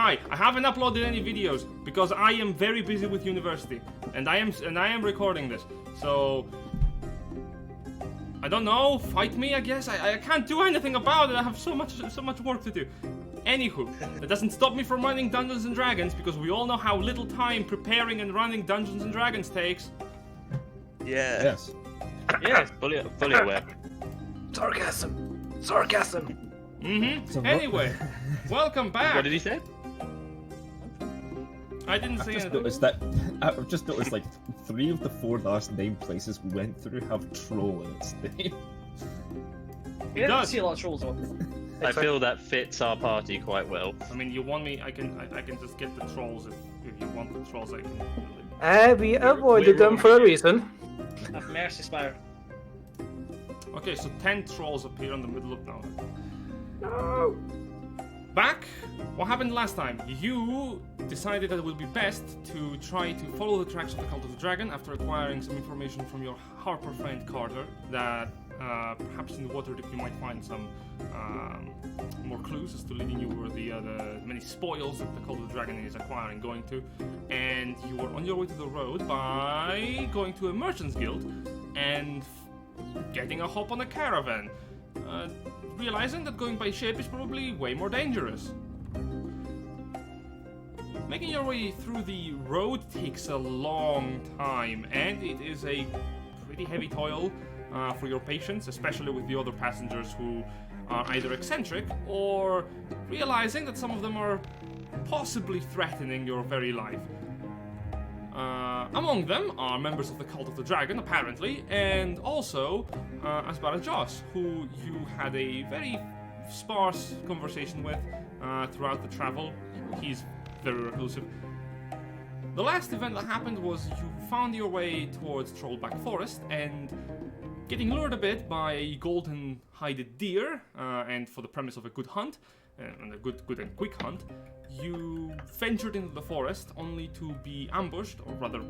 I haven't uploaded any videos because I am very busy with university, and I am recording this. So I don't know. Fight me, I guess. I can't do anything about it. I have so much work to do. Anywho, that doesn't stop me from running Dungeons and Dragons because we all know how little time preparing and running Dungeons and Dragons takes. Yeah. Yes. Yes, fully aware. Sarcasm. Mm-hmm. Anyway, welcome back. What did he say? I didn't say anything. I've just noticed like 3 of the 4 last named places we went through have troll in its name. You don't does. see a lot of trolls on. I feel that fits our party quite well. I mean, you want me? I can just get the trolls if you want the trolls. I can. We avoided them for a reason. Have Mercy Spire. Okay, so 10 trolls appear in the middle of now. No. Back. What happened last time? You decided that it would be best to try to follow the tracks of the Cult of the Dragon after acquiring some information from your Harper friend Carter that perhaps in the Waterdeep you might find some more clues as to leading you where the many spoils that the Cult of the Dragon is acquiring going to. And you were on your way to the road by going to a merchant's guild and getting a hop on a caravan. Realizing that going by ship is probably way more dangerous. Making your way through the road takes a long time, and it is a pretty heavy toil for your patience, especially with the other passengers who are either eccentric or realizing that some of them are possibly threatening your very life. Among them are members of the Cult of the Dragon, apparently, and also Asbara Joss, who you had a very sparse conversation with throughout the travel. He's very reclusive. The last event that happened was you found your way towards Trollback Forest and getting lured a bit by a golden-hided deer, and for the premise of a good hunt, and a good and quick hunt, you ventured into the forest only to be ambushed, or rather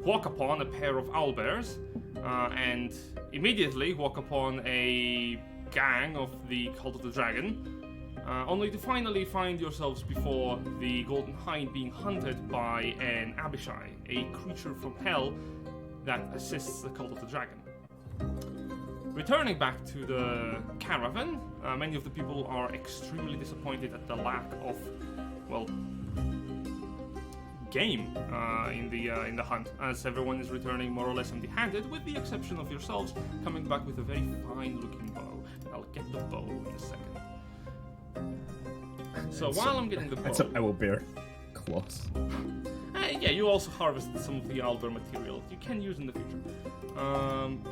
walk upon a pair of owlbears, and immediately walk upon a gang of the Cult of the Dragon, only to finally find yourselves before the Golden Hind being hunted by an Abishai, a creature from hell that assists the Cult of the Dragon. Returning back to the caravan, many of the people are extremely disappointed at the lack of, well, game in the hunt, as everyone is returning more or less empty-handed, with the exception of yourselves coming back with a very fine-looking bow. I'll get the bow in a second. So while I'm getting the bow, It's an owlbear cloth. yeah, you also harvested some of the owlbear material you can use in the future.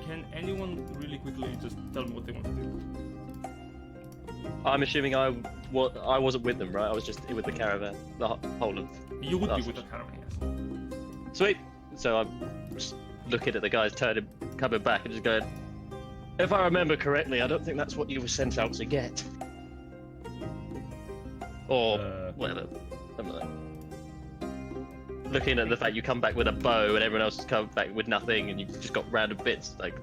Can anyone really quickly just tell me what they want to do? I'm assuming I wasn't with them, right? I was just with the caravan, the whole of. You would be with the caravan, yes. Sweet. So I'm just looking at the guys coming back and just going, if I remember correctly, I don't think that's what you were sent out to get. Or whatever. Something like that. Looking at the fact you come back with a bow and everyone else has come back with nothing and you've just got random bits, like...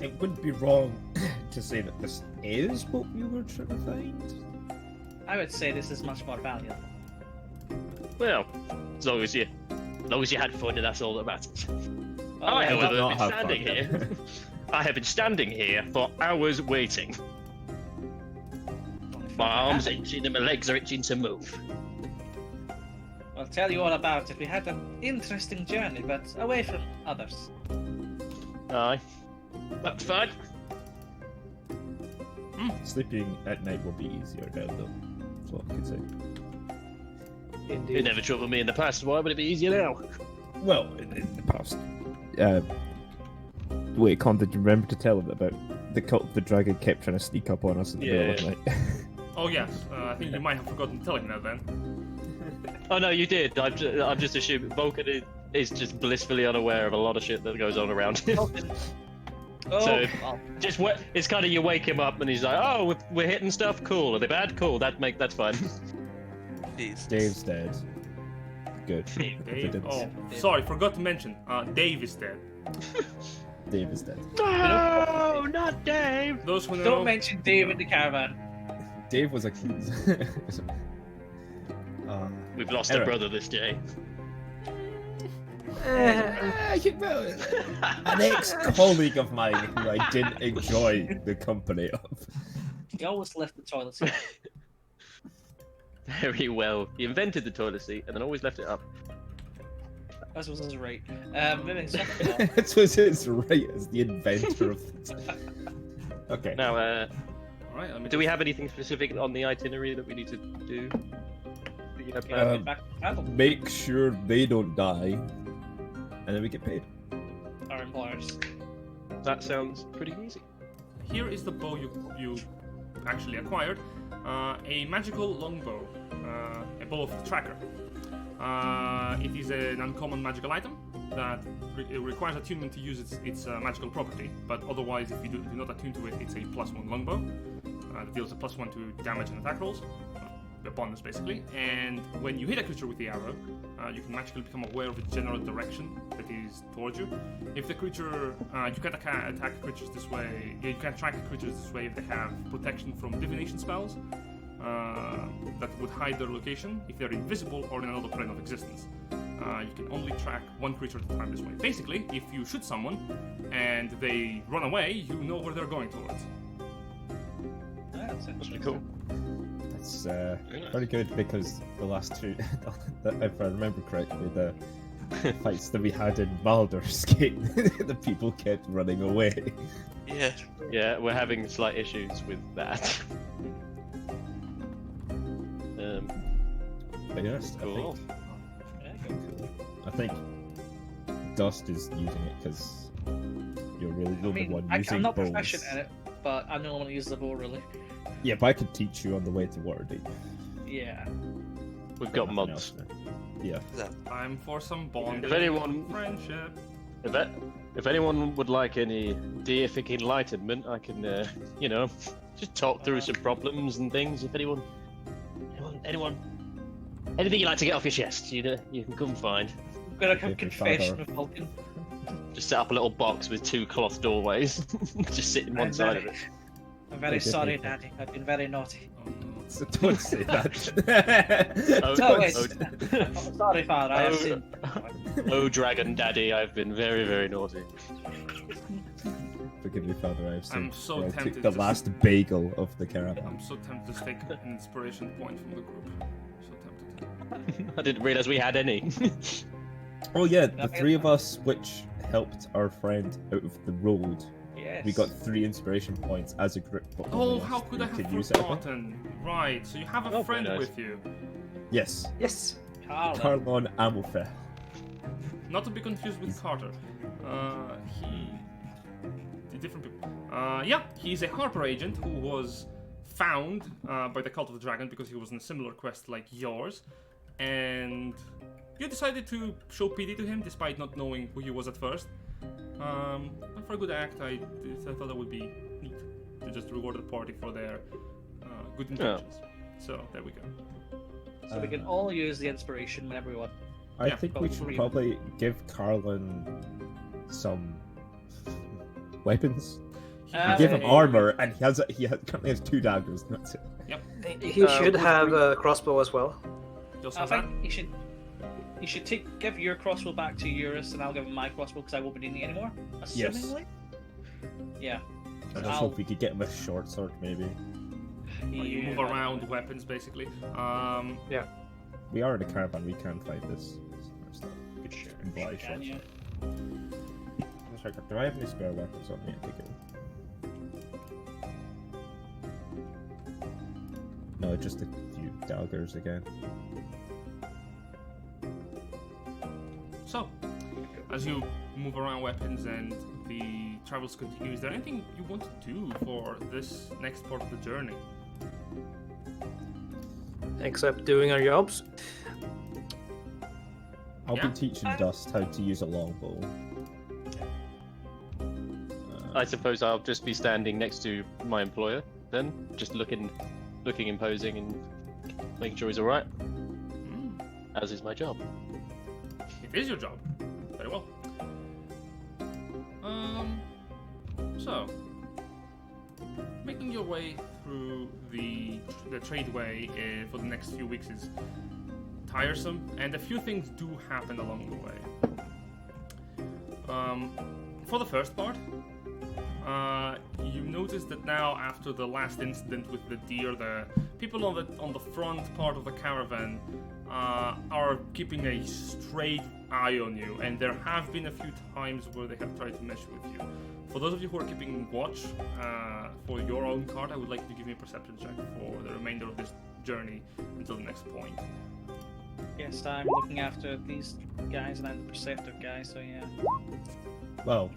It wouldn't be wrong to say that this is what we were trying to find. I would say this is much more valuable. Well, as long as you had fun and that's all that matters. I yeah, have not been have standing fun. here. I have been standing here for hours waiting. My arms are itching and my legs are itching to move. I'll tell you all about it. We had an interesting journey, but away from others. Aye. That's fine. Sleeping at night will be easier now, though. That's what I could say. Indeed. It never troubled me in the past. Why would it be easier now? Well, in the past. Wait, Con, did you remember to tell him about the Cult of the Dragon kept trying to sneak up on us in the middle of the night? Oh yes, I think you might have forgotten telling that then. Oh no, you did. I'm just assuming Vulcan is just blissfully unaware of a lot of shit that goes on around him. Oh, So- well, Just it's kind of you wake him up and he's like, "Oh, we're hitting stuff. Cool. Are they bad? Cool. That's fine." Jesus. Dave's dead. Good. Dave? Oh, sorry, forgot to mention. Dave is dead. Dave is dead. No, not Dave. Those who know, don't mention Dave in the caravan. Dave was a We've lost Anyway. a brother this day. An ex-colleague of mine who I didn't enjoy the company of. He always left the toilet seat. Very well. He invented the toilet seat and then always left it up. As was his right. Moving swiftly on. That was his right as the inventor of the... Okay. Now, Alright, let me do we have anything specific on the itinerary that we need to do? That you have Get planned? back to travel. Make sure they don't die, and then we get paid. Our employers. That sounds pretty easy. Here is the bow you actually acquired. A magical longbow, a bow of the tracker. It is an uncommon magical item that it requires attunement to use its magical property, but otherwise, if you do not attune to it, it's a +1 longbow that deals a +1 to damage and attack rolls, a bonus basically. And when you hit a creature with the arrow, you can magically become aware of its general direction that is towards you. If the creature, you can't attack creatures this way. You can't track creatures this way if they have protection from divination spells. That would hide their location if they're invisible or in another plane of existence. You can only track one creature at a time this way. Basically, if you shoot someone and they run away, you know where they're going towards. That's Pretty interesting. cool. That's nice. very good because the last two, if I remember correctly, the fights that we had in Baldur's Gate, the people kept running away. Yeah. Yeah, we're having slight issues with that. But yes, Cool. I think Dust is using it because you're really the I only mean, one I'm using not bows. proficient in it, but I'm the only one who uses the bow, really. Yeah, but I could teach you on the way to Waterdeep. Yeah. We've got Nothing mods. else now. Yeah. Time for some bonding. If anyone- friendship. If anyone would like any deific enlightenment, I can, just talk through some problems and things. If anything you'd like to get off your chest, you can come find. We've got a Okay, confession father. of Vulcan. Just set up a little box with 2 cloth doorways, just sit in one side of it. I'm very Okay, sorry, okay. Daddy. I've been very naughty. Oh, no. So don't say that. Oh, No, Don't wait. say- Oh, sorry, Father. I have Oh. sinned. Oh, Dragon Daddy, I've been very, very naughty. Forgive me, Father. I've I'm sinned. so I tempted took the to- last bagel of the caravan. I'm so tempted to take an inspiration point from the group. So tempted. I didn't realize we had any. Oh yeah, the Nothing. three of us which helped our friend out of the road. Yes. We got 3 inspiration points as a group. but Oh, only how us could I three have could use it, I think. forgotten? Right, so you have a Oh, friend very nice. with you. Yes, Yes. Carlin. Carlon Amelfe. Not to be confused with Carter. Different people. Yeah, he's a Harper agent who was found by the Cult of the Dragon because he was on a similar quest like yours, and you decided to show pity to him despite not knowing who he was at first. And for a good act, I thought that would be neat to just reward the party for their good intentions. So there we go. So we can all use the inspiration whenever we want. I Yeah, think we should three. probably give Carlin some weapons. We give him Uh, armor, and he currently has 2 daggers. And that's it. He should have a crossbow as well. Just I like that. think you should give your crossbow back to Eurus, and I'll give him my crossbow because I won't be needing it anymore. Yes. Assumingly. Yeah. I just I'll- hope we could get him a short sword, maybe. Like, you move Yeah. around weapons basically. We are in a caravan. We can fight this. It's not good Sure. imply Can shots. you? Let's check. Do I have any spare weapons on me? I think no, just a few daggers again. So, as you move around weapons and the travels continue, is there anything you want to do for this next part of the journey? Except doing our jobs. I'll Yeah. be teaching Dust how to use a longbow. I suppose I'll just be standing next to my employer then, just looking imposing and making sure he's all right, Hmm, as is my job. it is your job. Very well. So, making your way through the tradeway for the next few weeks is tiresome, and a few things do happen along the way. For the first part, you notice that now, after the last incident with the deer, the people on the front part of the caravan are keeping a straight eye on you, and there have been a few times where they have tried to mess with you. For those of you who are keeping watch for your own cart, I would like you to give me a perception check for the remainder of this journey until the next point. Yes, I'm looking after these guys, and I'm the perceptive guy, so yeah. Well,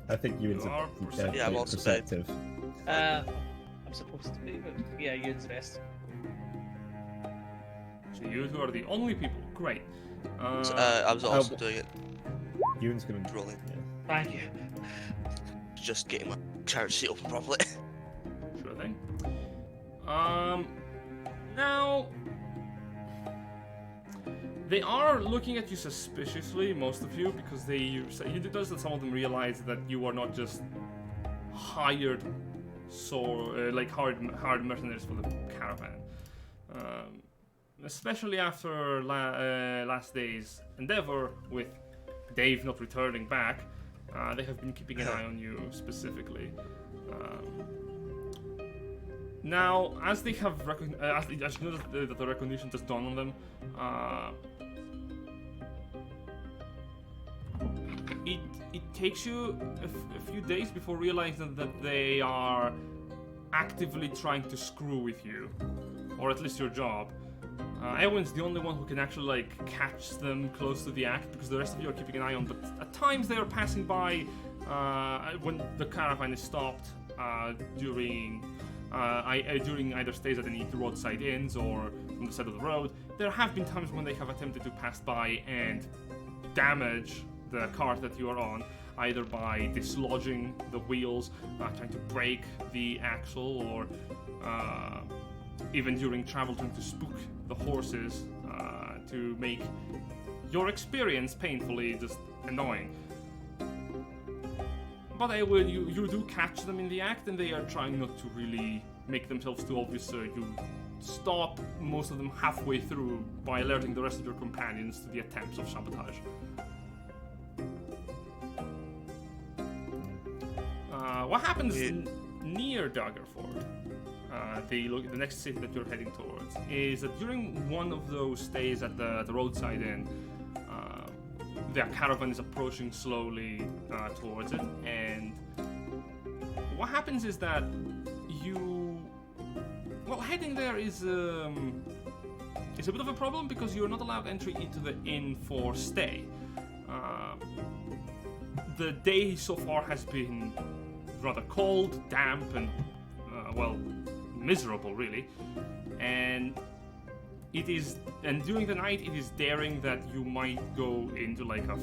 I think you are perceptive. Yeah, I'm quite also perceptive. I'm supposed to be, but yeah, Ewan's best. So you two are the only people. Great. I was also doing it, Ewan's gonna. rolling, Yeah. Thank you. just getting my carriage seat open properly. Sure thing. Now they are looking at you suspiciously, most of you, because you notice that some of them realize that you are not just hired, hired mercenaries for the caravan. Especially after last day's endeavor with Dave not returning back, they have been keeping an eye on you specifically. Now, as they have as you notice that the recognition just dawned on them, it takes you a few days before realizing that they are actively trying to screw with you, or at least your job. Eowyn's the only one who can actually catch them close to the act, because the rest of you are keeping an eye on. But at times they are passing by when the caravan is stopped during either stays at any roadside inns or from the side of the road. There have been times when they have attempted to pass by and damage the cart that you are on, either by dislodging the wheels, trying to break the axle, or even during travel trying to spook the horses to make your experience painfully just annoying. But you do catch them in the act, and they are trying not to really make themselves too obvious, so you stop most of them halfway through by alerting the rest of your companions to the attempts of sabotage. What happens near Daggerford, the next city that you're heading towards, is that during one of those stays at the roadside inn, the caravan is approaching slowly towards it, and what happens is that heading there is a bit of a problem, because you're not allowed entry into the inn for stay. The day so far has been rather cold, damp, and miserable, really, and during the night it is daring that you might go into like a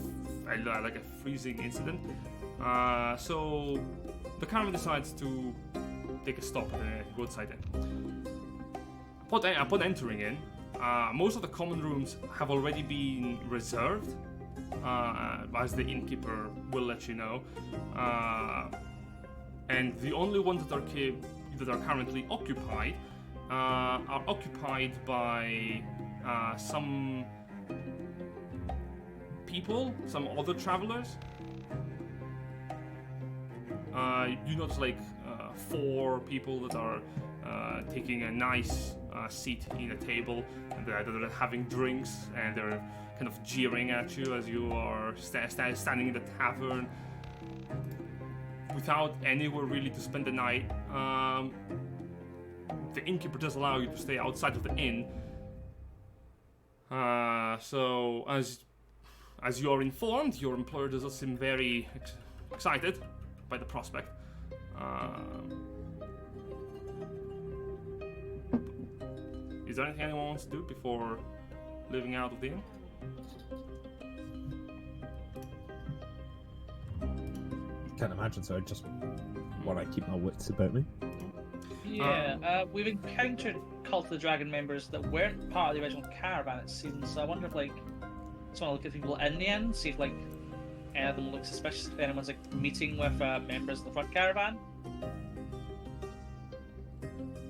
freezing incident. So the caravan decides to take a stop at the roadside inn. Upon entering in, most of the common rooms have already been reserved, as the innkeeper will let you know, and the only ones that are currently occupied are occupied by some people, some other travelers. You notice 4 people that are taking a nice seat in a table, and they're having drinks, and they're kind of jeering at you as you are standing in the tavern without anywhere really to spend the night. The innkeeper does allow you to stay outside of the inn. So as you are informed, your employer does not seem very excited by the prospect. Is there anything anyone wants to do before leaving out of the inn? Can't imagine, so I just want to keep my wits about me. Yeah, we've encountered Cult of the Dragon members that weren't part of the original caravan, it seems. So I wonder if, just want to look at people in the end, see if, any of them look suspicious, if anyone's, meeting with members of the front caravan.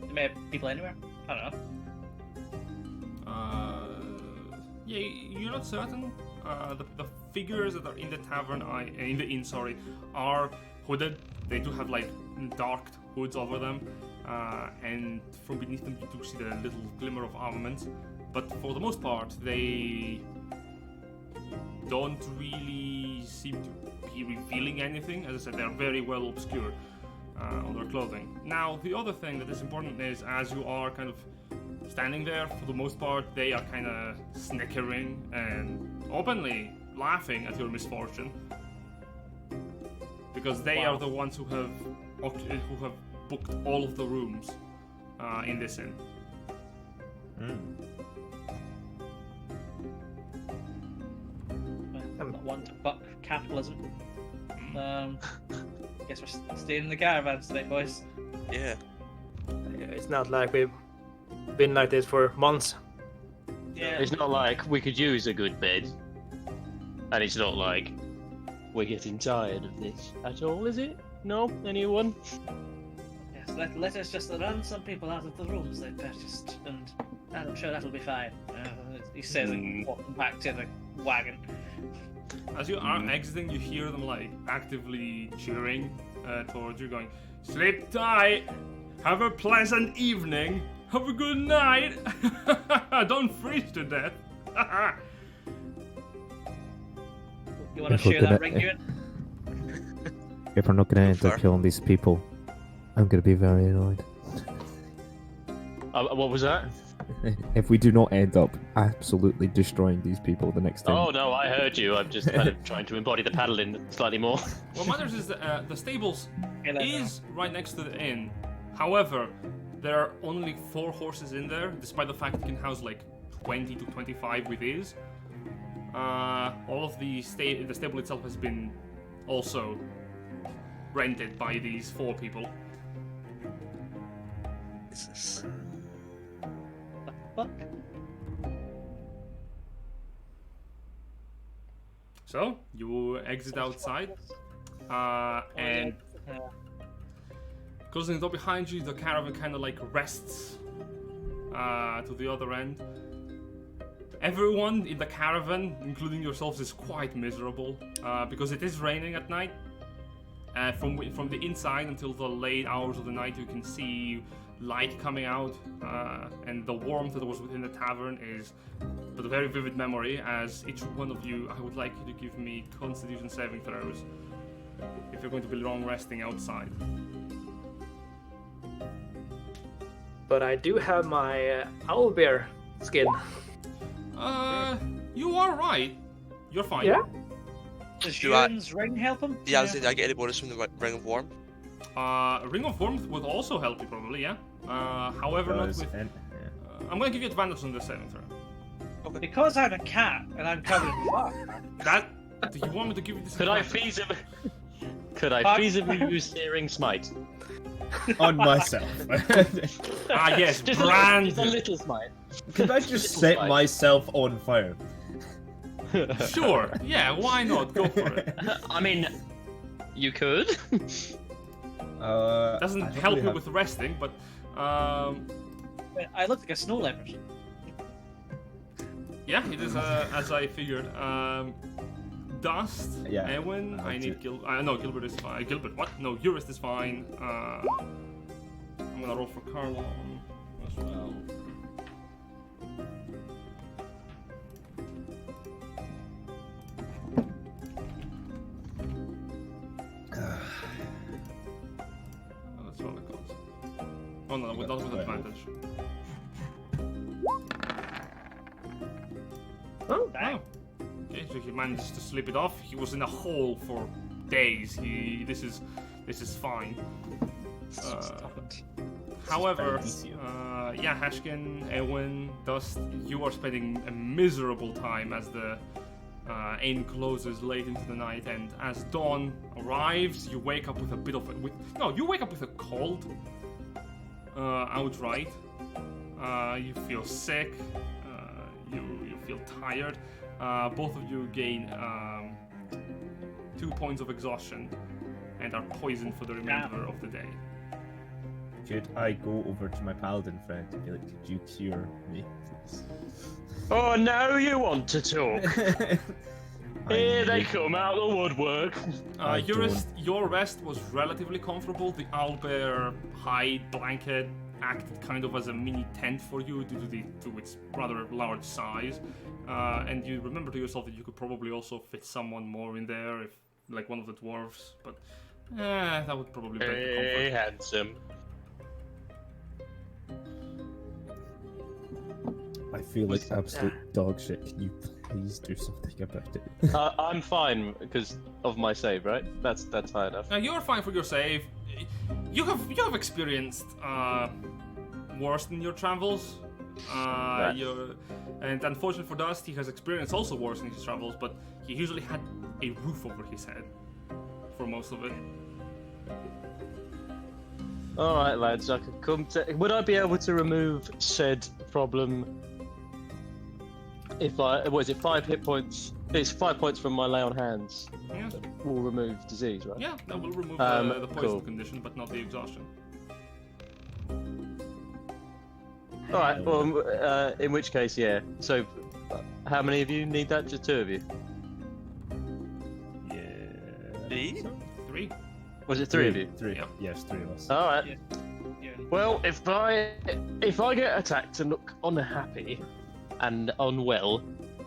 There may have people anywhere. I don't know. Yeah, you're not certain. The figures that are in the tavern, in the inn, sorry, are hooded. They do have like dark hoods over them, and from beneath them you do see the little glimmer of armament. But for the most part, they don't really seem to be revealing anything. As I said, they're very well obscured on their clothing. Now, the other thing that is important is, as you are kind of standing there, for the most part, they are kind of snickering and openly laughing at your misfortune, because they are the ones who have booked all of the rooms in this inn. Not one to buck capitalism. Guess we're staying in the caravans today, boys. Yeah. It's not like we've been like this for months. Yeah. It's not like we could use a good bed, and it's not like we're getting tired of this at all, is it? No? Anyone? Yes, let us just run some people out of the rooms they purchased, and I'm sure that'll be fine. He says, and walking back to the wagon. As you are exiting, you hear them like actively cheering towards you, going, "Sleep tight, have a pleasant evening, have a good night, don't freeze to death." You want to share that ring, Ewan? If we're not going to end Fair. up killing these people, I'm going to be very annoyed. What was that? If we do not end up absolutely destroying these people the next time. Oh no, I heard you. I'm just kind of trying to embody the paddling slightly more. What matters is that the stables Yeah, that's is right next to the inn. However, there are only 4 horses in there, despite the fact it can house like 20 to 25 with ease. All of the stable itself has been also rented by these 4 people. Is this? Fuck. So you exit outside, and closing the door behind you, the caravan kind of like rests to the other end. Everyone in the caravan, including yourselves, is quite miserable because it is raining at night. From the inside until the late hours of the night, you can see light coming out, and the warmth that was within the tavern is but a very vivid memory. As each one of you, I would like you to give me Constitution saving throws if you're going to be long resting outside. But I do have my owlbear skin. You are right. You're fine. Yeah? Does Do I- Ewan's ring help him? Yeah, I was saying, did I get any bonus from the Ring of Warmth? Ring of Warmth would also help you probably, yeah. However, not with. I'm gonna give you advantage on the saving throw. Because I'm a cat and I'm covered in fur. That. Do you want me to give you this? Could I advantage? feasibly use Searing Smite? On myself. Yes, Just brand. a little smite. Could I just set myself on fire? Sure. Yeah. Why not? Go for it. I mean, you could. Doesn't help you with resting, but I look like a snow leopard. yeah, it is as I figured. Dust, Yeah, Ewan, I I need no, Gilbert is fine. Gilbert, what? No, Eurist is fine. I'm gonna roll for Carlon as well. That's all it goes. Oh no, not with advantage. Oh, Dang. Okay, so he managed to slip it off. He was in a hole for days. This is fine. However, yeah, Hashkin, Ewan, Dust, you are spending a miserable time as the inn closes late into the night, and as dawn arrives, you wake up with a bit of you wake up with a cold. Outright, you feel sick. You feel tired. Both of you gain 2 points of exhaustion and are poisoned for the remainder of the day. could I go over to my paladin friend and be like, could you cure me, please? Oh, now you want to talk. Here they need- come out the woodwork. I Your rest was relatively comfortable. The owlbear hide blanket acted kind of as a mini tent for you due to its rather large size. And you remember to yourself that you could probably also fit someone more in there, if like one of the dwarves. But that would probably break the comfort. Hey, handsome. I feel like absolute dog shit. Can you please do something about it? I'm fine because of my save, right? That's high enough. You're fine for your save. You have experienced worse than your travels. Right. And unfortunately for Dust, he has experienced also worse in his travels, but he usually had a roof over his head for most of it. All right, lads. I could come to. Would I be able to remove said problem? If was it 5 hit points? It's 5 points from my lay on hands. Yeah, Will remove disease, right? yeah, that will remove the poison cool. condition, but not the exhaustion. All right. Well, in which case, yeah. So, how many of you need that? Just 2 of you. Yeah. Me? 3. Was it 3 of you? 3. Yep. Yes, 3 of us. All right. Yeah. Well, if I get attacked and look unhappy and unwell,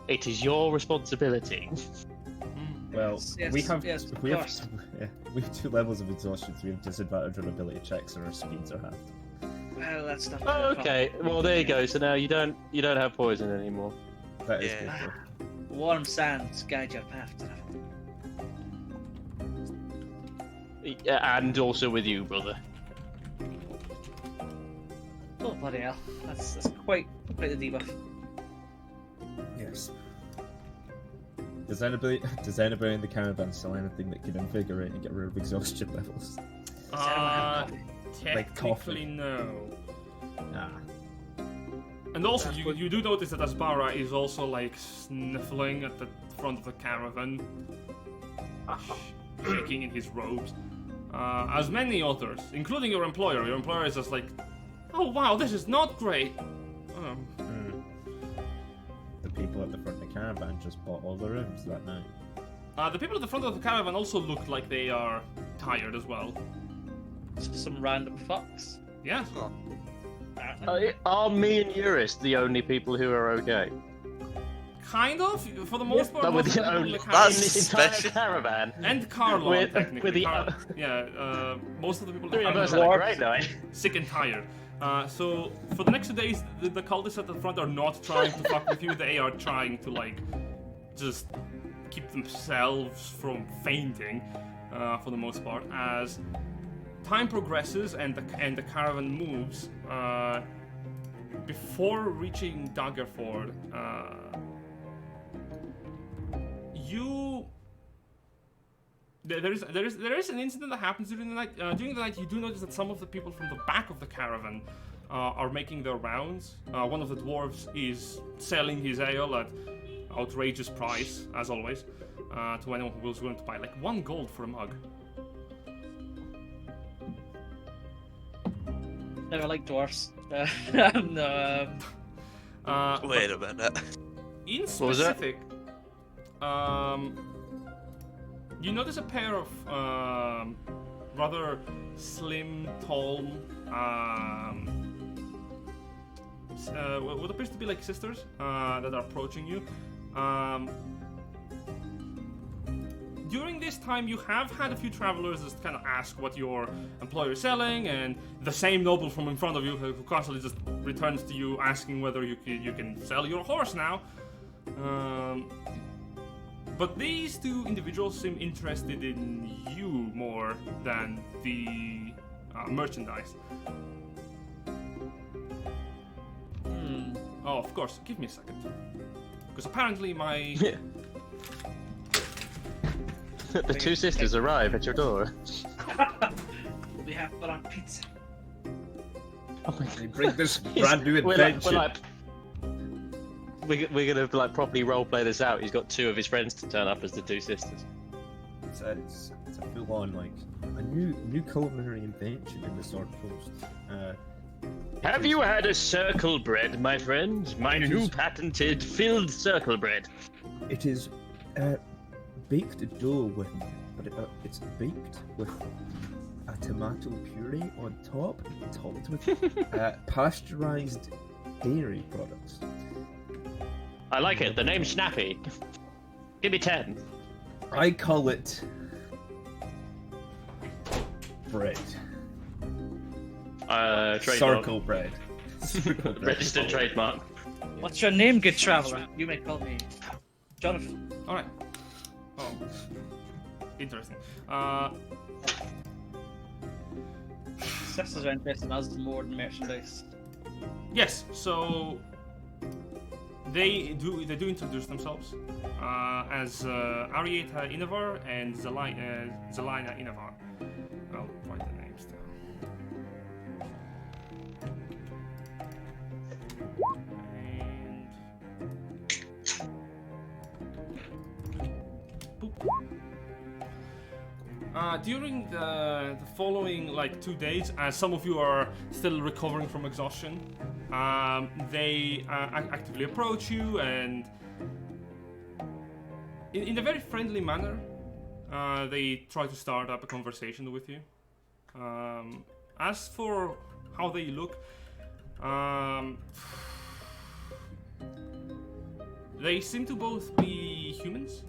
it is your responsibility. Well, Yes, we have yes, of we have course. we have 2 levels of exhaustion, so we have disadvantage on ability checks, and our speeds are halved. Well, that's not. Oh, okay. Well, there you go. So now you don't have poison anymore. That is Yeah. good. Though. Warm sands guide your path to Yeah, and also with you, brother. Oh bloody hell! That's quite the debuff. Yes. Does anybody in the caravan sell anything that can invigorate and get rid of exhaustion levels? Does anyone have coffee? Technically, no. Nah. And also, That's you, what- you do notice that Asbara is also like sniffling at the front of the caravan, shaking in his robes. As many others, including your employer. Your employer is just like, "Oh wow, this is not great." The people at the front of the caravan just bought all the rooms that night. The people at the front of the caravan also look like they are tired as well. Some random fucks. Yeah. Are me and Eurus the only people who are okay? Kind of, for the most part. But most with of the people in only the in caravan- this entire Special. caravan. and Carlon, with technically. the Most of the people in 3 the of us caravan had are a great night. sick and tired. So for the next 2 days, the cultists at the front are not trying to fuck with you. They are trying to like just keep themselves from fainting, for the most part. As time progresses and the caravan moves, before reaching Daggerford, there is an incident that happens during the night. During the night, you do notice that some of the people from the back of the caravan are making their rounds. One of the dwarves is selling his ale at outrageous price, as always, to anyone who was willing to buy, like 1 gold for a mug. Never liked dwarfs. No. Wait a minute. In What was that? specific, you notice a pair of rather slim, tall, what appears to be like sisters that are approaching you. During this time, you have had a few travelers just kind of ask what your employer is selling, and the same noble from in front of you who constantly just returns to you asking whether you can sell your horse now. But these 2 individuals seem interested in you more than the merchandise. Oh, of course. Give me a second. Because apparently my... The 2 sisters arrive at your door. We have for our pizza. Oh my They bring this brand new We're like, adventure. we're gonna like properly roleplay this out. He's got 2 of his friends to turn up as the 2 sisters. it's a full-on like a new culinary invention in the Sword Coast. Have you had a circle bread, my friend? My It new is- patented filled circle bread. It is baked dough with, but it's baked with a tomato puree on top, topped with pasteurized dairy products. I like it. The name's Snappy. Give me 10. I call it bread. Trademark. Circle bread. Circle bread. Registered trademark. What's your name, good traveler? You may call me Jonathan. All right. Oh, interesting. Sisters are interested in us more than merchandise. Yes. So they do introduce themselves as Arieta Inavar and Zelina Inavar. I'll write the names down. And boop. During the following like 2 days, as some of you are still recovering from exhaustion, they actively approach you and in a very friendly manner, they try to start up a conversation with you. As for how they look, they seem to both be humans.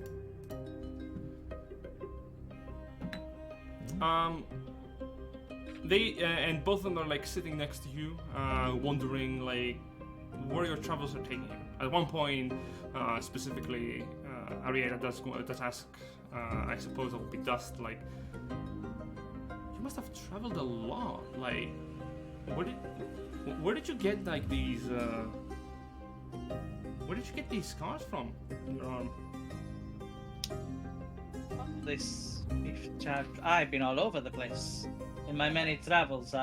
They and both of them are like sitting next to you, wondering like where your travels are taking you. At one point, specifically, Arietta does ask, I suppose it will be Dust, like, you must have traveled a lot. Like, where did you get like these? Where did you get these scars from in your arm? I've been all over the place. In my many travels,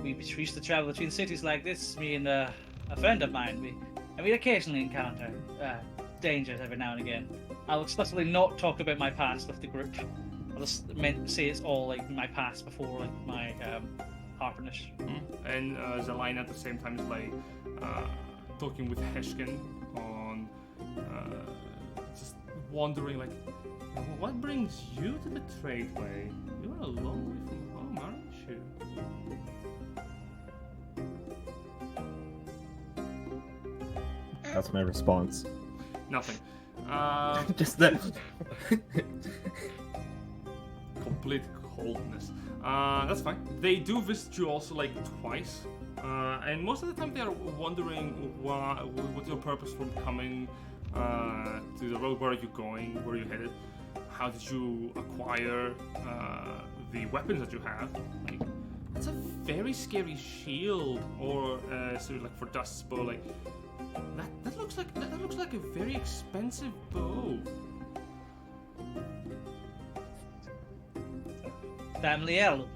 we used to travel between cities like this, me and a friend of mine. We occasionally encounter dangers every now and again. I'll explicitly not talk about my past with the group. I'll just say it's all like my past before like my harpenish. And Zelina at the same time is like talking with Heshkin on just wondering like, what brings you to the tradeway? You're a long way from home, aren't you? That's my response. Nothing. Just that. Complete coldness. That's fine. They do visit you also like twice, and most of the time they are wondering what's your purpose from coming to the road. Where are you going? Where are you headed? How did you acquire the weapons that you have? Like, that's a very scary shield, or sort of like for Dust's bow. Like that looks like a very expensive bow. Family heirloom.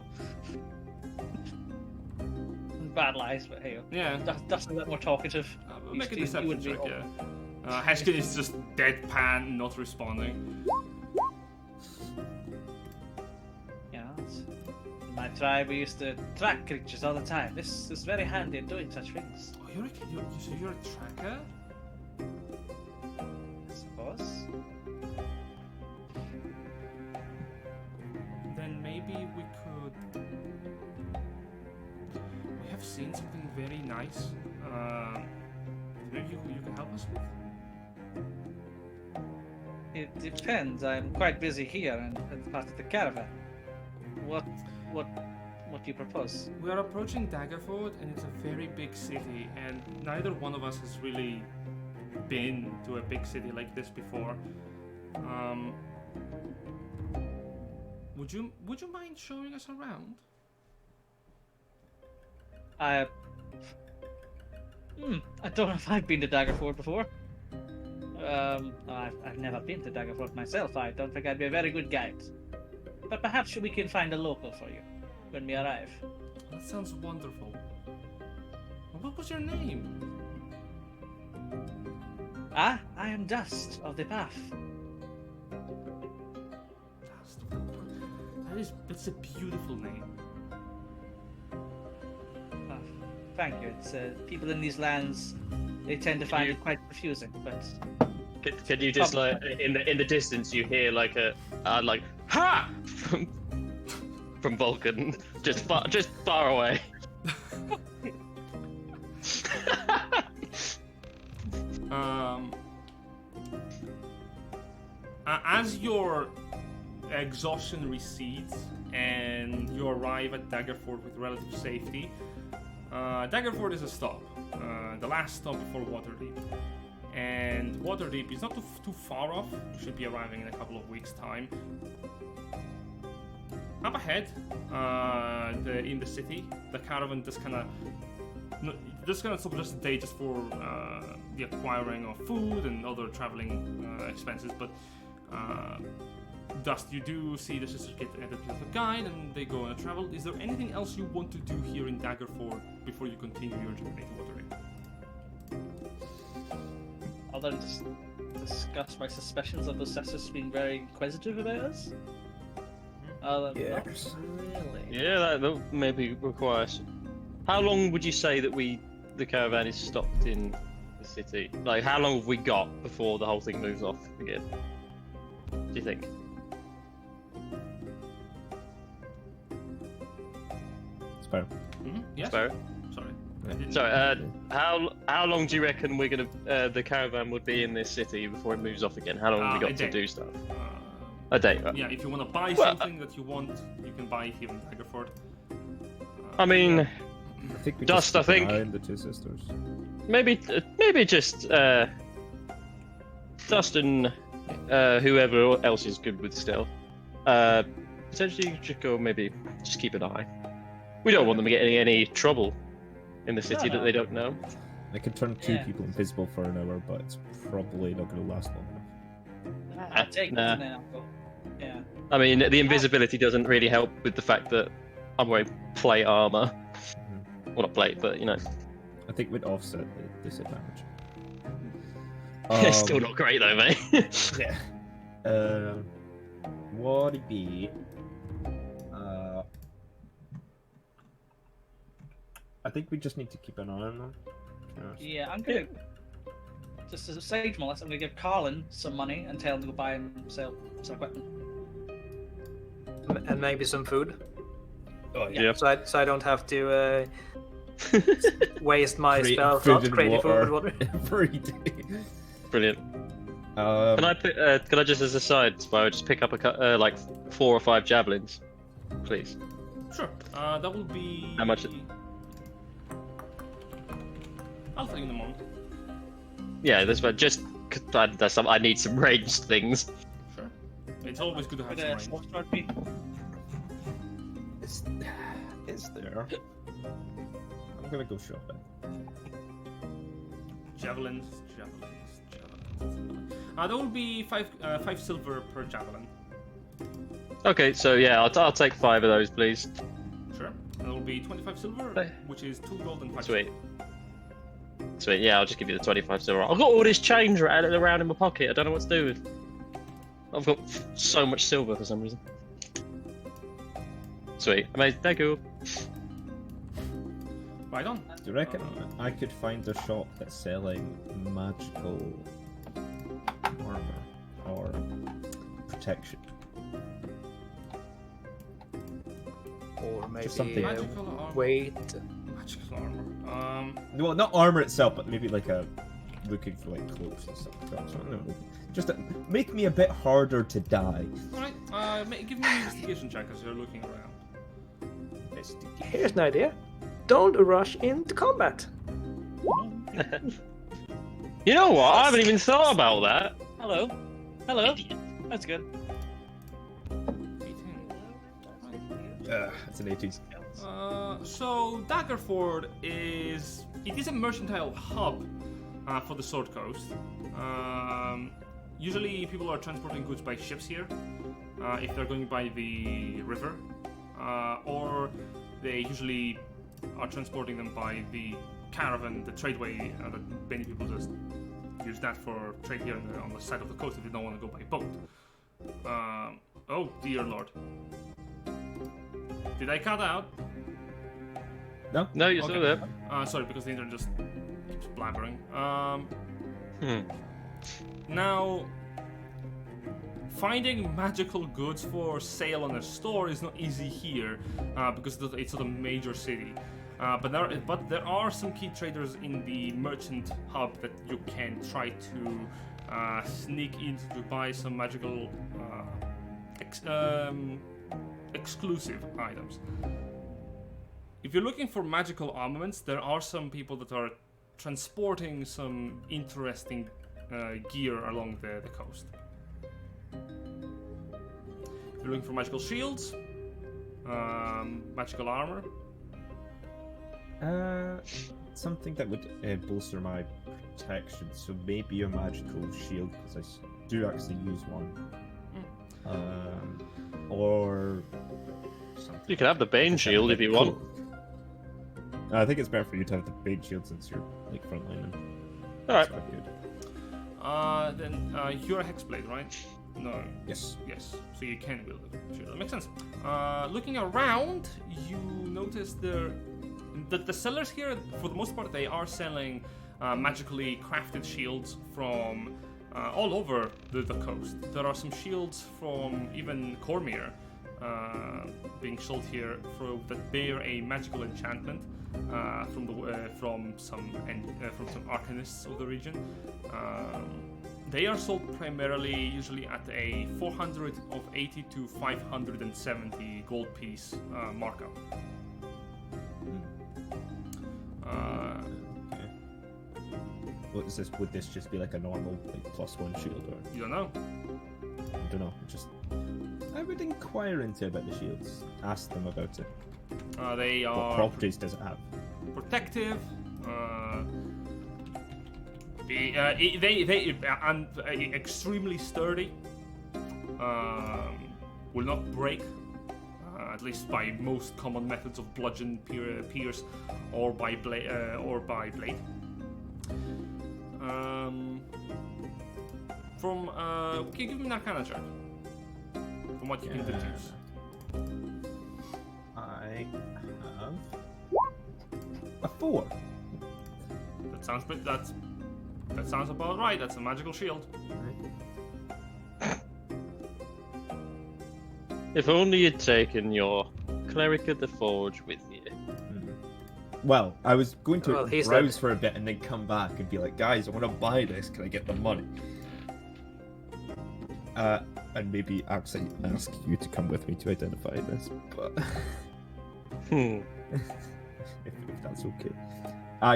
Bad lies, but hey, Yeah. That's a bit more talkative. Make a You deception would be check. all- Yeah. Heshkin is just deadpan, not responding. Yeah, in my tribe we used to track creatures all the time. This is very handy at doing such things. Oh, so you're a tracker? I suppose. Then maybe we could. We have seen something very nice. Maybe you can help us with. It depends. I'm quite busy here and part of the caravan. What do you propose? We are approaching Daggerford, and it's a very big city, and neither one of us has really been to a big city like this before. Would you mind showing us around? I don't know if I've been to Daggerford before. I've never been to Daggerford myself. I don't think I'd be a very good guide. But perhaps we can find a local for you when we arrive. That sounds wonderful. What was your name? I am Dust of the Path. That's a beautiful name. Oh, thank you. It's people in these lands, they tend to find it quite confusing. But Can you just like in the distance you hear like a like ha from Vulcan just far away. As your exhaustion recedes and you arrive at Daggerford with relative safety, Daggerford is a stop, the last stop before Waterdeep. And Waterdeep is not too far off. You should be arriving in a couple of weeks' time. Up ahead, in the city, the caravan just kind of stop just a day just for the acquiring of food and other traveling expenses. But Dust, you do see the sisters get added to the guide and they go on a travel. Is there anything else you want to do here in Daggerford before you continue your journey to Waterdeep? I'll then just discuss my suspicions of the sisters being very inquisitive about us. Yes. Not really. Yeah, that maybe requires. How long would you say that the caravan is stopped in the city? Like, how long have we got before the whole thing moves off again? Do you think? Sparrow. Yes. Sparrow? Sorry. Sorry. How long do you reckon we're gonna the caravan would be in this city before it moves off again? How long have we got to do stuff? A day. Right? Yeah, if you want to buy something that you want, you can buy it here in Daggerford. I mean, I think we Dust, just I keep an think. eye on the two sisters. maybe just Dust and whoever else is good with stealth. Potentially just go just keep an eye. We don't want them to get any trouble in the city that they don't know. I can turn two people invisible for an hour, but it's probably not going to last long enough. I'll take Nah. it now. But, yeah. I mean, the invisibility doesn't really help with the fact that I'm wearing plate armor. Well, not plate, but you know. I think we'd offset the disadvantage. It's still not great though, mate. Yeah. Would it be? I think we just need to keep an eye on them. Yeah, I'm gonna just as a sage molest, I'm gonna give Carlin some money and tell him to go buy himself some equipment. And maybe some food. Oh yeah. So I don't have to waste my Create spell food slots and creating food and water water. every day. Brilliant. Can I just as a side, Spyro, just pick up like 4 or 5 javelins, please? Sure. That will be. How much? I'll tell you in a moment. Yeah, that's what. I need some ranged things. Sure. It's always good to have Would some a range. short sword be? Is there? I'm gonna go shopping. Javelins. That will be 5 silver per javelin. Okay, so yeah, I'll take 5 of those, please. Sure. That will be 25 silver, Hey. which is 2 gold and 5 Sweet. Sweet, yeah, I'll just give you the 25 silver. I've got all this change around in my pocket. I don't know what to do with. I've got so much silver for some reason. Sweet, amazing. Thank you. Right on. Do you reckon I could find a shop that's selling magical armor or protection? Or maybe something. Magical armor. weight. Magical armor. Well, not armor itself, but maybe like looking for like cloaks and stuff. I don't know. Just make me a bit harder to die. Alright, give me an investigation check as you're looking around. Here's an idea. Don't rush into combat. You know what? I haven't even thought about that. Hello. That's good. 18. It's an 18. So Daggerford is a mercantile hub for the Sword Coast. Usually people are transporting goods by ships here, if they're going by the river, or they usually are transporting them by the caravan, the tradeway, that many people just use that for trade here on the side of the coast if they don't want to go by boat. Oh dear lord. Did I cut out? No? No, you're still there. Sorry, because the internet just keeps blabbering. Hmm. Now, finding magical goods for sale on a store is not easy here, because it's not a major city. But there are some key traders in the merchant hub that you can try to sneak in to buy some magical exclusive items. If you're looking for magical armaments, there are some people that are transporting some interesting gear along the coast. If you're looking for magical shields, magical armor. Something that would bolster my protection, so maybe a magical shield, because I do actually use one. Or something. You can have the Bane shield if you want. I think it's better for you to have the Bane shield since you're like frontline. Alright. Quite good. Then you're a hexblade, right? No. Yes. Yes. So you can wield it. Sure, that makes sense. Looking around, you notice the sellers here, for the most part, they are selling magically crafted shields from all over the coast. There are some shields from even Cormier being sold here that bear a magical enchantment from some arcanists of the region. They are sold primarily, usually at a 480 to 570 gold piece markup. Okay. What is this? Would this just be like a normal like +1 shield, or You don't know. I don't know? I would inquire into about the shields. Ask them about it. They What are properties does it have? protective. They extremely sturdy. Will not break. At least by most common methods of bludgeon, pierce, or by blade. Can you give me an Arcana check? From what you can deduce. I have a 4. That sounds pretty. That sounds about right. That's a magical shield. If only you'd taken your Cleric of the Forge with you. Well, I was going to Well, he's browse dead. for a bit and then come back and be like, guys, I want to buy this. Can I get the money? And maybe actually ask you to come with me to identify this, but if that's okay.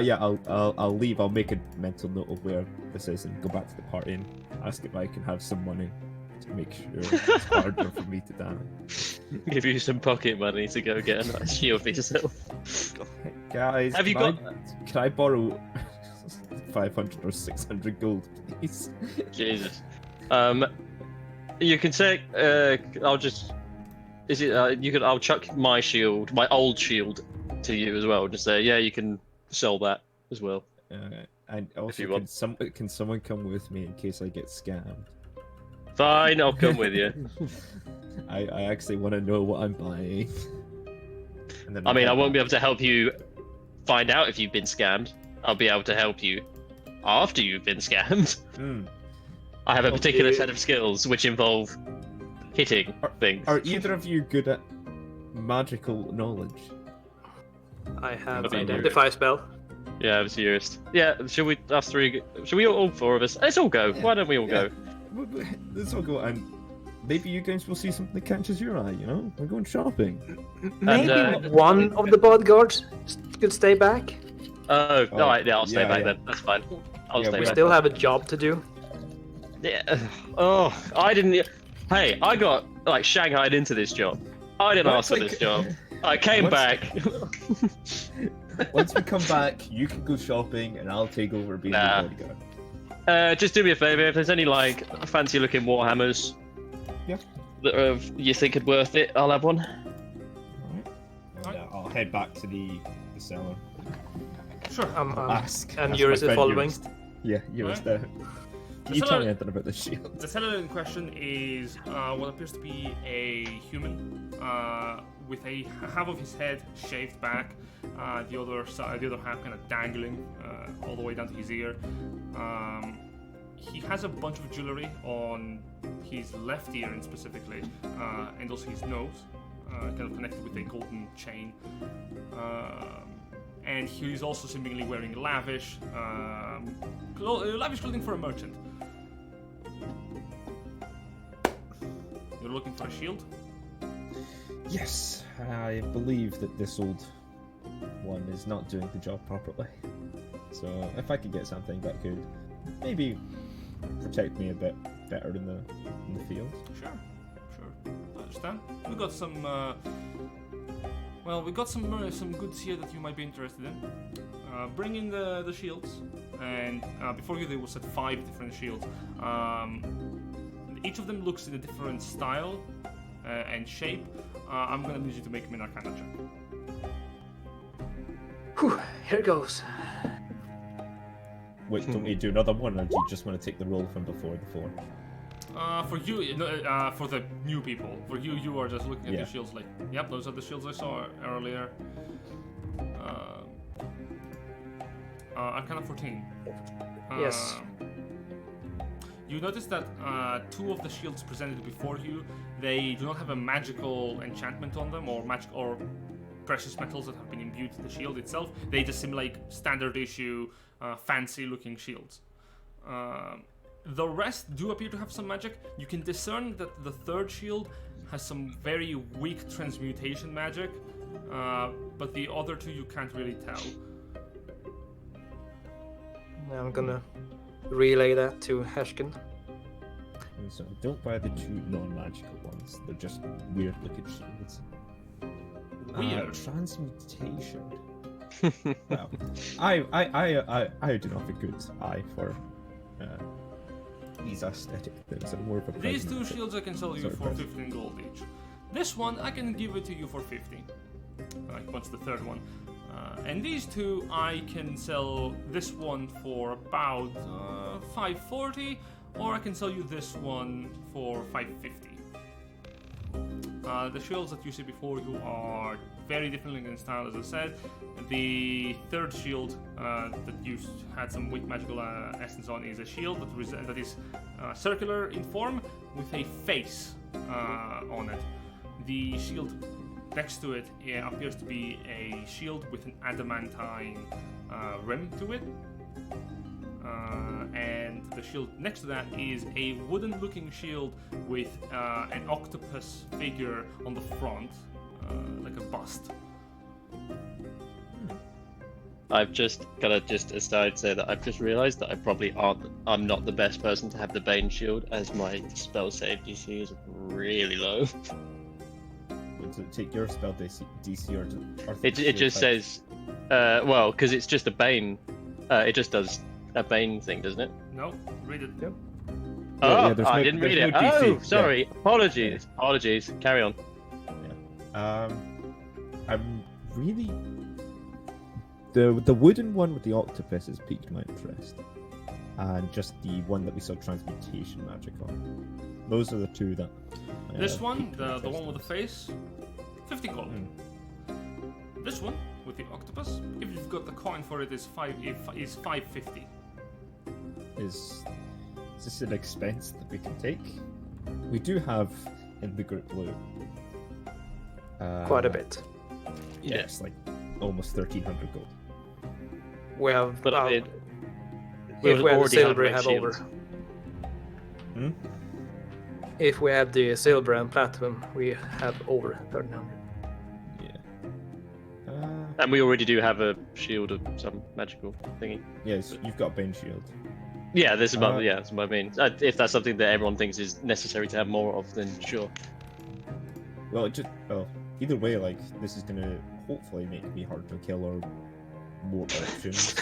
Yeah, I'll leave. I'll make a mental note of where this is and go back to the party and ask if I can have some money to make sure it's harder for me to damage. Give you some pocket money to go get a nice shield for yourself. Hey, guys, Have you can I borrow 500 or 600 gold, please? Jesus. You can take. I'll just. Is it? You can. I'll chuck my shield, my old shield, to you as well. Just say, yeah, you can sell that as well. And also, you want. can someone come with me in case I get scammed? Fine, I'll come with you. I actually want to know what I'm buying. And then I mean, I won't be able to help you find out if you've been scammed. I'll be able to help you after you've been scammed. I have a particular Okay. set of skills which involve hitting things. Are either of you good at magical knowledge? I have That'd be identify spell. Yeah, I'm serious. Yeah, should we? Us three? Should we all 4 of us? Let's all go. Why don't we all go? Let's all go, and maybe you guys will see something that catches your eye. You know, we're going shopping. Maybe one of the bodyguards could stay back. Oh, Oh, alright, yeah, I'll stay yeah, back yeah. then. That's fine. I'll Yeah, stay We back. still have a job to do. Yeah. Oh, I didn't. Hey, I got like shanghaied into this job. I didn't ask for this job. I came Once- back. Once we come back, you can go shopping, and I'll take over being Nah. the bodyguard. Just do me a favor. If there's any like fancy-looking warhammers Yeah. that you think are worth it, I'll have one. Alright. I'll head back to the cellar. Sure. Ask. And ask yours my is friend following. Eurus. Yeah, Eurus Alright. there. Can you cellar- tell me anything about the shield? The seller in question is what appears to be a human with a half of his head shaved back, the other half kind of dangling all the way down to his ear. He has a bunch of jewelry on his left ear, specifically, and also his nose, kind of connected with a golden chain. And he's also seemingly wearing lavish clothing for a merchant. You're looking for a shield? Yes, I believe that this old one is not doing the job properly. So if I could get something that could maybe protect me a bit better in the field. Sure. I understand. We got some. We got some goods here that you might be interested in. Bring in the shields, and before you there was set 5 different shields. Each of them looks in a different style and shape. I'm gonna need you to make me an Arcana check. Whew, here goes. Wait, don't you do another one, or do you just want to take the roll from before the 4? For you, for the new people. For you, you are just looking at the shields like, yep, those are the shields I saw earlier. Arcana 14. Yes. You notice that 2 of the shields presented before you, they do not have a magical enchantment on them, or magic or precious metals that have been imbued to the shield itself. They just seem like standard issue, fancy-looking shields. The rest do appear to have some magic. You can discern that the 3rd shield has some very weak transmutation magic, but the other 2 you can't really tell. I'm gonna relay that to Heshkin. And so don't buy the 2 non-magical ones. They're just weird-looking shields. Weird. Transmutation. Well, I do not have a good eye for these aesthetic things. I'm more of a These 2 pragmatic shields I can sell you sort of for person. 15 gold each. This one I can give it to you for 50. What's the 3rd one? And these 2 I can sell this one for about 540, or I can sell you this one for 550. The shields that you see before you are very different in style, as I said. The 3rd shield that you had some weak magical essence on is a shield that is circular in form with a face on it. The shield next to it appears to be a shield with an adamantine rim to it. And the shield next to that is a wooden-looking shield with an octopus figure on the front, like a bust. I've just aside say that I've just realised that I'm not the best person to have the Bane shield, as my spell save DC is really low. Would it take your spell DC or It just says, because it's just a Bane. It just does a Bane thing, doesn't it? No, read it. Yep. Oh, yeah, there's I no- didn't read there's it. no DC. Oh, sorry. Yeah. Apologies. Apologies. Carry on. I'm really the wooden one with the octopus has piqued my interest, and just the one that we saw transmutation magic on. Those are the 2 that. This one, piqued my the interest one with the face, 50 gold. This one with the octopus, if you've got the coin for it, is 550. Is this an expense that we can take? We do have in the group loot Quite a bit. Yes, like almost 1,300 gold. We have. But I mean, if we have the already had silver, we red have shields. over. If we have the silver and platinum, we have over 1,300. Yeah. And we already do have a shield of some magical thingy. Yes, you've got a Bane shield. Yeah, that's what I mean. If that's something that everyone thinks is necessary to have more of, then sure. Well, either way, like this is gonna hopefully make me hard to kill or more options.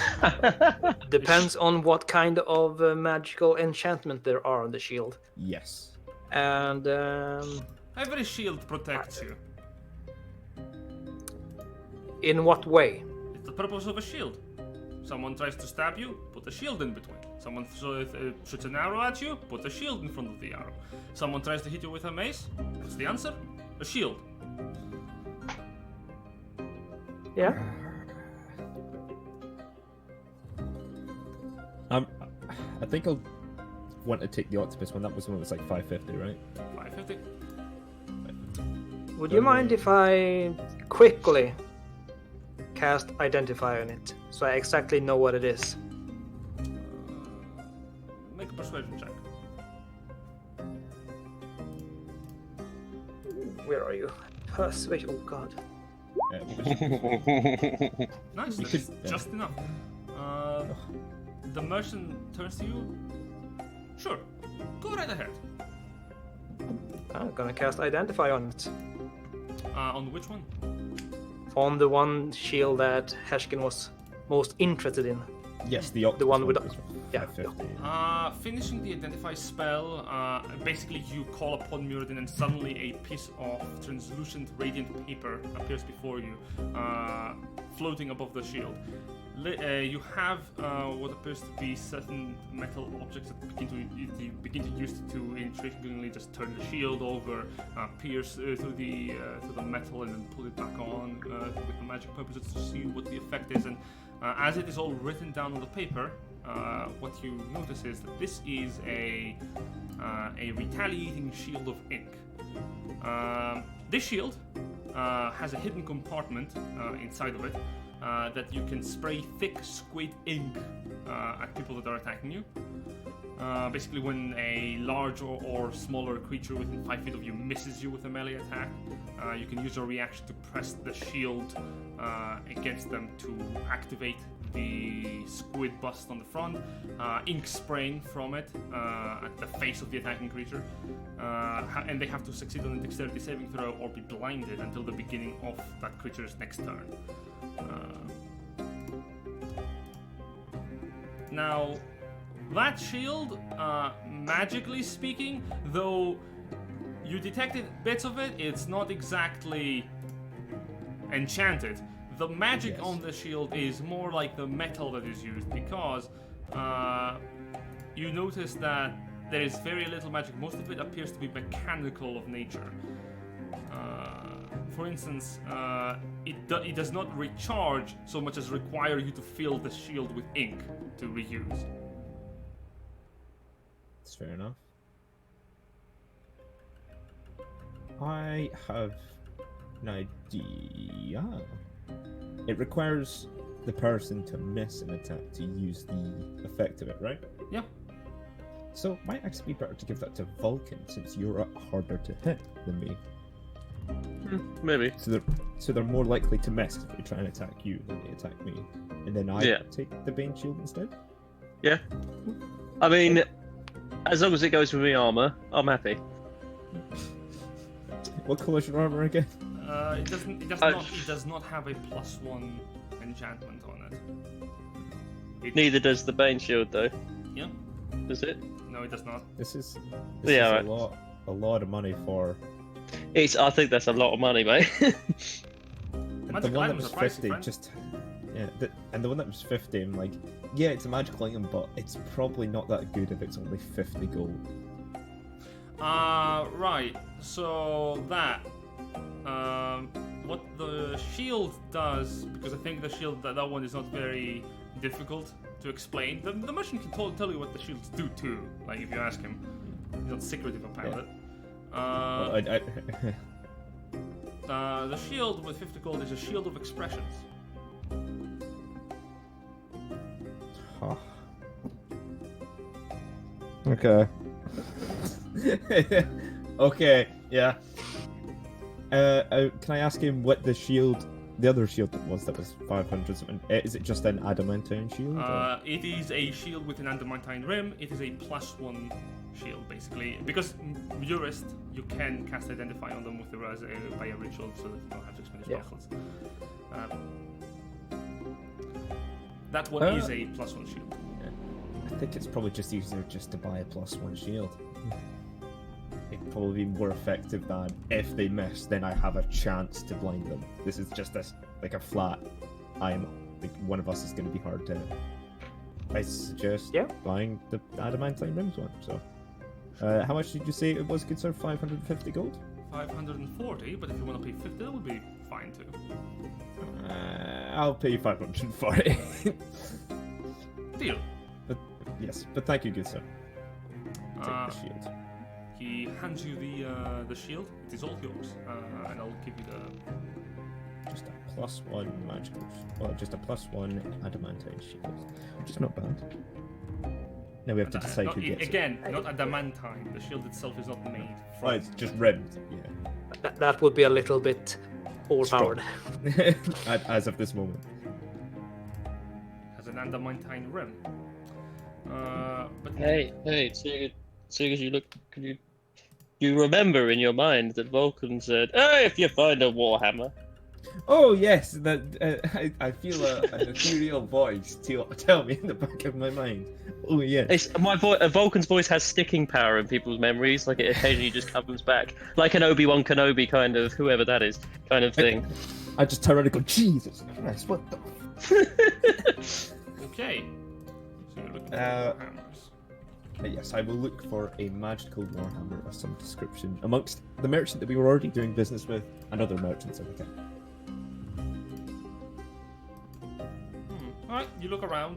Depends on what kind of magical enchantment there are on the shield. Yes. And Every shield protects you. in what way? It's the purpose of a shield. Someone tries to stab you, put a shield in between. Someone shoots an arrow at you, put a shield in front of the arrow. Someone tries to hit you with a mace, what's the answer? A shield. Yeah. I think I'll want to take the octopus one. That was one that was like 550, right? 550. Would you mind if I quickly cast Identify on it, so I exactly know what it is? Make a persuasion check. Where are you? Persuasion. Oh god. Nice, You that's could- just enough. The merchant turns to you. Sure, go right ahead. I'm gonna cast Identify on it. On which one? On the one shield that Heshkin was most interested in. Yes, the octopus one with- was yeah. 550. Finishing the identify spell, basically you call upon Muradin and suddenly a piece of translucent radiant paper appears before you, floating above the shield. You have what appears to be certain metal objects that you begin to use to intriguingly just turn the shield over, pierce through the metal and then pull it back on with the magic purposes to see what the effect is. And as it is all written down on the paper, what you notice is that this is a retaliating shield of ink. This shield has a hidden compartment inside of it that you can spray thick squid ink at people that are attacking you. Basically, when a large or smaller creature within 5 feet of you misses you with a melee attack, you can use your reaction to press the shield against them to activate the squid bust on the front, ink spraying from it at the face of the attacking creature, and they have to succeed on a dexterity saving throw or be blinded until the beginning of that creature's next turn. Now, that shield, magically speaking, though you detected bits of it, it's not exactly enchanted. The magic Yes. on the shield is more like the metal that is used, because you notice that there is very little magic. Most of it appears to be mechanical of nature. For instance, it does not recharge so much as require you to fill the shield with ink to reuse. That's fair enough. I have an idea. It requires the person to miss an attack to use the effect of it, right? Yeah. So it might actually be better to give that to Vulcan, since you're harder to hit than me. Maybe. So they're more likely to miss if they try and attack you than they attack me. And then I Yeah. take the Bane Shield instead? Yeah. I mean, as long as it goes with my armor, I'm happy. What colour's your armour again? It does not have a +1 enchantment on it. Neither does the Bane Shield, though. Yeah. Does it? No, it does not. This is Yeah, a lot of money for I think that's a lot of money, mate. the Magic one that items was are pricey, 50. friend. Just and the one that was 50. I'm like, yeah, it's a magical item, but it's probably not that good if it's only 50 gold. Right. So that, what the shield does, because I think the shield that one is not very difficult to explain. The merchant can tell you what the shields do too. Like if you ask him, he's not secretive about it. Well, The shield with 50 gold is a shield of expressions. Huh. Okay. Okay, yeah. Can I ask him what the other shield was that was 500 something? Is it just an adamantine shield? or- It is a shield with an adamantine rim. It is a +1 shield, basically. Because Jurist, you can cast Identify on them with by a ritual, so that you don't have to expend your spell slots. That one is a +1 shield. I think it's probably just easier just to buy a +1 shield. It'd probably be more effective than if they miss, then I have a chance to blind them. This is just like a flat. One of us is going to be hard to hit. I suggest buying the adamantine rims one. So How much did you say it was, good sir? 550 gold? 540, but if you want to pay 50, that would be fine too. I'll pay 540. Deal. Yes, but thank you, good sir. Take the shield. He hands you the shield. It is all yours, and I'll give you the. Just a +1 magical, well, just a +1 adamantine shield, which is not bad. Now we have to decide who gets again, not adamantine. The shield itself is not made. it. Oh, it's just rimmed. Yeah. That would be a little bit overpowered. As of this moment. Has an adamantine rim. But Hey, seeing as you look, you remember in your mind that Vulcan said, "Hey, if you find a warhammer." Oh yes, that I feel an ethereal voice tell me in the back of my mind. Oh yes. Vulcan's voice has sticking power in people's memories. Like it occasionally just comes back, like an Obi-Wan Kenobi kind of, whoever that is, kind of thing. I just turn around and go, Jesus Christ, what the? okay. So you're looking for hammers. Yes, I will look for a magical warhammer of some description amongst the merchant that we were already doing business with and other merchants if we can. Alright, you look around.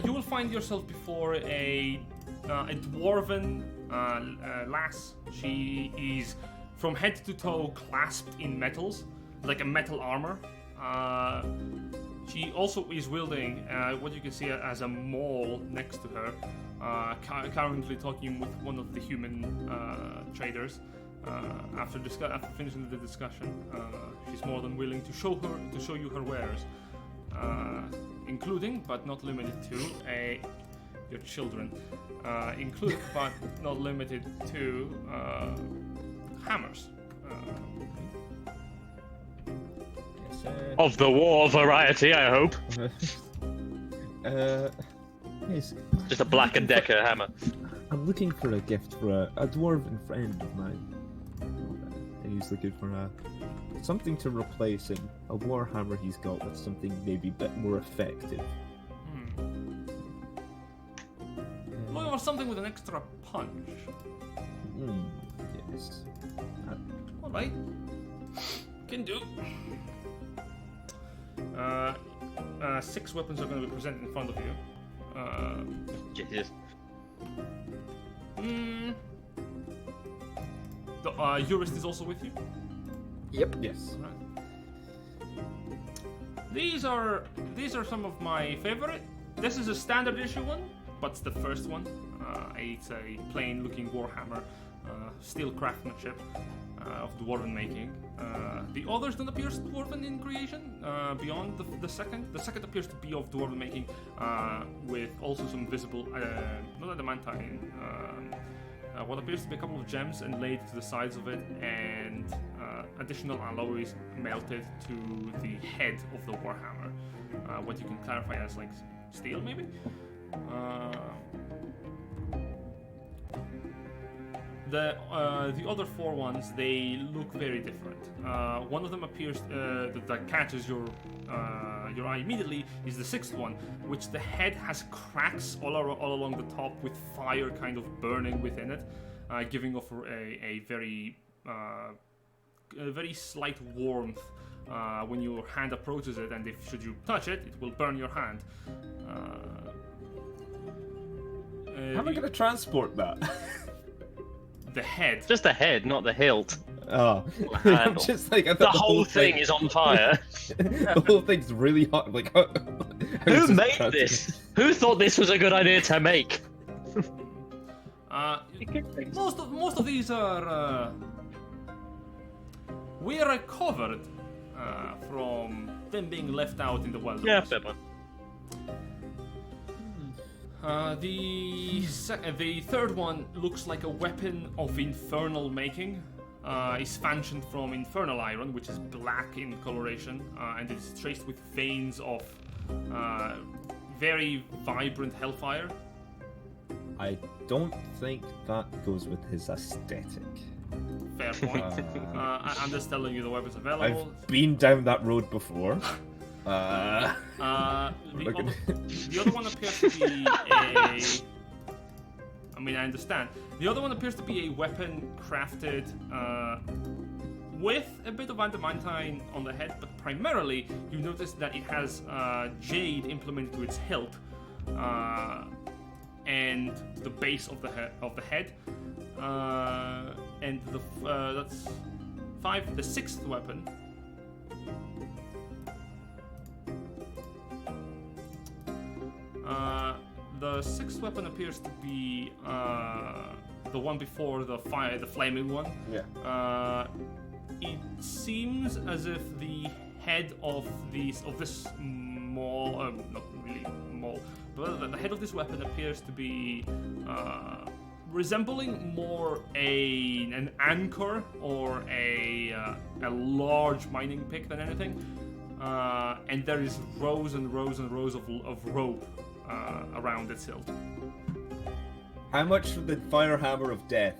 You will find yourself before a dwarven lass. She is from head to toe clasped in metals, like a metal armor. She also is wielding what you can see as a maul next to her, currently talking with one of the human traders. After finishing the discussion, she's more than willing to show you her wares. Including but not limited to your children, including but not limited to hammers. Of the war variety, I hope. Yes. Just a Black and Decker hammer. I'm looking for a gift for a dwarven friend of mine. And he's looking for something to replace him. A warhammer he's got with something maybe a bit more effective. Looking for something with an extra punch. Yes. Alright. Can do. 6 weapons are going to be presented in front of you. Jesus. The Jurist is also with you. Yep. Yes. Right. These are some of my favorite. This is a standard issue one, but it's the first one. It's a plain-looking warhammer, steel craftsmanship of dwarven making. The others don't appear dwarven in creation. Beyond the second, appears to be of dwarven making, with also some visible, not adamantine. What appears to be a couple of gems inlaid to the sides of it, and additional alloys melted to the head of the warhammer. What you can clarify as like steel, maybe. The other 4 ones, they look very different. One of them appears that catches your eye immediately is the 6th one, which the head has cracks all along the top with fire kind of burning within it, giving off a very slight warmth when your hand approaches it, and should you touch it, it will burn your hand. How am I going to transport that? The head. Just the head, not the hilt. Oh, The I'm just like I The thought whole thing is on fire. The whole thing's really hot. Like, Who made this? Who thought this was a good idea to make? Most of these are we recovered from them being left out in the wilderness. Yeah, fair one. The third one looks like a weapon of infernal making. Is fashioned from infernal iron, which is black in coloration, and it's traced with veins of very vibrant hellfire. I don't think that goes with his aesthetic. Fair point. I'm just telling you the weapons available. I've been down that road before. The other one appears to be a mean, I understand. The other one appears to be a weapon crafted with a bit of adamantine on the head, but primarily you notice that it has jade implemented to its hilt and the base of the head. And that's 5. The 6th weapon. The 6th weapon appears to be the one before the flaming one. Yeah. It seems as if the head of this mall, not really mall, but the head of this weapon appears to be resembling more an anchor or a large mining pick than anything. And there is rows and rows and rows of rope around its hilt. How much for the fire hammer of death?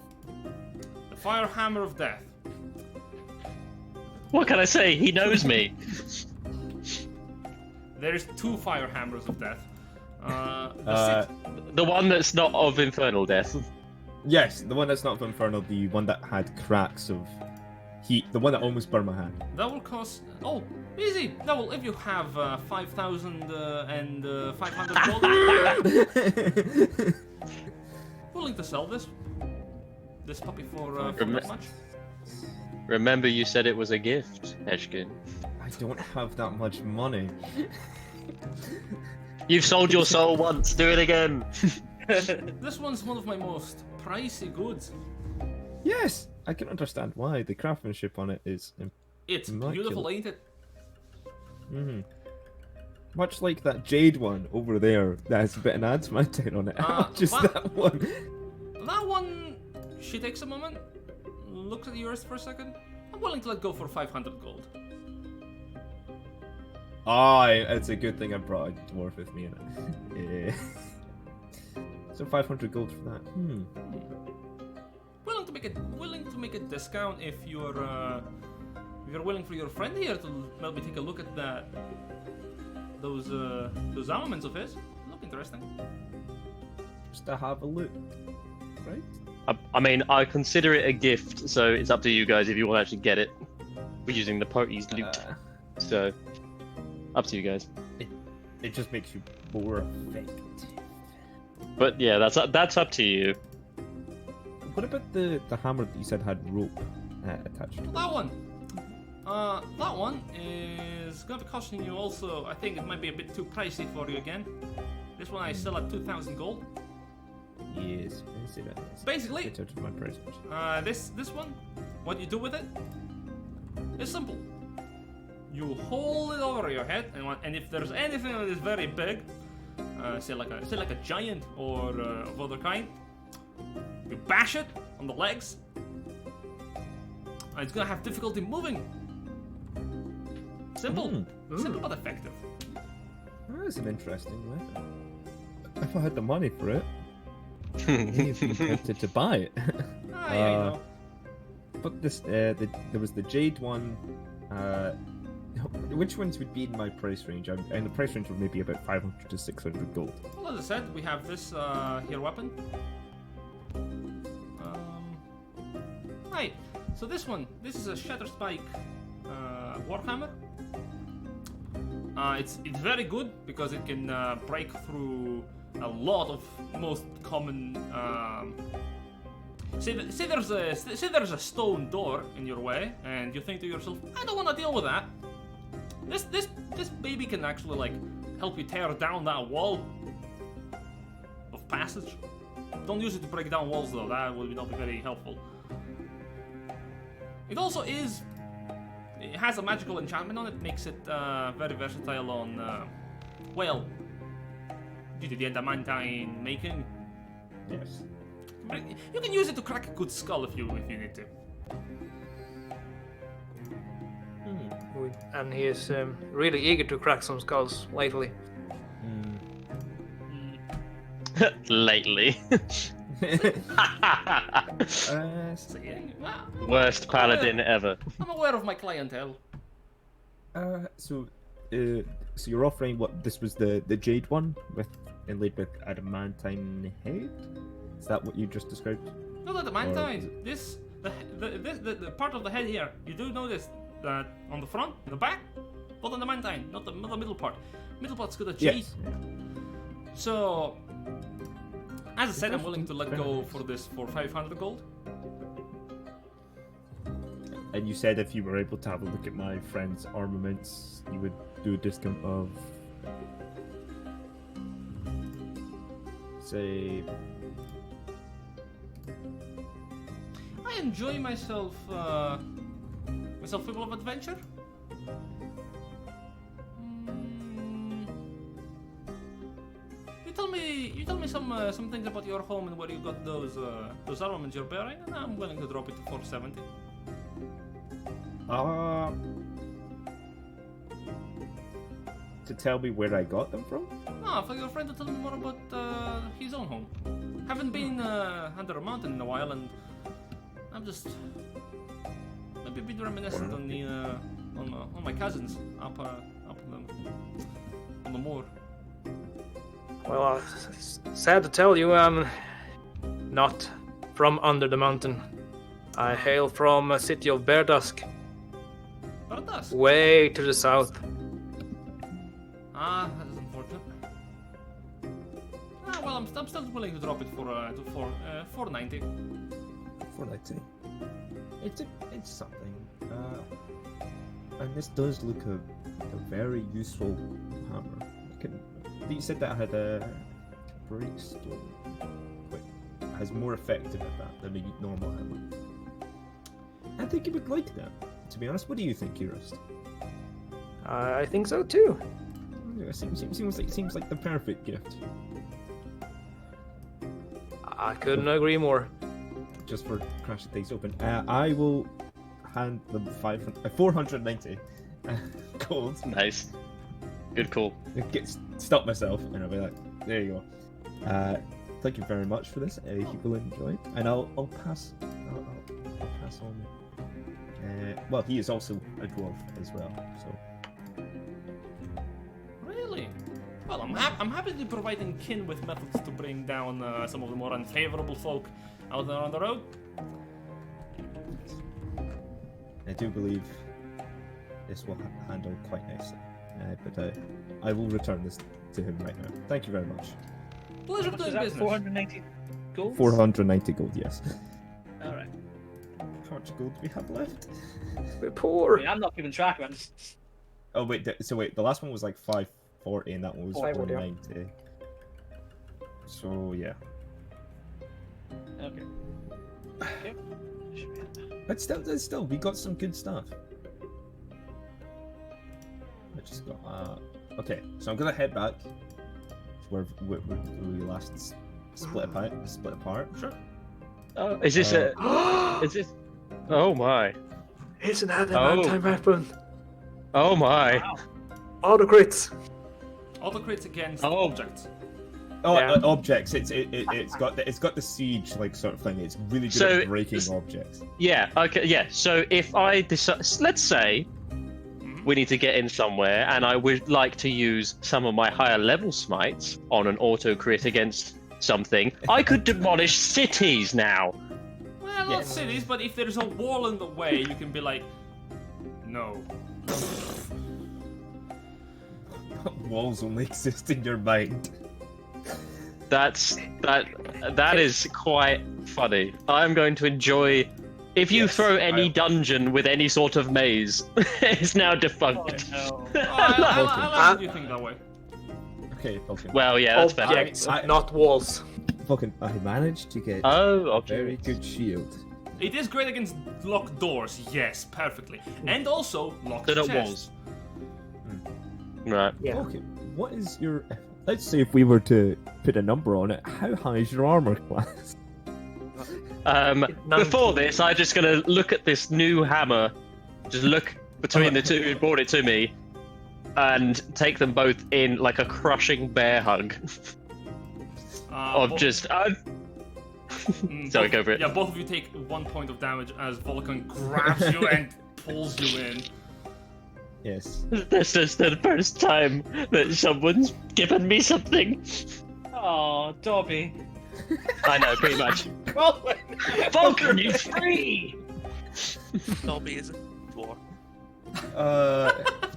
The fire hammer of death. What can I say? He knows me. There's 2 fire hammers of death. The one that's not of infernal death. Yes, the one that's not from Infernal, the one that had cracks of heat, the one that almost burned my hand. That will cost. Oh, easy. That will, if you have 5,000 and 500 gold. Willing to sell this puppy for that much? Remember, you said it was a gift, Eshkin. I don't have that much money. You've sold your soul once. Do it again. This one's one of my most pricey goods. Yes, I can understand why. The craftsmanship on it is It's immaculate. beautiful, ain't it? Mm-hmm. Much like that jade one over there that has a bit of adamantine on it. Just that one. That one, she takes a moment, looks at yours for a second. I'm willing to let go for 500 gold. It's a good thing I brought a dwarf with me in it. Yeah. So 500 gold for that. Willing to make a discount if you're willing for your friend here to help me take a look at those armaments of his. Look interesting. Just to have a look, right? I mean, I consider it a gift, so it's up to you guys if you want to actually get it. We're using the party's loot, so up to you guys. It just makes you more effective. But yeah, that's up to you. What about the hammer that you said had rope attached to it? That one. That one is going to be costing you also. I think it might be a bit too pricey for you again. This one I sell at 2,000 gold. Yes, I see that. Basically, It's out of my price. this one, what you do with it is simple. You hold it over your head, and if there's anything that is very big, say like a giant or of other kind, you bash it on the legs, and it's gonna have difficulty moving. Simple, simple but effective. That's an interesting weapon. If I had the money for it, I'd be tempted to buy it. Yeah, you know. But this, there was the jade one. Which ones would be in my price range? And the price range would maybe about 500 to 600 gold. Well, as I said, we have this here weapon. Right. So this is a Shatter Spike Warhammer. It's very good because it can break through a lot of most common. Say there's a stone door in your way, and you think to yourself, I don't want to deal with that. This baby can actually like help you tear down that wall of passage. Don't use it to break down walls though. That will not be very helpful. It also is. It has a magical enchantment on it, makes it very versatile on, well, due to the adamantine making. Yes. But you can use it to crack a good skull if you need to. And he is really eager to crack some skulls lately. Lately. Saying, Worst paladin ever. I'm aware of my clientele. So you're offering what? This was the jade one with inlaid with adamantine head. Is that what you just described? No, the Or is mantine. The part of the head here. You do notice that on the front, the back, but on the mantine, not the middle part. Middle part's got a G. Yes. So, as I said, I'm willing to let go for this for 500 gold. And you said if you were able to have a look at my friend's armaments, you would do a discount of, say, I enjoy myself. Myself full of adventure. You tell me some things about your home and where you got those armaments you're bearing, and I'm willing to drop it to 470. to tell me where I got them from? Ah, for your friend to tell me more about his own home. Haven't been under a mountain in a while, and I'm just maybe a bit reminiscent on the on my cousins up on the moor. Well, sad to tell you, I'm not from under the mountain. I hail from a city of Beardusk, Bardas. way to the south. Ah, that is unfortunate. Ah, well, I'm still willing to drop it for 490. 490. It's something. And this does look a very useful hammer. You said that had a breakstone. Has more effective at that than a normal hammer. I think you would like that. To be honest, what do you think, Kirist? I think so too. Yeah, seems like the perfect gift. I couldn't agree more. Just for crashing things open, I will hand them 490 gold. Nice. Good call. Stop myself, and I'll be like, there you go. Thank you very much for this. You will enjoy it, and I'll pass. I'll pass on. Well, he is also a dwarf as well, so. Really? Well, I'm happy to be providing kin with methods to bring down some of the more unfavorable folk out there on the road. I do believe this will handle quite nicely, but I will return this to him right now. Thank you very much. Pleasure Is doing that business. 490 gold? 490 gold, yes. Alright. How much gold do we have left? We're poor. I mean, I'm not keeping track of it. Oh wait, the last one was like 540, and that one was 540, yeah. 490. So yeah. Okay. Yep. Should be it. But still, we got some good stuff. I just got. Okay, so I'm gonna head back to where we last split apart. Sure. Oh, is this a? Is this? Oh my! Isn't that a Oh. man-time weapon? Oh my! Wow. Auto crits. Auto crits against Oh. objects. Oh, Yeah. objects. It's got the siege like sort of thing. It's really good So, at breaking objects. Yeah. Okay. Yeah. So if I decide, let's say we need to get in somewhere, and I would like to use some of my higher level smites on an auto crit against something, I could demolish cities now. Well, not Yes. cities, but if there's a wall in the way, you can be like, no. Walls only exist in your mind. That is quite funny. I'm going to enjoy. If you Yes, throw any I- dungeon with any sort of maze, it's now Oh defunct. no. Oh, I like that you think that way. Okay, Vulcan. Well, yeah, that's better. Objects, I- not walls. Vulcan, I managed to get Oh, a okay. very good shield. It is great against locked doors, yes, perfectly. And also locked They're not chests. walls. Right. Yeah. Okay, what is your? Let's say if we were to put a number on it, how high is your armor class? Before this, I'm just gonna look at this new hammer. Just look between the two who brought it to me, and take them both in like a crushing bear hug of Bo- just. mm, Sorry, both- go for it. Yeah, both of you take 1 point of damage as Vulcan grabs you and pulls you in. Yes. This is the first time that someone's given me something. Oh, Dobby. I know, pretty much. Vulcan is free! Dobby is a dwarf.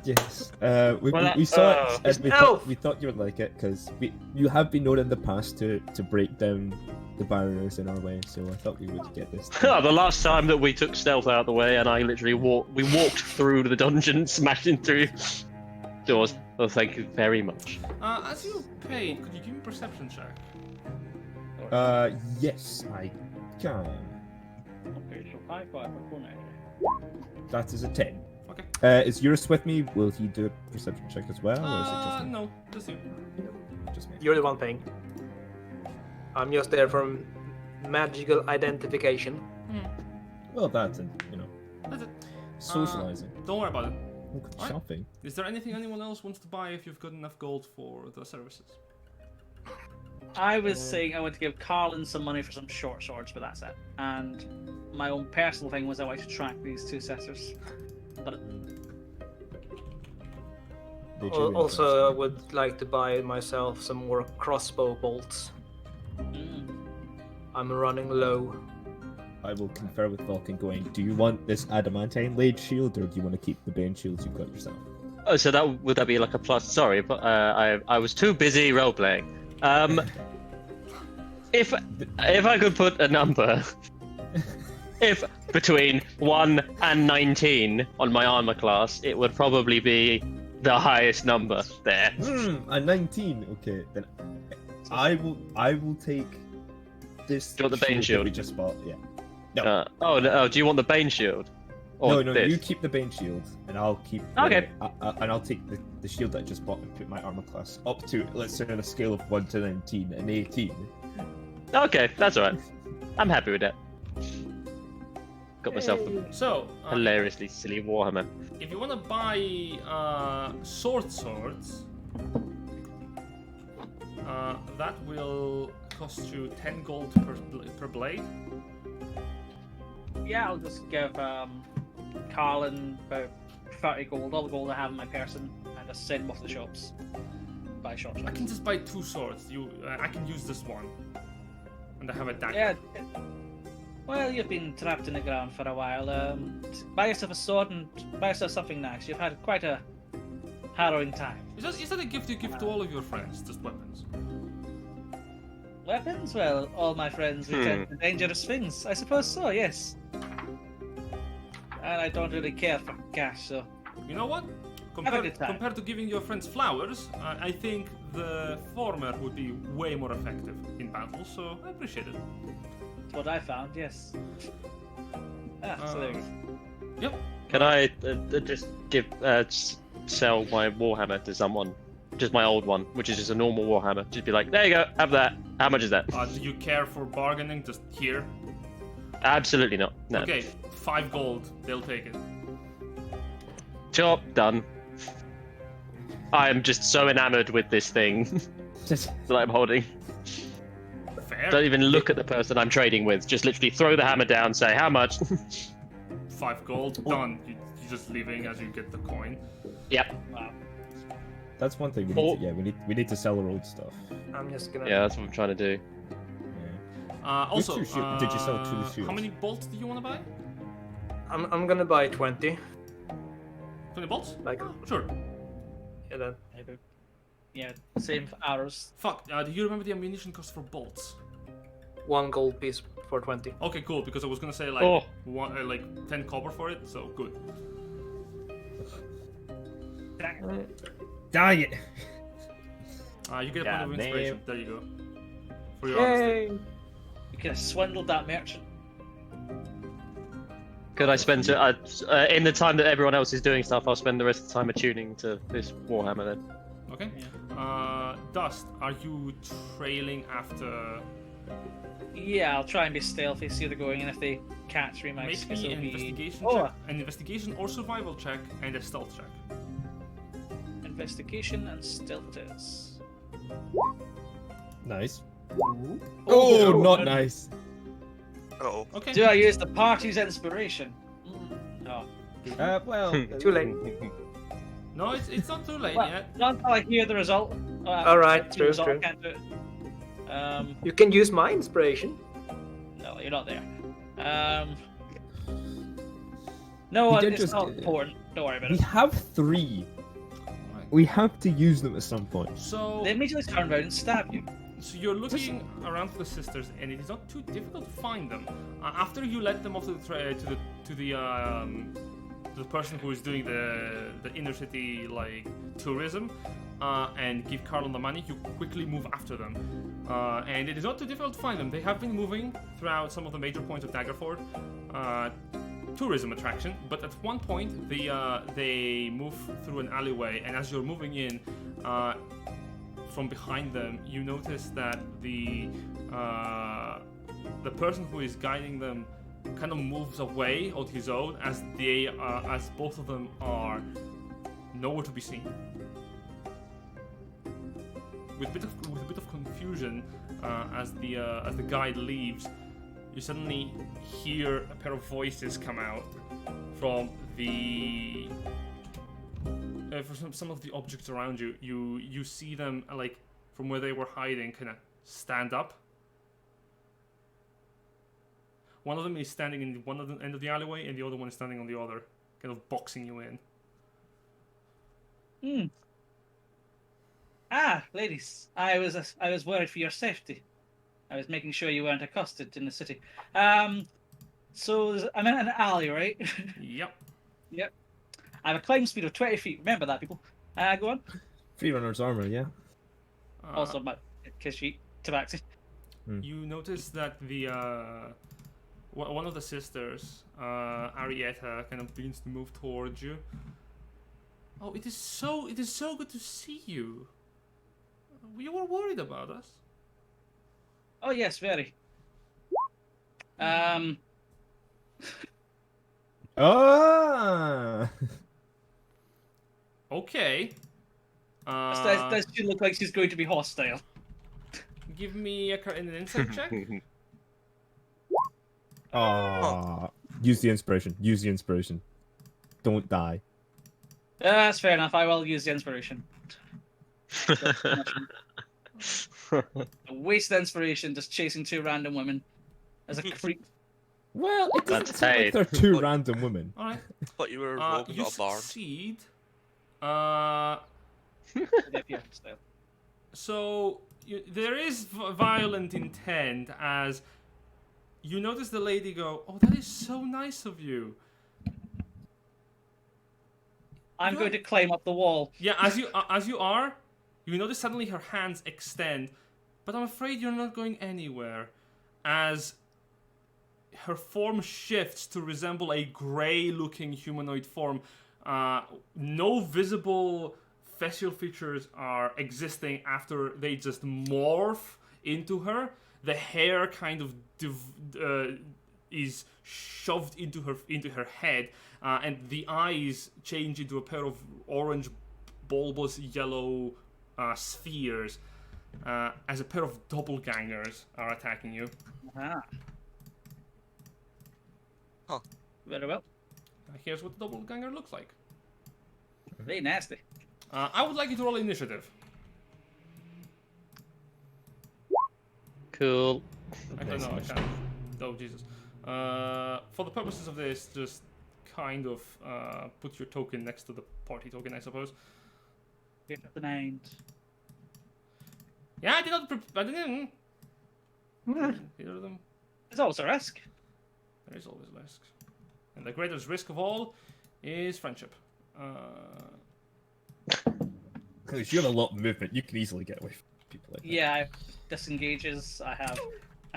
Yes. Well, we saw it and elf! we thought you would like it because you have been known in the past to break down the barriers in our way, so I thought we would get this. The last time that we took stealth out of the way, and I literally walked through the dungeon, smashing through doors. Well, thank you very much. As you paid, could you give me a perception check? Yes, I can. Okay, so 5, 5, 4, 9. That is a 10. Okay. Is Eurus with me? Will he do a perception check as well, or is it just me? No, just you. Just me. You're the one paying. I'm just there for magical identification. Well, that's it. That's it. Socializing. Don't worry about it. Alright. Shopping. Is there anything anyone else wants to buy if you've got enough gold for the services? I was saying I want to give Carlin some money for some short swords, but that's it. And my own personal thing was I like to track these two setters. But Did you Also, I would like to buy myself some more crossbow bolts. I'm running low. I will confer with Vulcan going, do you want this adamantine blade shield, or do you want to keep the bane shields you've got yourself? Oh, so would that be like a plus? Sorry, but I was too busy role playing. If I could put a number, if between 1 and 19 on my armor class, it would probably be the highest number there. A 19. Okay, then I will take this. Do you want the bane that shield? we just bought? Yeah. No. No, do you want the Bane Shield? Or No, this? you keep the bane shield, and I'll keep. Okay. And I'll take the shield that I just bought and put my armor class up to, let's say, on a scale of 1 to 19, an 18. Okay, that's alright. I'm happy with that. Got myself the So, hilariously silly Warhammer. if you want to buy swords, that will cost you 10 gold per blade. yeah, I'll just give Carlin about 30 gold, all the gold I have in my person, and just send them off to the shops. Buy short I swords. can just buy 2 swords. I can use this one, and I have a dagger. Yeah. Well, you've been trapped in the ground for a while. Buy yourself a sword and buy yourself something nice. You've had quite a harrowing time. Is that a gift you give to all of your friends? Just weapons? Weapons? Well, all my friends return to dangerous things. I suppose so, yes. And I don't really care for cash, so... You know what? Have a good time. Compared to giving your friends flowers, I think the former would be way more effective in battle, so I appreciate it. That's what I found, yes. So there you go. Yep. Can I just sell my Warhammer to someone? Just my old one, which is just a normal Warhammer. Just be like, there you go, have that. How much is that? Do you care for bargaining? Just here. Absolutely not. No. Okay, 5 gold. They'll take it. Job done. I am just so enamored with this thing that I'm holding. Fair. Don't even look at the person I'm trading with. Just literally throw the hammer down, say how much. 5 gold. Done. You're just leaving as you get the coin. Yep. Wow. That's one thing we need to sell our old stuff. I'm just gonna. Yeah, that's what I'm trying to do. Also, Did you sell 2 shields? how many bolts do you want to buy? I'm gonna buy 20. 20 bolts? Like, Sure. yeah, that. Yeah, same for arrows. Fuck, do you remember the ammunition cost for bolts? 1 gold piece for 20. Okay, cool, because I was gonna say like, Oh. like 10 copper for it, so good. Dang it! You get a point God of damn. inspiration. There you go. For your honesty. Yay! You could have swindled that merchant. Could I spend in the time that everyone else is doing stuff? I'll spend the rest of the time attuning to this Warhammer then. Okay. Dust, are you trailing after? Yeah, I'll try and be stealthy, see where they're going, and if they catch me, my Make excuse me will an be... investigation Oh, check, an investigation or survival check, and a stealth check. investigation and stealth it is. Nice. Oh, Oh, not good. nice. Oh, Okay. Do I use the party's inspiration? No. Well, Too late. No, it's not too late Well, yet. not until I hear the result. Alright, I see the true, result, I true. can't do it. You can use my inspiration. No, you're not there. No, We did it's just- not important. Don't worry about We it. have 3. Alright. We have to use them at some point. So, They immediately turn around and stab you. so you're looking around for the sisters, and it is not too difficult to find them. After you let them off to the person who is doing the inner city like tourism, and give Carlon the money, you quickly move after them. And it is not too difficult to find them. They have been moving throughout some of the major points of Daggerford, tourism attraction. But at one point, they move through an alleyway, and as you're moving in, from behind them, you notice that the person who is guiding them kind of moves away on his own, as as both of them are nowhere to be seen. With a bit of confusion, as the guide leaves, you suddenly hear a pair of voices come out from from some of the objects around you. You see them like from where they were hiding, kind of stand up. One of them is standing in one of the end of the alleyway, and the other one is standing on the other, kind of boxing you in. Ah, ladies, I was worried for your safety. I was making sure you weren't accosted in the city. So I'm in an alley, right? Yep. Yep. I have a climb speed of 20 feet. Remember that, people. Go on. Free runner's armor, yeah. Also, my kiss sheet, tabaxi. You notice that the one of the sisters, Arietta, kind of begins to move towards you. Oh, it is so good to see you. You were worried about us. Oh yes, very. Ah! Okay. Does she look like she's going to be hostile? Give me an insight check. Ah! Use the inspiration. Use the inspiration. Don't die. That's fair enough. I will use the inspiration. Waste the inspiration just chasing 2 random women as a creep. Well, it doesn't That's seem like paid. they're 2 random women. All right. Thought you were a rogue and You not a bard. succeed. Yeah, style. So there is violent intent as you notice the lady go, "Oh, that is so nice of you." I'm going to climb up the wall. Yeah, as you are, you notice suddenly her hands extend, but I'm afraid you're not going anywhere, as her form shifts to resemble a grey-looking humanoid form. No visible facial features are existing after they just morph into her. The hair kind of is shoved into her head, and the eyes change into a pair of orange, bulbous yellow spheres, as a pair of doppelgangers are attacking you. Ah. Huh. Very well. Here's what the doppelganger looks like. Very nasty. I would like you to roll initiative. Cool. Actually, no, I can't. Oh, Jesus. For the purposes of this, just kind of put your token next to the party token, I suppose. Get up the 9. Yeah, I did not. I didn't. Either of them. There's always a risk. There is always risk, and the greatest risk of all is friendship. Because you have a lot of movement, you can easily get away from people like that. Yeah, I have disengages. I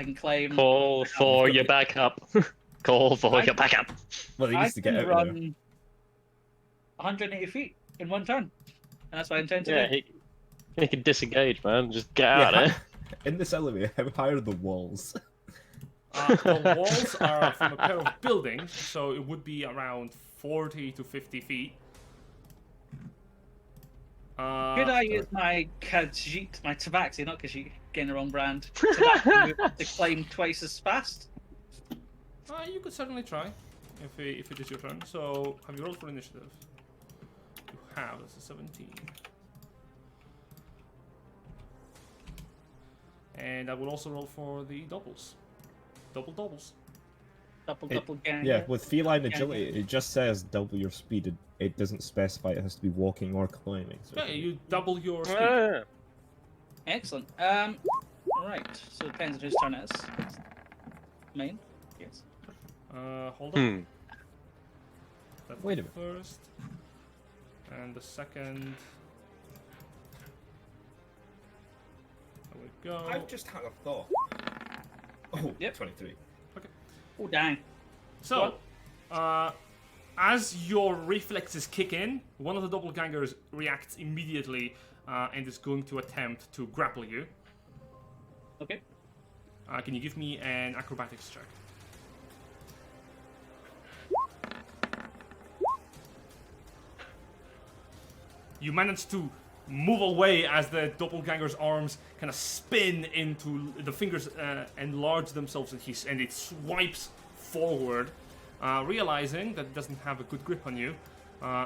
can climb. Call for your backup. Call for your backup. Well, he I needs to get can out of there. run 180 feet in one turn, and that's what I intend to Yeah, do. he can disengage, man. Just get out of there. In this elevator, how high are the walls? The walls are from a pair of buildings, so it would be around 40 to 50 feet. Could I use my Khajiit, my Tabaxi, not Khajiit, getting the wrong brand, Tabaxi to climb twice as fast? You could certainly try, if it is your turn. So, have you rolled for initiative? You have. That's a 17. And I will also roll for the doubles. Doubles. Double gang. Yeah, with feline Yeah, agility, it just says double your speed. It doesn't specify it has to be walking or climbing. So Yeah, you double your speed. Ah. Excellent. Right. So it depends on whose turn it is. Mine. Yes. Hold on. That's Wait a the first. And the second. There we go. I've just had a thought. Oh, Yep. 23. Oh dang. So, as your reflexes kick in, one of the doppelgangers reacts immediately and is going to attempt to grapple you. Okay. Can you give me an acrobatics check? You manage to move away as the doppelganger's arms kind of spin into the fingers enlarge themselves and it swipes forward, realizing that it doesn't have a good grip on you.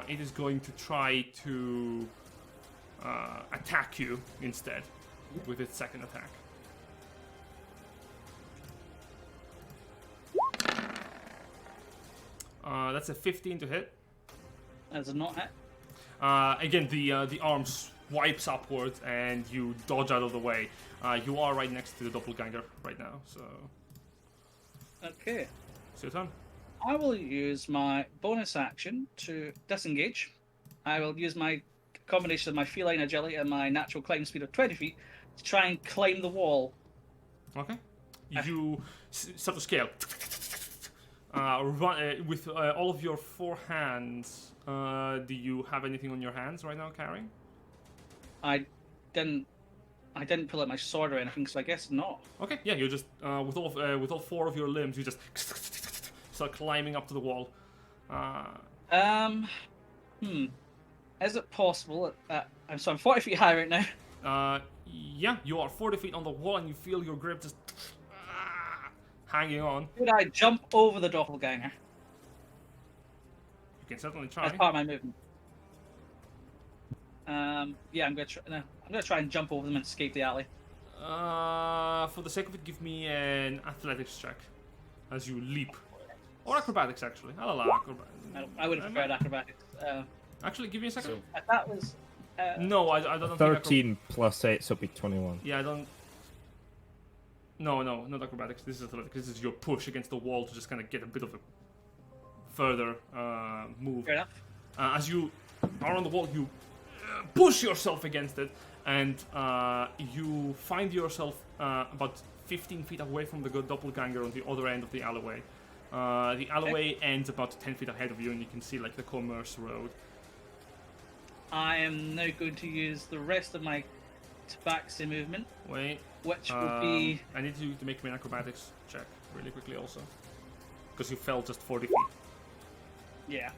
It is going to try to attack you instead with its second attack. That's a 15 to hit. That's not it. Again, the arm swipes upwards and you dodge out of the way. You are right next to the doppelganger right now, so Okay. it's your turn. I will use my bonus action to disengage. I will use my combination of my feline agility and my natural climb speed of 20 feet to try and climb the wall. Okay. You start to scale. With all of your 4 hands, do you have anything on your hands right now, carrying? I didn't pull out my sword or anything, so I guess not. Okay, yeah, you just with all 4 of your limbs, you just start climbing up to the wall. Is it possible that I'm 40 feet high right now? Yeah, you are 40 feet on the wall and you feel your grip just hanging on. Could I jump over the doppelganger You can certainly as try. part of my movement? Yeah, I'm gonna try and jump over them and escape the alley. For the sake of it, give me an athletics check as you leap. Or acrobatics, actually. I'll allow acrobatics. I would have preferred acrobatics. Actually, give me a second. That was. No, I don't think 13 plus 8, so it'll be 21. Yeah, I don't... No, not acrobatics. This is athletics. This is your push against the wall to just kind of get a bit of a further move. Fair enough. As you are on the wall, you push yourself against it, and you find yourself about 15 feet away from the doppelganger on the other end of the alleyway. The alleyway ends about 10 feet ahead of you, and you can see like the Commerce Road. I am now going to use the rest of my tabaxi movement, Wait. which will be. I need you to make me an acrobatics check really quickly also. Because you fell just 40 feet. Yeah,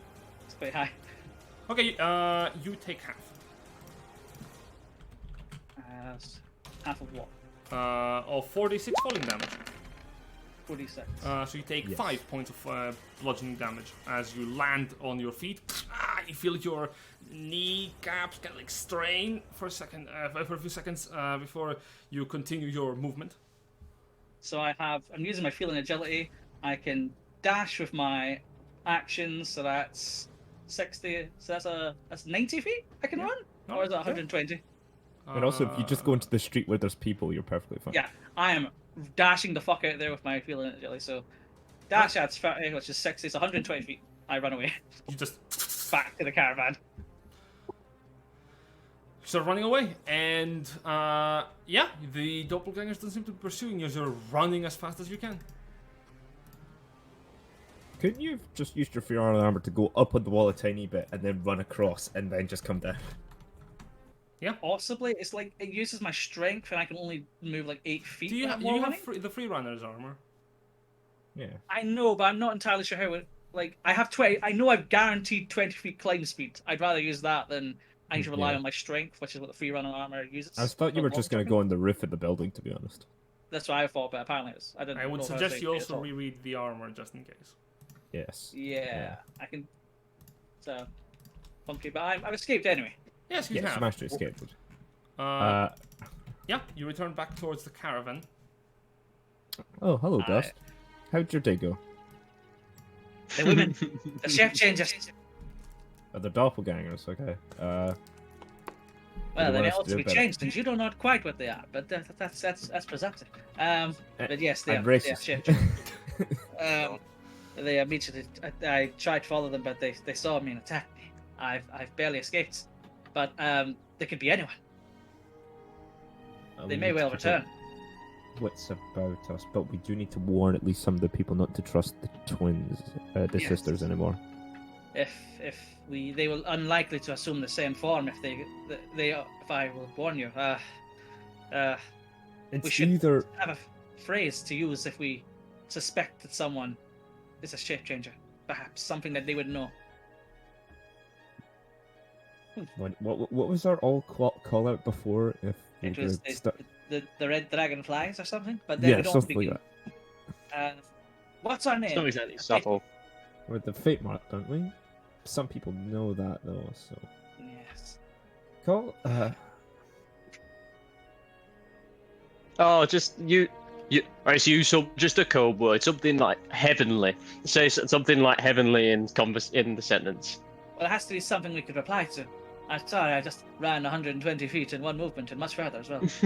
it's quite high. Okay, you take half. Half of what? Of 46 falling damage. 46. So you take Yes. 5 points of bludgeoning damage as you land on your feet. You feel your kneecaps kind of like strain for a second, for a few seconds before you continue your movement. So I'm using my feeling agility. I can dash with my actions, so that's 60. So that's 90 feet I can run, or is that 120? And also, if you just go into the street where there's people, you're perfectly fine. Yeah, I am dashing the fuck out there with my feeling agility. So dash adds 30, which is 60. So 120 feet. I run away You just back to the caravan. start running away, and yeah, the doppelgangers don't seem to be pursuing you as you're running as fast as you can. Couldn't you have just used your Fiora armor to go up on the wall a tiny bit and then run across and then just come down? Yeah. Possibly, it's like it uses my strength, and I can only move like 8 feet. Do you, when I'm you have running. the free runner's armor? Yeah. I know, but I'm not entirely sure how it. Like, I have 20. I know I've guaranteed 20 feet climb speed. I'd rather use that than I need to rely Yeah. on my strength, which is what the free runner armor uses. I thought you were just going to go on the roof of the building, to be honest. That's what I thought, but apparently it's. I didn't. I would know if was suggest right you at also all. reread the armor just in case. Yes. Yeah, I can. So, funky, but I've escaped anyway. Yes, you Yes, have. you managed to escape. Uh, Yeah, you return back towards the caravan. Oh, hello, Aye. Dust. How'd your day go? The women, the shape changers. Oh, they're doppelgangers, okay. Well, they want may us to also do be better? changed, and you don't know quite what they are, but that's presumptive. But yes, they I'm are racist. shape changers. They immediately. I tried to follow them, but they saw me and attacked me. I've barely escaped, but they could be anyone. They may well return. What's about us, but we do need to warn at least some of the people not to trust the twins, the Yes. sisters anymore. If they will unlikely to assume the same form if if I will warn you. It's should- either Have a phrase to use if we suspect that someone is a shape changer. Perhaps something that they would know. what was our all call out before? If we It was were the red dragonflies or something. But then we don't something begin. like that. What's our name? It's not exactly subtle. With the fate mark, don't we? Some people know that though, so Yes. call. Oh, just you. Alright, so just a code word, something like heavenly. Say something like heavenly in the sentence. Well, it has to be something we could reply to. I'm sorry, I just ran 120 feet in one movement and much further as well. Just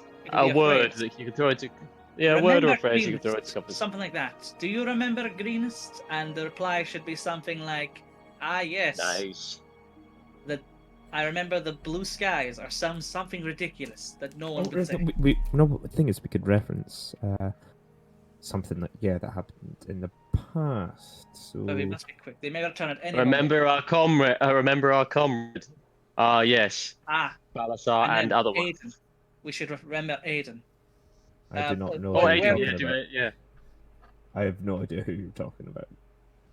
it could a be word phrase. that you can throw into. Yeah, a word or a Remember phrase you can throw greenest, into something. something like that. Do you remember greenest? And the reply should be something like, "Ah, yes." Nice. I remember the blue skies, or something ridiculous that no one Oh, would say. we no, the thing is, we could reference something that that happened in the past. So But we must be quick. They may return at any Remember our comrade. Remember our comrade. Ah, yes. moment. Balasar and then other ones. Aiden. We should remember Aiden. I do not know Oh, who where- you're Aiden, talking yeah, about. yeah. I have no idea who you're talking about.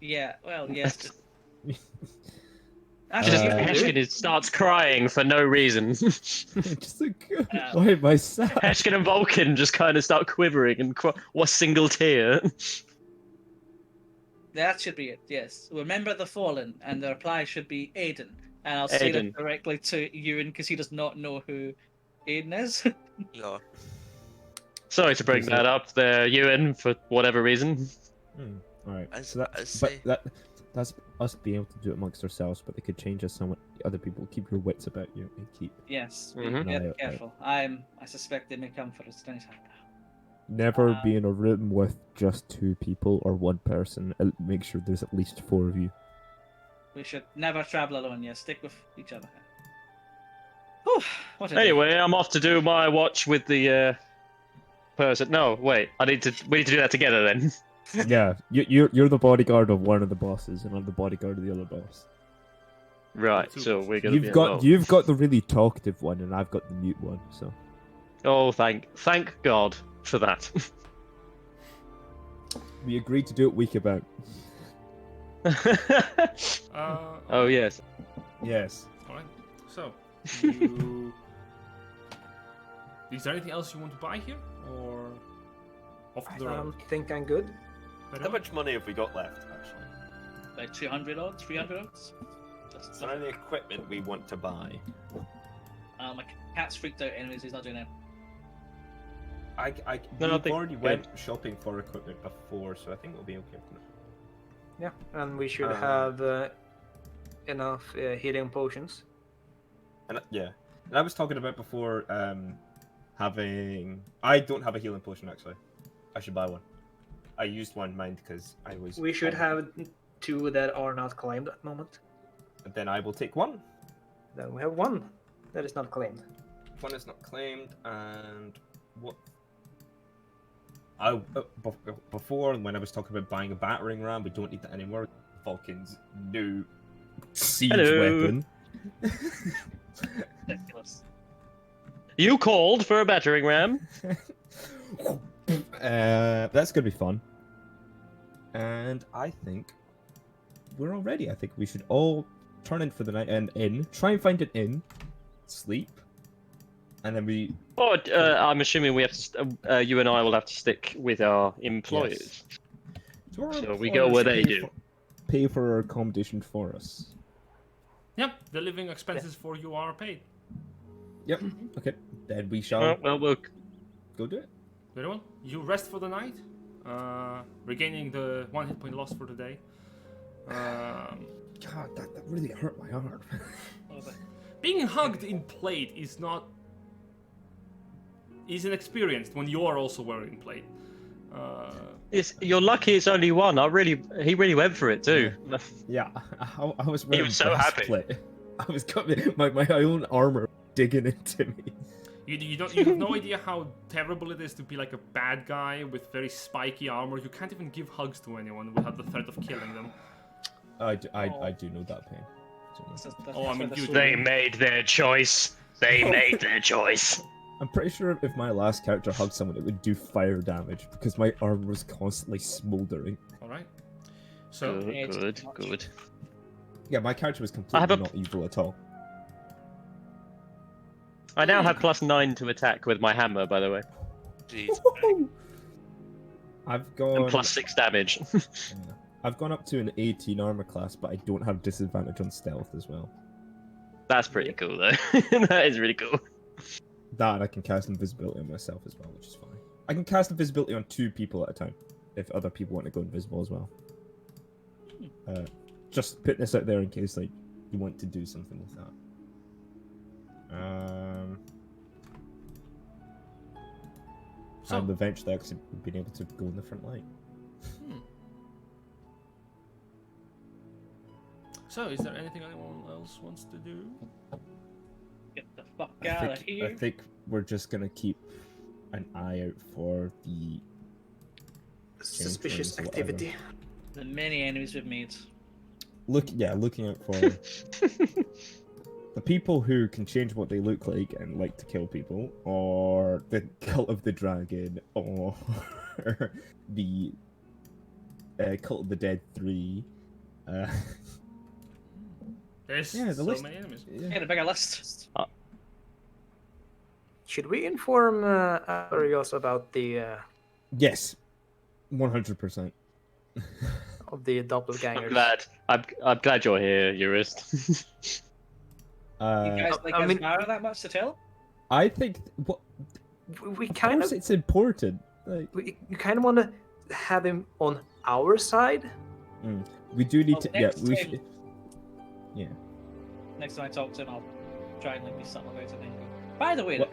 Yeah, well, yes. Just, Just Uh, Heshkin starts crying for no reason. Just like, why am I sad? Heshkin and Vulcan just kind of start quivering and what single tear. that should be it, yes. Remember the fallen, and the reply should be Aiden. And I'll say Aiden. that directly to Ewan because he does not know who Aiden is. No. Sorry to bring that up there, Ewan, for whatever reason. All right. As- So as say- that's us being able to do it amongst ourselves, but they could change us somewhat. Other people, keep your wits about you and keep yes, be Mhm. very No, careful. I suspect they may come for us anytime now. never be in a room with just 2 people or 1 person. Make sure there's at least 4 of you. We should never travel alone, yes. Stick with each other. Whew, what a day. Anyway, I'm off to do my watch with the person. No, wait. We need to do that together then. Yeah, you're the bodyguard of one of the bosses, and I'm the bodyguard of the other boss. Right. So we're gonna be involved. You've got the really talkative one, and I've got the mute one. So Oh, thank God for that. we agreed to do it week about. Oh yes. Yes. Alright, so, you... Is there anything else you want to buy here? Or off to the I road? think I'm good. How much money have we got left, actually? Like 200 odds, 300 odds? Just Is there any equipment we want to buy? my cat's freaked out anyways, he's not doing it. No, I we've think- already went shopping for equipment before, so I think we'll be okay. Yeah, and we should Um, have enough healing potions. And yeah, and I was talking about before having. I don't have a healing potion actually. I should buy one. I used one, mind, because I was. We should have 2 that are not claimed at the moment. And then I will take one. Then we have 1 that is not claimed. One is not claimed, and what? I before when I was talking about buying a battering ram, we don't need that anymore. Vulcan's new siege Hello. weapon. Ridiculous. You called for a battering ram. That's gonna be fun. And I think we're all ready. I think we should all turn in for the night and try and find an inn, sleep, and then we. Oh, I'm assuming we have to. You and I will have to stick with our employers. So we go where they do. Pay for our accommodation for us. Yeah, the living expenses for you are paid. Yep. Okay. Then we shall Well, we'll go do it. Very well. You rest for the night, regaining the 1 hit point lost for the day. God, that really hurt my arm. Being hugged in plate is inexperienced when you are also wearing plate. you're lucky it's only one. He really went for it too. Yeah, I was wearing was so happy. breastplate. I was got my own armor digging into me. You have no idea how terrible it is to be like a bad guy with very spiky armor. You can't even give hugs to anyone without the threat of killing them. I do know that pain. Oh, I mean, They made their choice. They made their choice. I'm pretty sure if my last character hugged someone, it would do fire damage because my armor was constantly smoldering. All right. So Good. Yeah, my character was completely not evil at all. I now have +9 to attack with my hammer, by the way, Jeez. I've gone. and +6 damage. I've gone up to an 18 armor class, but I don't have disadvantage on stealth as well. That's pretty cool, though. That is really cool. That and I can cast invisibility on myself as well, which is fine. I can cast invisibility on 2 people at a time, if other people want to go invisible as well. Just putting this out there in case like you want to do something with that. And eventually actually being able to go in the front line. So, is there anything anyone else wants to do? Get the fuck out of here. I think we're just gonna keep an eye out for the Suspicious changelings, activity. The many enemies we've made. Looking out for the people who can change what they look like and like to kill people, or the Cult of the Dragon, or the Cult of the Dead 3. There's Yeah, the so list- many enemies. Get a bigger list. Should we inform Arios about the Yes, 100%. of the doppelgangers? I'm glad you're here, Eurist. You guys like I mean- Asmara that much to tell? I think what We of kind course of it's important. Like you kind of want to have him on our side. we do need Well, to. Yeah, next we time- should. Yeah. Next time I talk to him, I'll try and like be subtle about it. And then go, by the way, What?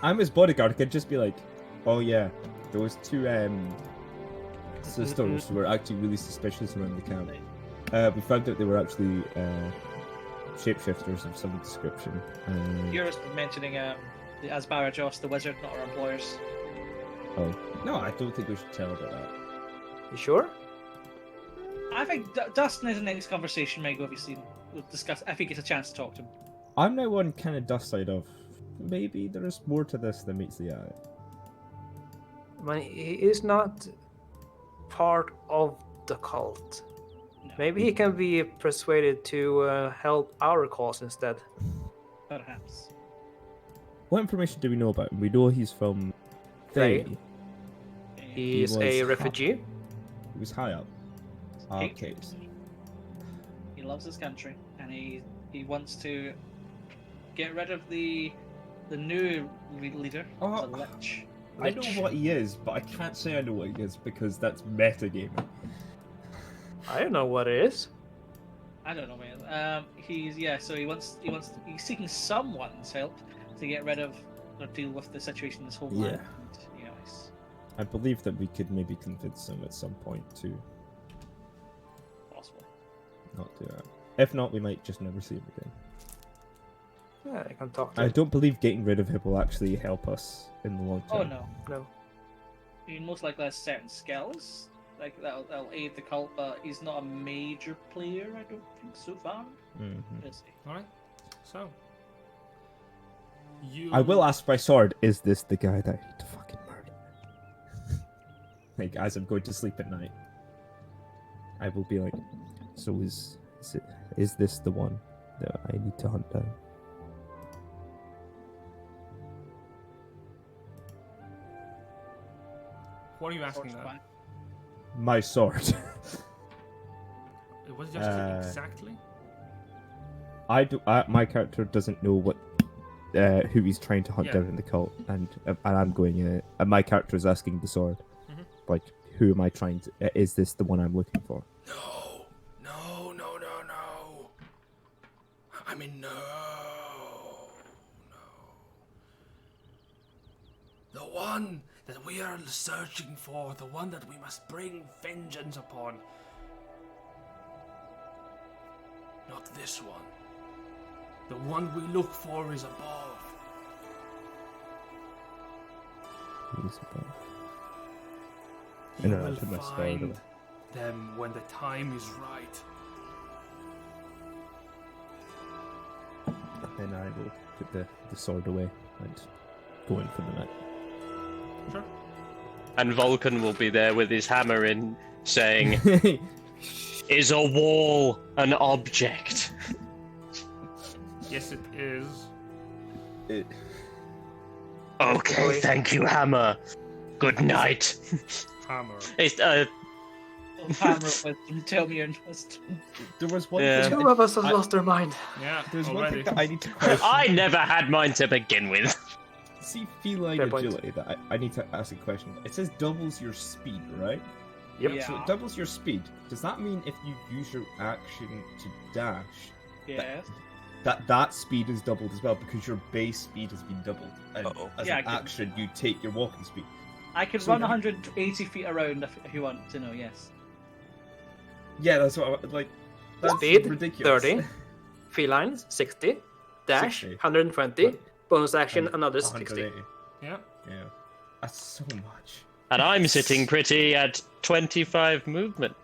I'm his bodyguard. I could just be like, oh yeah, those 2 sisters who were actually really suspicious around the camp. We found out they were actually shapeshifters of some description. you're just mentioning the Asbara Joss, the wizard, not our employers. Oh no, I don't think we should tell about that. You sure? I think Dustin is the next conversation, Meg. Obviously, we'll discuss if he gets a chance to talk to him. I'm now on kind of dust side of. Maybe there is more to this than meets the eye. I mean, he is not part of the cult. No, Maybe he can be persuaded to help our cause instead. perhaps. What information do we know about him? We know he's from. Faye. Faye. He is was a hot. refugee. He was high up. Okay. He loves his country, and he wants to get rid of the new leader, Oh. the Lich. I know what he is, but I can't say I know what he is because that's metagaming. I don't know what it is. I don't know, man. So he's seeking someone's help to get rid of or deal with the situation in this whole Yeah. land. And, you know, it's I believe that we could maybe convince him at some point to possible. not do that. If not, we might just never see him again. Yeah, I can talk to I him. don't believe getting rid of him will actually help us in the long term. Oh no, No. he most likely has certain skills like that'll aid the cult, but he's not a major player. I don't think so far. Mhm. Is he? All right. So, you. I will ask my sword, is this the guy that I need to fucking murder? Like, as I'm going to sleep at night, I will be like, so is this the one that I need to hunt down? What are you asking Sword's that? fine. My sword. What did you just Uh, exactly? My character doesn't know what who he's trying to hunt Yeah. down in the cult, and I'm going. And my character is asking the sword, like, who am I trying to? Is this the one I'm looking for? No. I mean, no. The one that we are searching for, the one that we must bring vengeance upon. Not this one. The one we look for is above. He's above. You And I will put my sword find away. them when the time is right. Then I will put the sword away and go in for the night. Sure. And Vulcan will be there with his hammer in, saying, "Is a wall an object?" Yes, it is. Okay, thank you, Hammer. Good night. Hammer. It's Hammer wisdom, tell me your wisdom. There was one Yeah. thing. Two of us have lost their mind. Yeah, There's one already. thing that I need to question. I never had mine to begin with. See, feline Fair point. agility. That I need to ask a question. It says doubles your speed, right? Yep. Yeah. So it doubles your speed. Does that mean if you use your action to dash, Yes. that speed is doubled as well because your base speed has been doubled? And Uh-oh. as Yeah, an I can- action, you take your walking speed. I could So run then- 180 feet around if you want to know, yes. Yeah, that's what I like. That's Speed, ridiculous. 30. Felines, 60. Dash, 60. 120. What? Bonus action, And another 60. 180. Yeah. Yeah, that's so much. And I'm sitting pretty at 25 movement.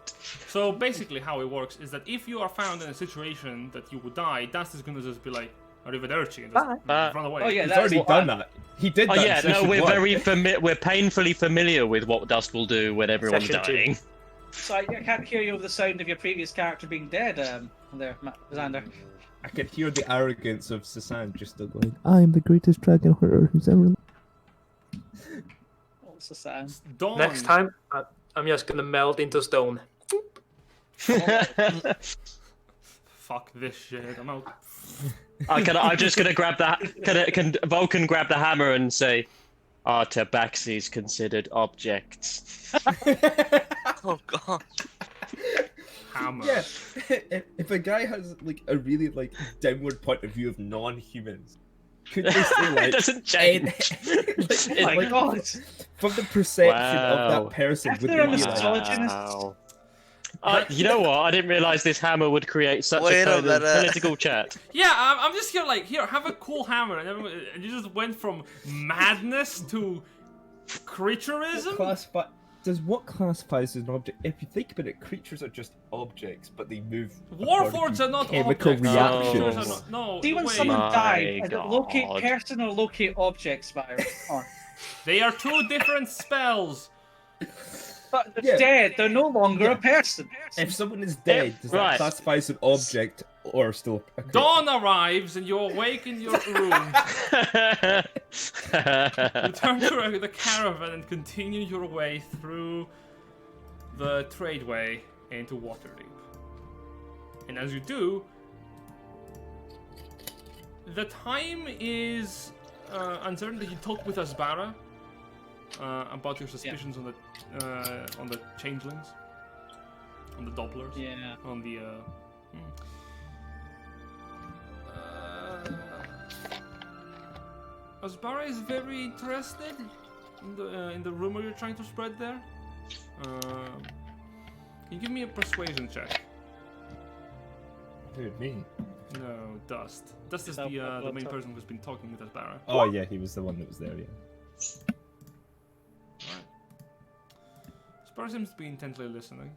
So basically, how it works is that if you are found in a situation that you would die, Dust is gonna just be like, "Arrivederci," and just run away. Oh yeah, He's that's already what done that. He did Oh that. yeah, in no, session we're one. very we're painfully familiar with what Dust will do when everyone's Section two. dying. So I can't hear you over the sound of your previous character being dead, there, Xander. I could hear the arrogance of Sasan just still going. I am the greatest dragon hunter who's ever. What's the sound? Dawn. Next time, I'm just gonna melt into stone. Fuck this shit. I'm out. I'm just gonna grab that. Can Vulcan grab the hammer and say, "Are tabaxis considered objects?" Oh god. Hammer. Yeah, if a guy has like a really like downward point of view of non-humans, could they say It like doesn't change. Oh my god! from the perception of Wow. that person? If Would they're they a be like, misogynist- Wow. You know what? I didn't realize this hammer would create such Wait a a kind of minute. political chat. Yeah, I'm just here like, here, have a cool hammer, and everyone, and you just went from madness to creatureism. Does what classifies as an object? If you think about it, creatures are just objects, but they move. Warforged according to are not chemical objects. reactions. Creatures are not- No, See when wait. someone My died, is it locate God. person or locate object, Spyro? Oh. They are two different spells. But they're Yeah. dead, they're no longer Yeah. a person. If someone is dead, does that right. classify as an object or still a creature? Dawn arrives, and you awake in your room. Return to the caravan and continue your way through the tradeway into Waterdeep. And as you do, the time is uncertain. That you talk with Asbara about your suspicions on the changelings, on the Dopplers, Yeah. on the. Asbara is very interested in the rumor you're trying to spread there. Can you give me a persuasion check? Dude, me. No, Dust. Dust is Is that the main what- person who's been talking with Asbara. Oh yeah, he was the one that was there. Yeah. Right. Asbara seems to be intently listening.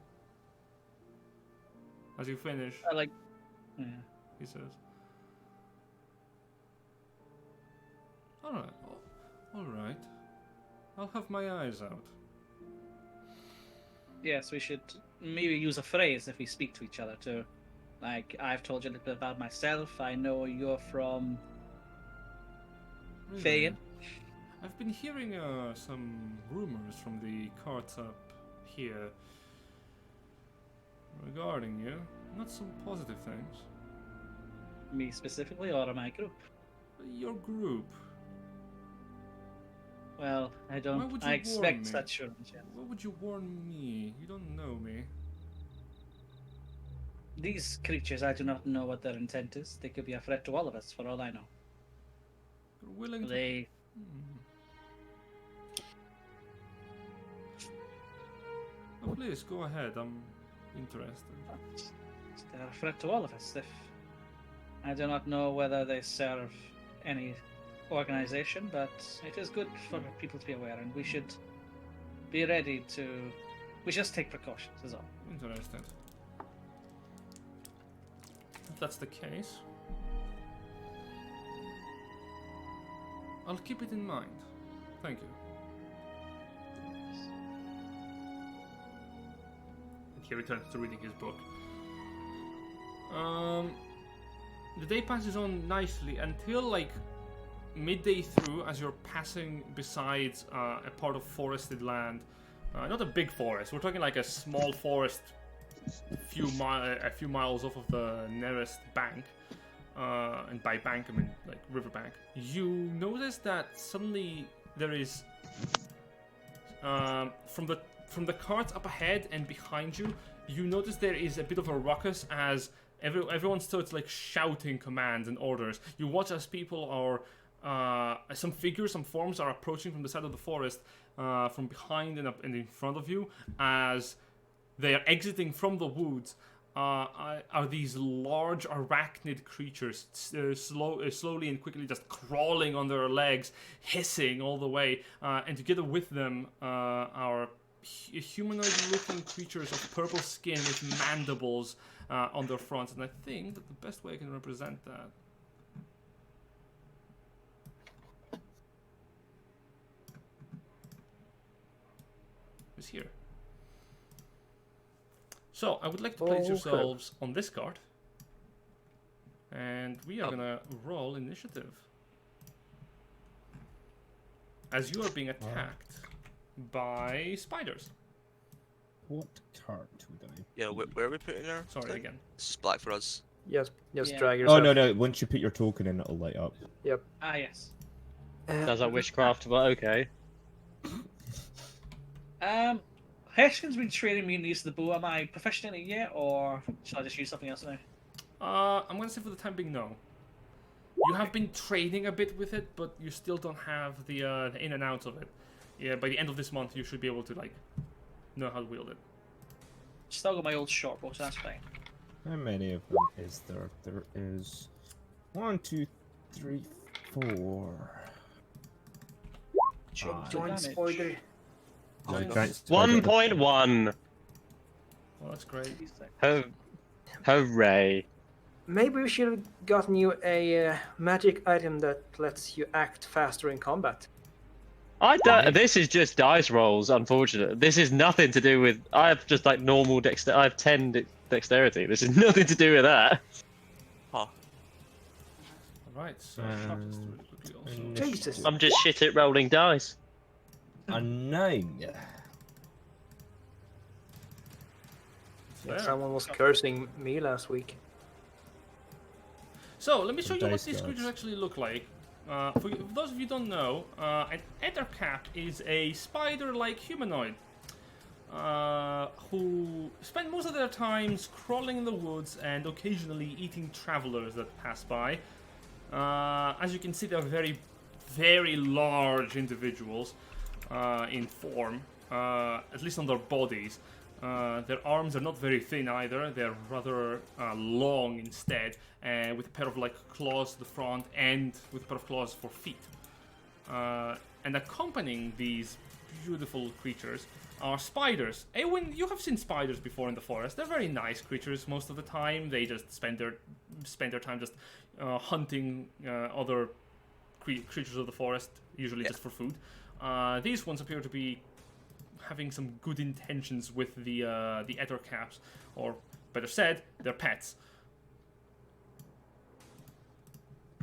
As you finish, I like. Yeah. he says, "Alright, alright. I'll have my eyes out." Yes, we should maybe use a phrase if we speak to each other too. Like, I've told you a little bit about myself. I know you're from Fayin. I've been hearing some rumors from the carts up here regarding you. Not some positive things. Me specifically, or my group. your group. Well, I Why don't. would I you expect warn me? such assurance. Yeah. Why would you warn me? You don't know me. These creatures, I do not know what their intent is. They could be a threat to all of us, for all I know. You're willing to. They. Hmm. Oh, please go ahead. I'm interested. They're a threat to all of us. If I do not know whether they serve any organization, but it is good for people to be aware, and we should be ready to. We just take precautions, is all. Interested. If that's the case, I'll keep it in mind. Thank you. And he returns to reading his book. The day passes on nicely until like midday through, as you're passing beside a part of forested land. Not a big forest. We're talking like a small forest, a few miles off of the nearest bank. And by bank, I mean like riverbank. You notice that suddenly there is from the cart up ahead and behind you. You notice there is a bit of a ruckus as everyone starts like shouting commands and orders. You watch as people are some figures, some forms are approaching from the side of the forest, from behind and up and in front of you as they are exiting from the woods. Are these large arachnid creatures slowly and quickly just crawling on their legs, hissing all the way, and together with them are humanoid-looking creatures of purple skin with mandibles on their fronts. And I think that the best way I can represent that is here. So, I would like to place yourselves on this card. And we are gonna roll initiative. As you are being attacked by spiders. What card would I? Yeah, where are we putting our? Sorry thing? again. This is black for us. Yes, Yeah. drag yourself. Oh no! Once you put your token in, it'll light up. Ah, yes. Does that witchcraft, but okay. Heskin's been training me in the use of the bow. Am I proficient in it yet, or shall I just use something else now? I'm gonna say for the time being, no. You have been training a bit with it, but you still don't have the in and outs of it. Yeah, by the end of this month, you should be able to like know how to wield it. Still got my old short bow, so that's fine. How many of them is there? There is 1, 2, 3, 4. Joint spoiler. Giant 1.1. Well, that's great. Hooray. Maybe we should have gotten you a magic item that lets you act faster in combat. I don't. This is just dice rolls. Unfortunately, this is nothing to do with. I have just like normal dexterity. I have 10 dexterity. This is nothing to do with that. Huh. Alright, so just really quickly also. Jesus. I'm just shit at rolling dice. A 9. Fair. Someone was cursing me last week. So, let me show you what Dice these gods. creatures actually look like. For those of you who don't know, an ettercap is a spider-like humanoid who spend most of their times crawling in the woods and occasionally eating travelers that pass by. As you can see, they're very, very large individuals in form, at least on their bodies. Their arms are not very thin either, they're rather long instead, with a pair of like claws to the front and with a pair of claws for feet. And accompanying these beautiful creatures are spiders. When you have seen spiders before in the forest, they're very nice creatures most of the time. They just spend their time just hunting other creatures of the forest, usually just for food. These ones appear to be having some good intentions with the ettercaps, or better said, their pets.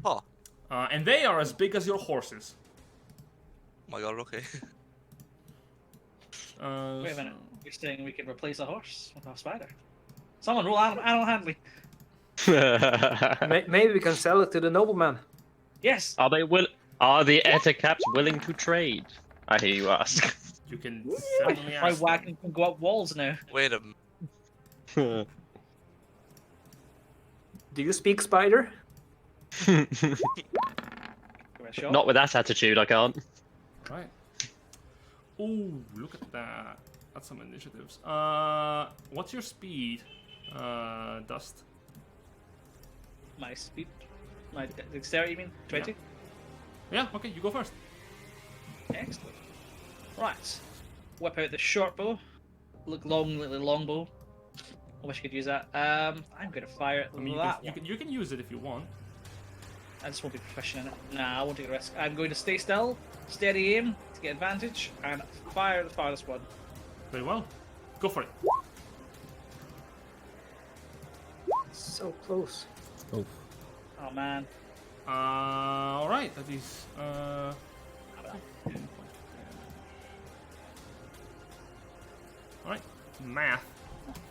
Huh. And they are as big as your horses. Oh my god, okay. Wait a minute. You're saying we can replace a horse with a spider? Someone roll animal handling. Maybe we can sell it to the nobleman. Yes. Are they will? Are the Ettercaps willing to trade? I hear you ask. You can certainly My ask. wagon can go up walls now. Wait a minute. Do you speak spider? Give it a shot. Not with that attitude, I can't. Right. Oh, look at that. That's some initiatives. What's your speed, Dust? My speed. My dexterity, you mean? 20? Yeah, okay, you go first. Excellent. Right. Whip out the short bow. Look long, little long bow. I wish I could use that. I'm going to fire at I mean, that you can use it if you want. I just won't be proficient in it. Nah, I won't take the risk. I'm going to stay still, steady aim to get advantage, and fire the farthest one. Very well. Go for it. So close. Oh, Oh man. Alright, that is. Alright, math.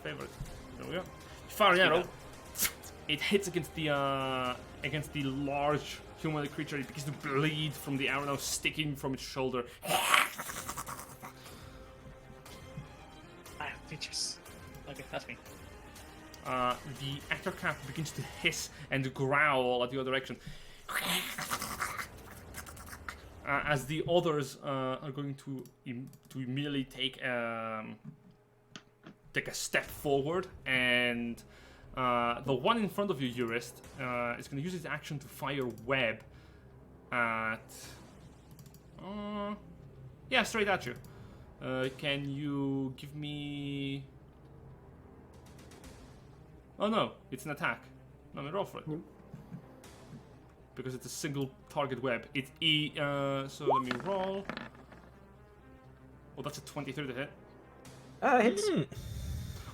Favorite. There we go. Fire an arrow. It hits against the large humanoid creature. It begins to bleed from the arrow now sticking from its shoulder. Ah, features. Okay, that's me. The actor cap begins to hiss and growl at your direction. As the others are going to immediately take a step forward, and the one in front of you, Eurist, is going to use its action to fire web at... yeah, straight at you. Can you give me... Oh no, it's an attack. Let me roll for it. Because it's a single target web. It's so let me roll. Oh, that's a 23 to hit. Hits.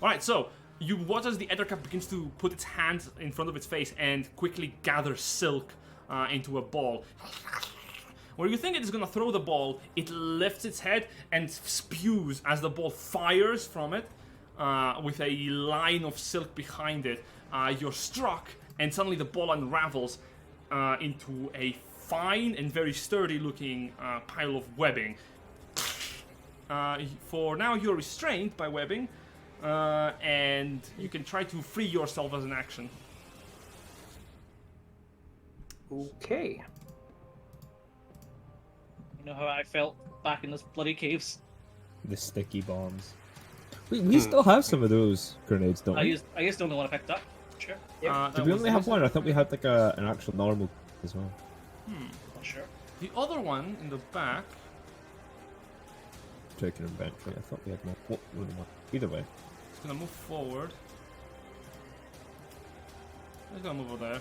Alright, so you watch as the Ettercap begins to put its hand in front of its face and quickly gather silk into a ball. Where you think it is going to throw the ball, it lifts its head and spews as the ball fires from it with a line of silk behind it. You're struck, and suddenly the ball unravels into a fine and very sturdy looking pile of webbing. For now, you're restrained by webbing, and you can try to free yourself as an action. Okay. You know how I felt back in those bloody caves? the sticky bombs. We still have some of those grenades, don't we? I used the only one I picked up. Sure. Did we only have one? I thought we had like an actual normal as well. Not sure. The other one in the back. Checking inventory. I thought we had more. What? Either way. It's gonna move forward. It's gonna move over there.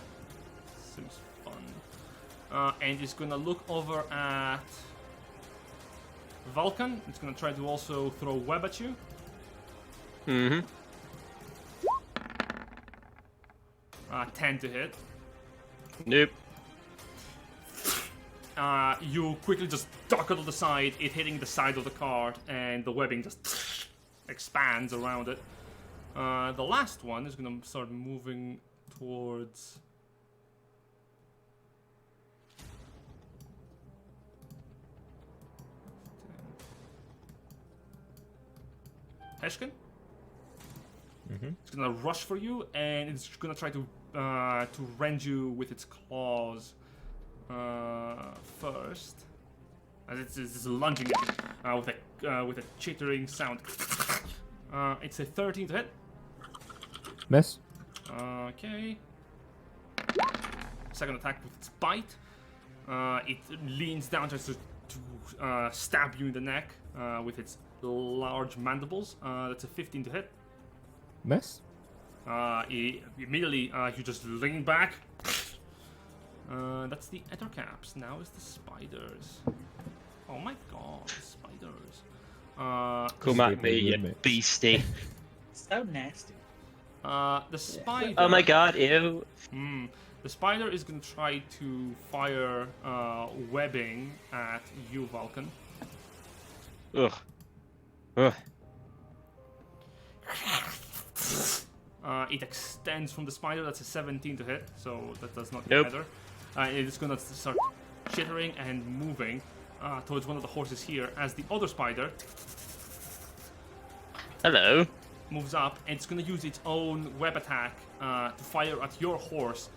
Seems fun. And it's gonna look over at Vulcan. It's gonna try to also throw web at you. Mm-hmm. 10 to hit. Nope. You quickly just duck it to the side, it hitting the side of the cart, and the webbing just expands around it. The last one is gonna start moving towards... Heshkin? It's gonna rush for you, and it's gonna try to rend you with its claws first, as it's lunging at you with a chittering sound. It's a 13 to hit. Miss. Okay. Second attack with its bite. It leans down tries to stab you in the neck with its large mandibles. That's a 15 to hit. Miss. Immediately, you just lean back. That's the ettercaps. Now is the spiders. Oh my god, the spiders. Come at me, you Roommate. beastie. So nasty. The spider. Oh my god, ew. The spider is gonna try to fire webbing at you, Vulcan. Ugh. Ugh. It extends from the spider. That's a 17 to hit, so that does not Nope. matter. It is gonna start chittering and moving towards one of the horses here as the other spider Hello. moves up, and it's gonna use its own web attack to fire at your horse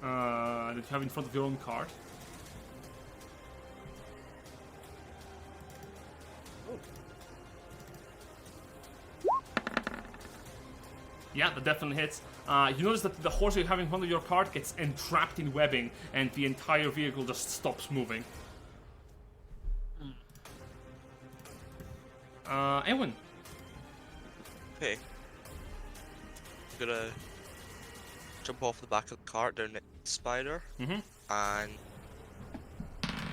that you have in front of your own cart. Yeah, that definitely hits. You notice that the horse you have in front of your cart gets entrapped in webbing, and the entire vehicle just stops moving. Ewan. Okay. I'm gonna jump off the back of the cart down next to the spider and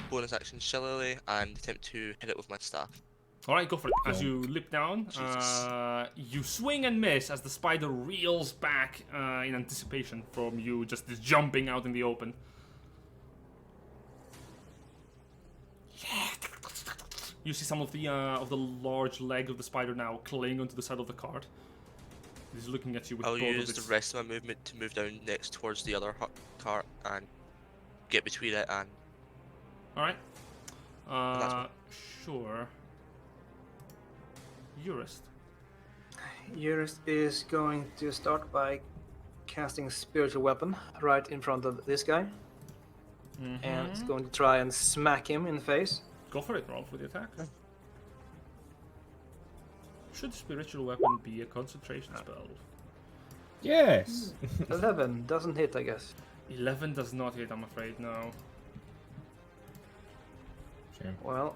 bonus action shillelagh and attempt to hit it with my staff. Alright, go for it. As you leap down, Jesus. you swing and miss as the spider reels back in anticipation from you just jumping out in the open. You see some of the large leg of the spider now cling onto the side of the cart. He's looking at you with I'll both use of its... the rest of my movement to move down next towards the other cart and get between it and... Alright. That's one. Sure. Eurist. Eurus is going to start by casting spiritual weapon right in front of this guy, and it's going to try and smack him in the face. Go for it, roll for the attack. Should spiritual weapon be a concentration spell? Yes. 11 doesn't hit, I guess. 11 does not hit, I'm afraid, no. Shame. Well,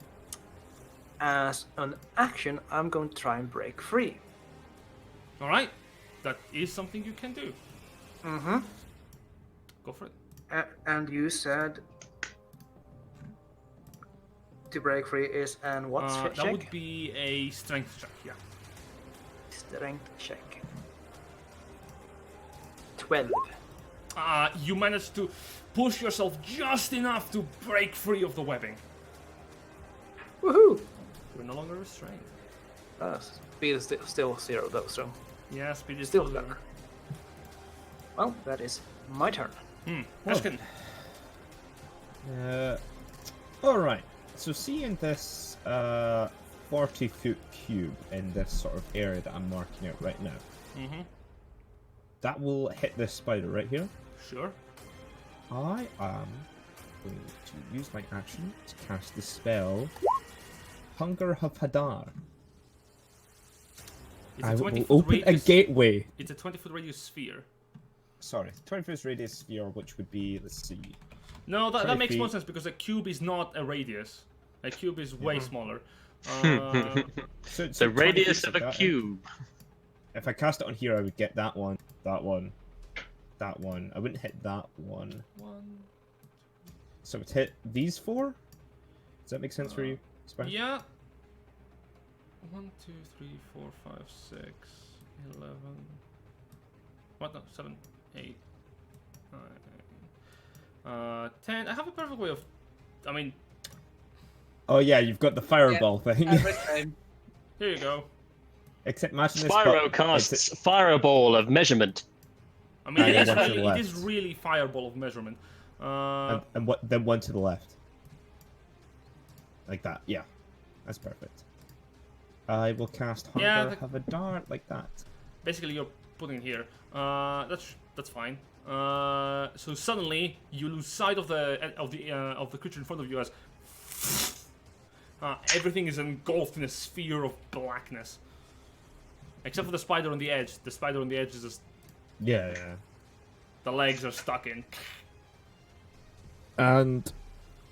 as an action, I'm going to try and break free. Alright, that is something you can do. Mm-hmm. Go for it. And you said to break free is an what check? That would be a strength check, yeah. Strength check. 12. You managed to push yourself just enough to break free of the webbing. Woohoo! You're no longer restrained. Speed is still 0 though, so... Yeah, speed is Still still stuck. Well, that is my turn. Eskin. Alright, so seeing this 40-foot cube in this sort of area that I'm marking out right now, that will hit this spider right here. Sure. I am going to use my action to cast the spell Hunger of Hadar. It's I a will 20-foot open a radius. gateway. It's a 20-foot radius sphere. Sorry, 20-foot radius sphere, which would be, let's see. No, that 20 makes more feet. sense because a cube is not a radius. A cube is way smaller. So The 20 radius feet of a that. cube. If I cast it on here, I would get that one, that one, that one. I wouldn't hit that one. So it's hit these 4? Does that make sense for you? Spy? Yeah. 1, 2, 3, 4, 5, 6, 11. What? No, 7, 8, 9, 10. I have a perfect way of. I mean, Oh yeah, you've got the fireball thing. Every time. here you go. Except imagine this. Spyro but casts Fireball of Measurement. I mean, yeah, it one to is, the really, it is left. really fireball of measurement. and what? Then one to the left. Like that. Yeah, that's perfect. I will cast Hunger Yeah, have a dart like that. Basically, you're putting it here. That's fine. So suddenly you lose sight of the creature in front of you as everything is engulfed in a sphere of blackness, except for the spider on the edge. The spider on the edge is just Yeah, yeah. the legs are stuck in. And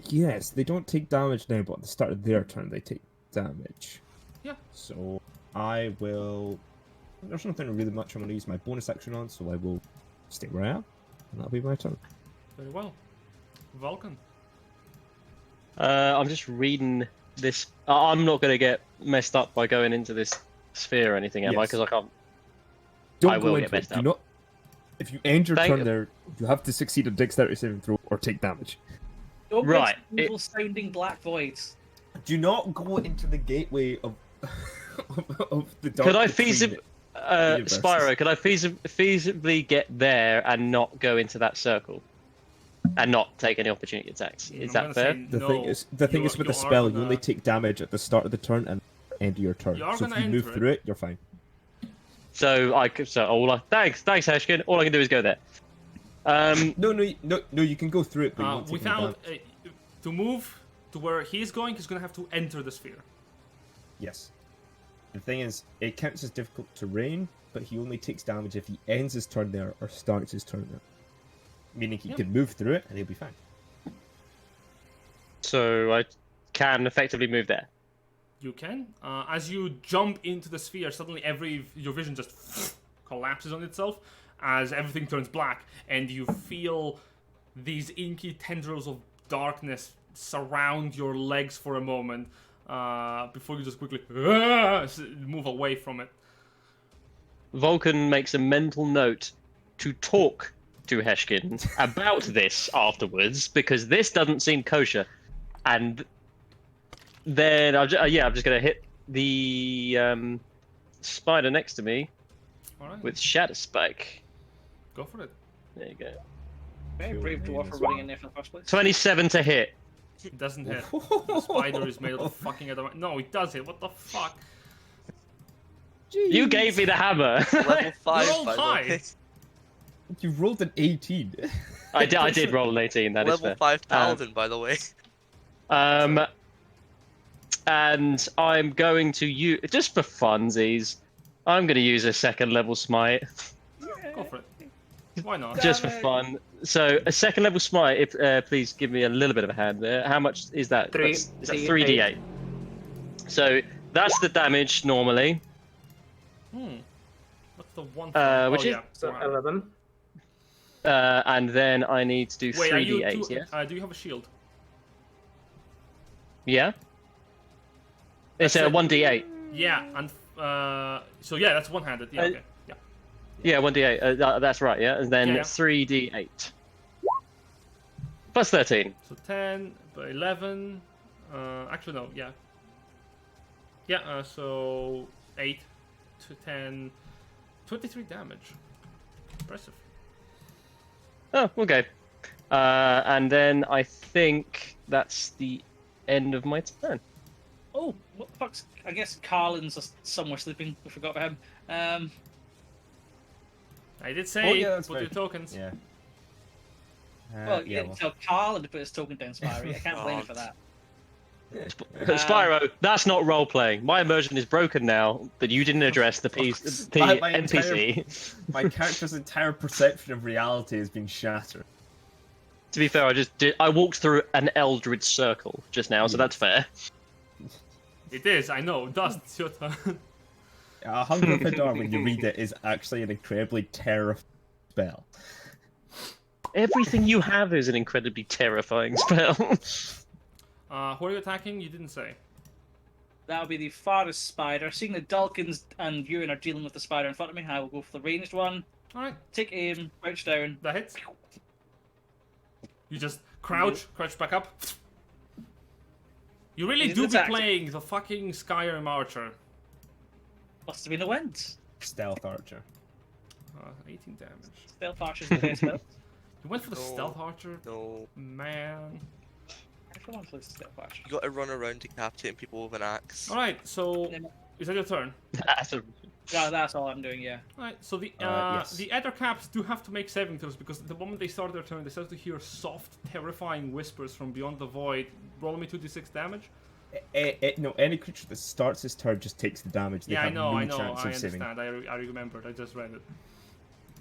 yes, they don't take damage now, but at the start of their turn they take damage. Yeah. So I will. There's nothing really much I'm going to use my bonus action on, so I will stay where I am, and that'll be my turn. Very well, Vulcan. I'm just reading this. I'm not going to get messed up by going into this sphere or anything, am I? Yes. Because I can't. Don't I go will into get messed it. Do up. not. If you end your Thank turn you. there, you have to succeed a dexterity saving throw or take damage. Don't Right, make evil sounding black voids. Do not go into the gateway of of the dark. Could I between feasibly, universes. Spyro? Could I feasibly get there and not go into that circle? and not take any opportunity attacks. Is I'm that gonna fair? say The no, thing is with the you spell, are you only take damage at the start of the turn and end of your turn. You are So if gonna you move enter it. through it, you're fine. So thanks Heshkin. All I can do is go there. No, you can go through it, but you won't take any without damage. to move to where he's going, he's gonna have to enter the sphere. Yes. The thing is, it counts as difficult terrain, but he only takes damage if he ends his turn there or starts his turn there. Meaning he can move through it and he'll be fine. So I can effectively move there. You can. As you jump into the sphere, suddenly your vision just collapses on itself as everything turns black, and you feel these inky tendrils of darkness surround your legs for a moment before you just quickly move away from it. Vulcan makes a mental note to talk to Heshkin about this afterwards, because this doesn't seem kosher. And then I'm just gonna hit the spider next to me with Shatter Spike. Go for it. There you go. Very brave dwarf for running in there for the first place. 27 to hit. It doesn't hit. The spider is made of fucking adamant. No, it does hit. What the fuck? You gave me the hammer. Level 5, rolled by the high. way. You rolled an 18. I did roll an 18. That is Level fair. 5 paladin, by the way. And I'm going to use, just for funsies, I'm going to use a second level smite. Go for it. Why not? Just for fun. So a second level smite. If, please give me a little bit of a hand there. How much is that? Is that 3d8? So that's the damage normally. What's the one? Which is So 11. and then I need to do Wait, 3d8. Yeah. Do you have a shield? Yeah. It's a That's it. 1d8. Yeah, and so yeah, that's one-handed. Yeah, okay. Yeah. Yeah, 1d8. That's right. Yeah, and then Yeah. 3d8 plus 13. So 10, but 11. Actually, no. Yeah. Yeah. So 8 to 10, 23 damage. Impressive. Oh, okay. And then I think that's the end of my turn. Oh, what the fuck's... I guess Carlin's just somewhere sleeping. We forgot about him. I did say that's put your fair. tokens. Yeah. Well, you didn't tell Carlin to put his token down, Spirey. I can't blame you for that. Spyro, that's not role playing. My immersion is broken now that you didn't address the My NPC. My character's entire perception of reality has been shattered. To be fair, I walked through an Eldritch circle just now, so that's fair. It is. I know. Dust. It's your turn. Hunger of Hadar, when you read it, is actually an incredibly terrifying spell. Everything you have is an incredibly terrifying spell. Who are you attacking? You didn't say. That would be the farthest spider. Seeing that Dulkins and Ewan are dealing with the spider in front of me, I will go for the ranged one. Alright, Take aim, crouch down. that hits. You just crouch back up. You really He's do be attacked. playing the fucking Skyrim Archer. Must have been a wind. Stealth Archer. 18 damage. Stealth Archer's the best spell. You went for the No. Stealth Archer? No. Man. Everyone plays Stealth Archer. You gotta run around decapitating people with an axe. Alright, so is that your turn? Yeah, that's all I'm doing, yeah. Alright, so the yes. the Ether Caps do have to make saving throws because the moment they start their turn, they start to hear soft, terrifying whispers from beyond the void. Roll me 2d6 damage. No, any creature that starts his turn just takes the damage. They Yeah, I have know, no I know, chance I of saving. understand. I remembered. I just read it.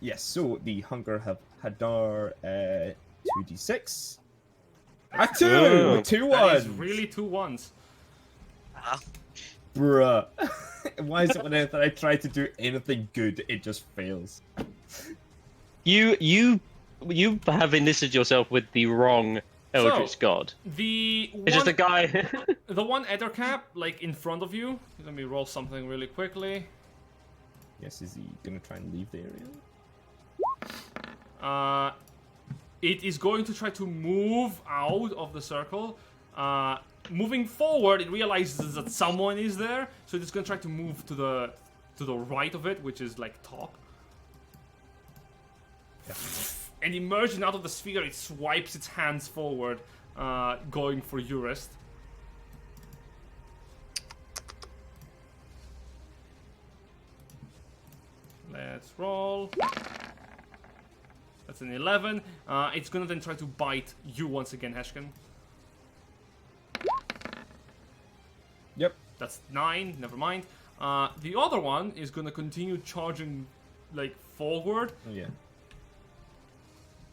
Yes, so the Hunger of Hadar 2d6. A 2! Oh. 2 That is 1s! really 2 1s. Bruh. Why is it whenever I try to do anything good, it just fails? You have enlisted yourself with the wrong Eldritch God. The It's just a one, guy. the one Ether Cap, like in front of you. Let me roll something really quickly. Yes, is he gonna try and leave the area? It is going to try to move out of the circle. Moving forward, it realizes that someone is there, so it's going to try to move to the right of it, which is like top. and emerging out of the sphere, it swipes its hands forward, going for Eurist. Let's roll. That's an 11. It's gonna then try to bite you once again, Heshkin. Yep. That's 9, never mind. The other one is gonna continue charging, like, forward. Oh, yeah.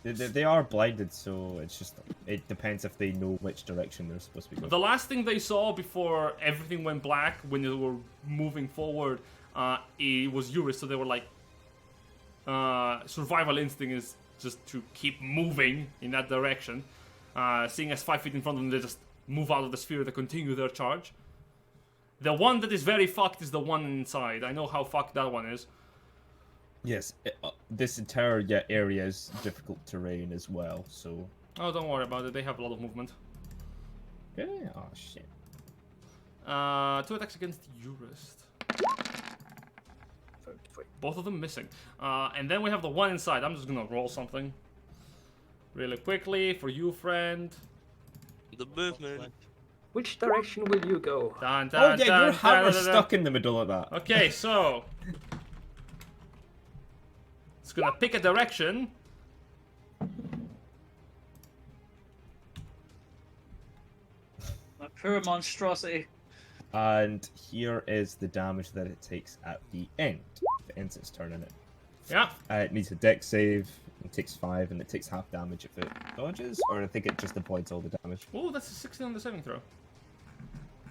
They are blinded, so it's just... It depends if they know which direction they're supposed to be going. The last thing they saw before everything went black, when they were moving forward, it was Eurus, so they were like... survival instinct is just to keep moving in that direction. Seeing as 5 feet in front of them, they just move out of the sphere to continue their charge. The one that is very fucked is the one inside. I know how fucked that one is. Yes, this entire area is difficult terrain as well, so... Oh, don't worry about it. They have a lot of movement. Okay, oh shit. 2 attacks against Eurist. Both of them missing. And then we have the one inside. I'm just gonna roll something. Really quickly for you, friend. The movement. Which direction will you go? Dun, Oh dun, yeah, dun, your dun, hammer's dun, dun. stuck in the middle of that. Okay, so... It's gonna pick a direction. A poor monstrosity. And here is the damage that it takes at the end. If it ends its turn in it. Yeah. It needs a dex save. It takes 5, and it takes half damage if it dodges, or I think it just avoids all the damage. Oh, that's a 16 on the saving throw.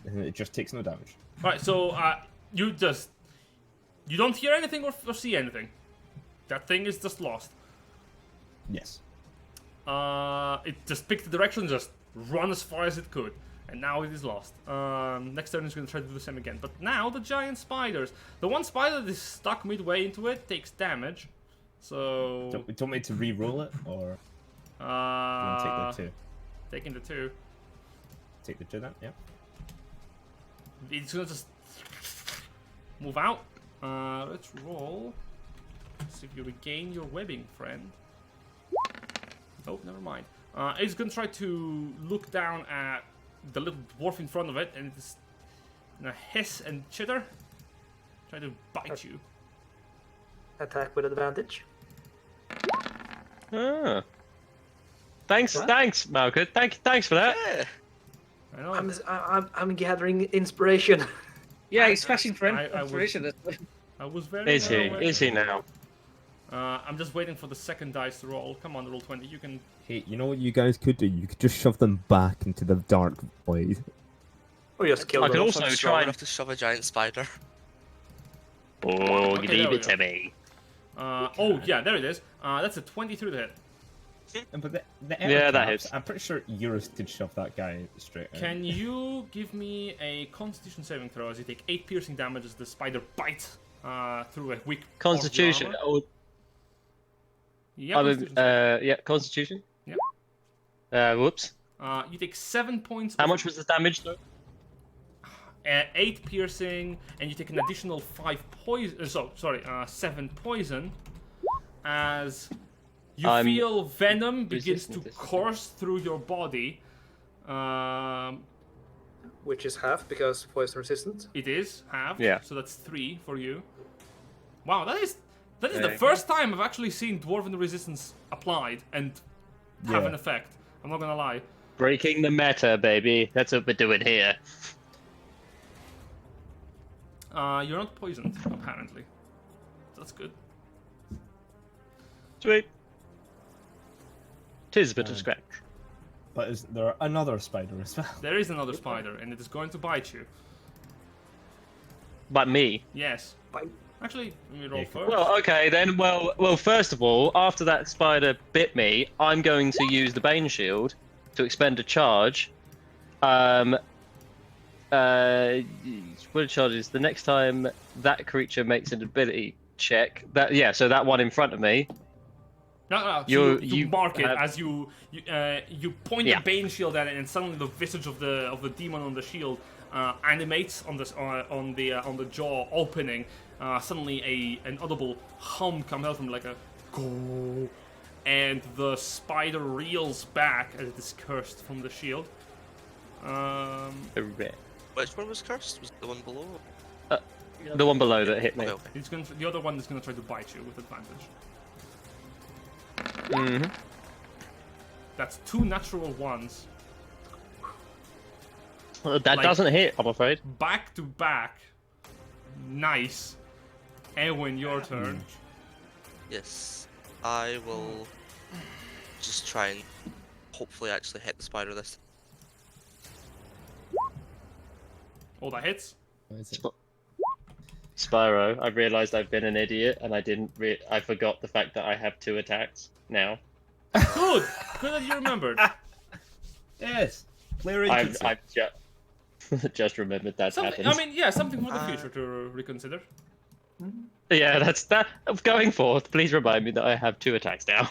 And it just takes no damage. Right, so you don't hear anything or see anything. That thing is just lost. Yes. It just picked the direction, just run as far as it could, and now it is lost. Next turn it's going to try to do the same again. But now the giant spiders. The one spider that is stuck midway into it takes damage. So... Do you want me to re-roll it, or you want to take the 2? Taking the 2. Take the 2 then, yeah. It's gonna just move out. Let's roll. See if you regain your webbing, friend. Oh, never mind. It's gonna try to look down at the little dwarf in front of it, and it's gonna hiss and chitter. Try to bite you. Attack with advantage. Ah. Thanks, Malcolm. Thanks for that. Yeah. I know. I'm gathering inspiration. Yeah, he's fashing for I was- inspiration. I was very. Is he? well aware. Is he now? I'm just waiting for the second dice to roll. Come on, roll 20. You can. Hey, you know what you guys could do? You could just shove them back into the dark void. Or just kill I could them. also I'm try strong and... enough to shove a giant spider. Oh, Okay, there leave we it go. to me. Oh yeah, there it is. That's a 23 to hit. But the Yeah, that caps, hits. I'm pretty sure Eurus could shove that guy straight out. Can you give me a Constitution saving throw as you take 8 piercing damage as the spider bites through a weak Constitution. part of your Oh, armor? Yeah, I mean, Constitution saving. yeah, Constitution. Yeah. Whoops. You take 7 points. How of- much was the damage though? 8 piercing, and you take an additional 5 poison. 7 poison, as you I'm feel venom begins to resistant to this. course through your body. Which is half because poison resistant. It is halved. Yeah. So that's 3 for you. Wow, that is the Okay. first time I've actually seen Dwarven Resistance applied and have Yeah. an effect. I'm not gonna lie. Breaking the meta, baby. That's what we're doing here. You're not poisoned, apparently. That's good. Sweet. Tis a bit of scratch. But is there another spider as well? There is another spider, and it is going to bite you. But me. Yes. Bite. Actually, let me roll Yeah, first. Well, okay then. Well. First of all, after that spider bit me, I'm going to use the Bane Shield to expend a charge. What a charge is the next time that creature makes an ability check. So that one in front of me. No. You- You you mark it have- as you point Yeah. the Bane shield at it, and suddenly the visage of the demon on the shield animates on the jaw opening. Suddenly, an audible hum comes out from like a go, and the spider reels back as it is cursed from the shield. Which one was cursed? Was it the one below? The one below that hit me. Okay, okay. It's the other one is going to try to bite you with advantage. Mm-hmm. That's 2 natural ones. That Like- doesn't hit, I'm afraid. Back to back. Nice. Eowyn, your turn. Yes. I will just try and hopefully actually hit the spider this time. Oh, that hits. What is it? Spyro, I've realised I've been an idiot, and I forgot the fact that I have 2 attacks now. Good. Good that you remembered. Yes. Player I've agency. just remembered that Something, happened. I mean, yeah, something for the future to reconsider. Yeah, that's that. Going forth, please remind me that I have 2 attacks now.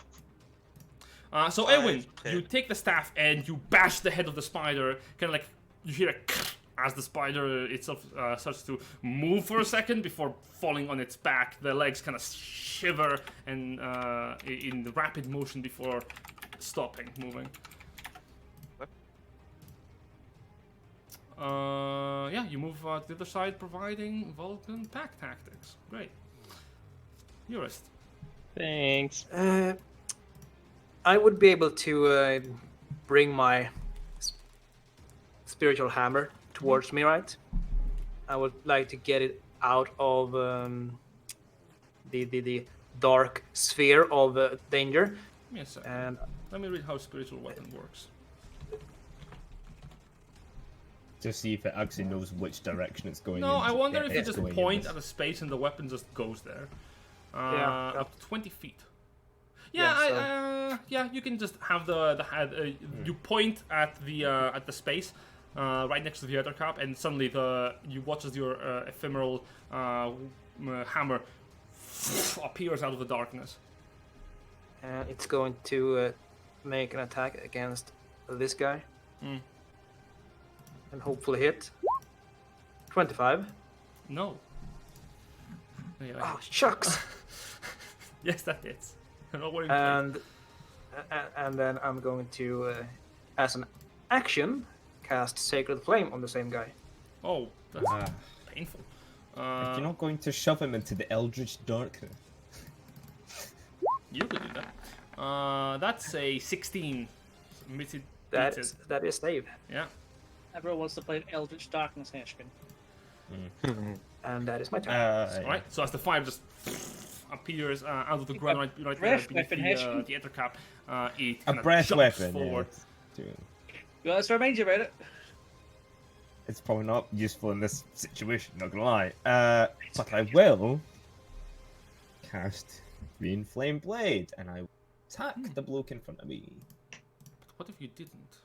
So Five, Eowyn, ten. you take the staff and you bash the head of the spider. Kind of like you hear a as the spider itself starts to move for a second before falling on its back. The legs kind of shiver and in rapid motion before stopping moving. Yeah, you move to the other side, providing Vulcan pack tactics. Great. Eurist. Thanks. I would be able to bring my spiritual hammer towards me, right? I would like to get it out of the dark sphere of danger. Yes, sir. And Let me read how spiritual weapon works. To see if it actually knows which direction it's going No, in. I wonder if you it's just going in point this. at a space and the weapon just goes there. Yeah. Up to 20 feet. Yeah, Yeah, yeah, you can just have the head. You point at the space right next to the other cap, and suddenly you watch as your ephemeral hammer appears out of the darkness. and it's going to make an attack against this guy. Mm. And hopefully hit. 25. No. Yeah, Oh, shucks! yes, that hits. Don't worry. and then I'm going to, as an action, cast Sacred Flame on the same guy. Oh, that's painful. If you're not going to shove him into the Eldritch Darkness. You could do that. That's a 16. Missed That it. is save. Yeah. Everyone wants to play an Eldritch Darkness Hashkin. And that is my turn. Alright, so as the fire just appears out of the ground right breath beneath weapon, the Hashkin. ether cap, it A kind of breath jumps weapon. forward. Yeah. You want us to remind you about it? It's probably not useful in this situation, not gonna lie. But I will cast Green Flame Blade, and I will attack the bloke in front of me. What if you didn't?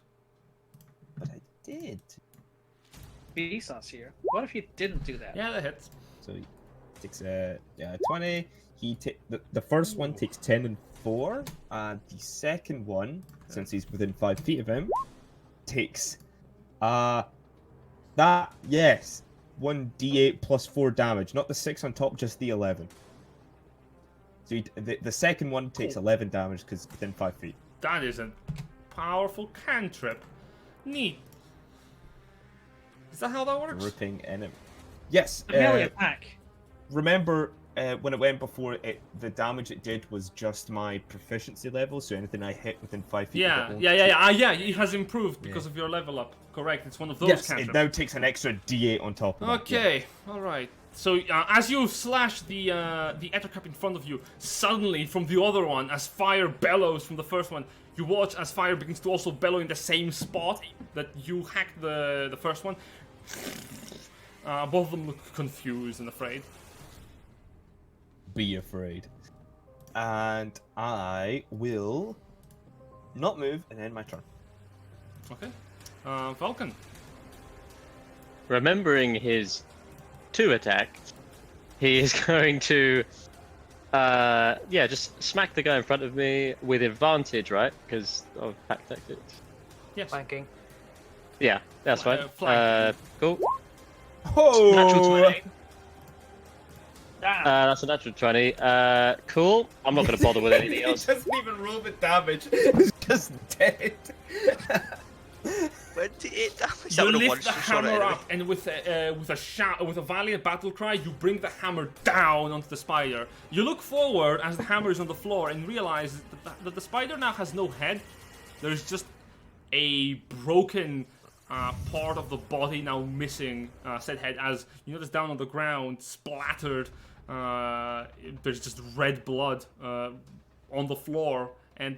But I did. Vsauce here. What if you didn't do that? Yeah, that hits. So he takes 20. The first one takes 10 and 4, and the second one, since he's within 5 feet of him, takes 1d8 plus 4 damage, not the 6 on top, just the 11. So the second one takes 11 damage because it's within 5 feet. That is a powerful cantrip. Neat. Is that how that works? Ripping enemy. Yes. A melee attack. Remember when it went before, the damage it did was just my proficiency level, so anything I hit within 5 feet. Yeah, of it yeah. It has improved because of your level up. Correct. It's one of those Yes, cantrips. it now takes an extra d8 on top of it. Okay, all right. So as you slash the ether cap in front of you, suddenly from the other one, as fire bellows from the first one, you watch as fire begins to also bellow in the same spot that you hacked the first one. Both of them look confused and afraid. Be afraid. And I will not move and end my turn. Okay. Vulcan. Remembering his 2 attacks, he is going to, just smack the guy in front of me with advantage, right? Because of pack tactics. Yes. Flanking. Yeah, that's fine. Flanking. Cool. Oh! Natural 20. That's a natural 20. Cool. I'm not going to bother with anything else. He doesn't even roll the damage. He's just dead. 28 damage. You lift the hammer up, and with a valiant battle cry, you bring the hammer down onto the spider. You look forward as the hammer is on the floor and realize that the spider now has no head. There's just a broken part of the body now missing said head. As you notice down on the ground, splattered, there's just red blood on the floor, and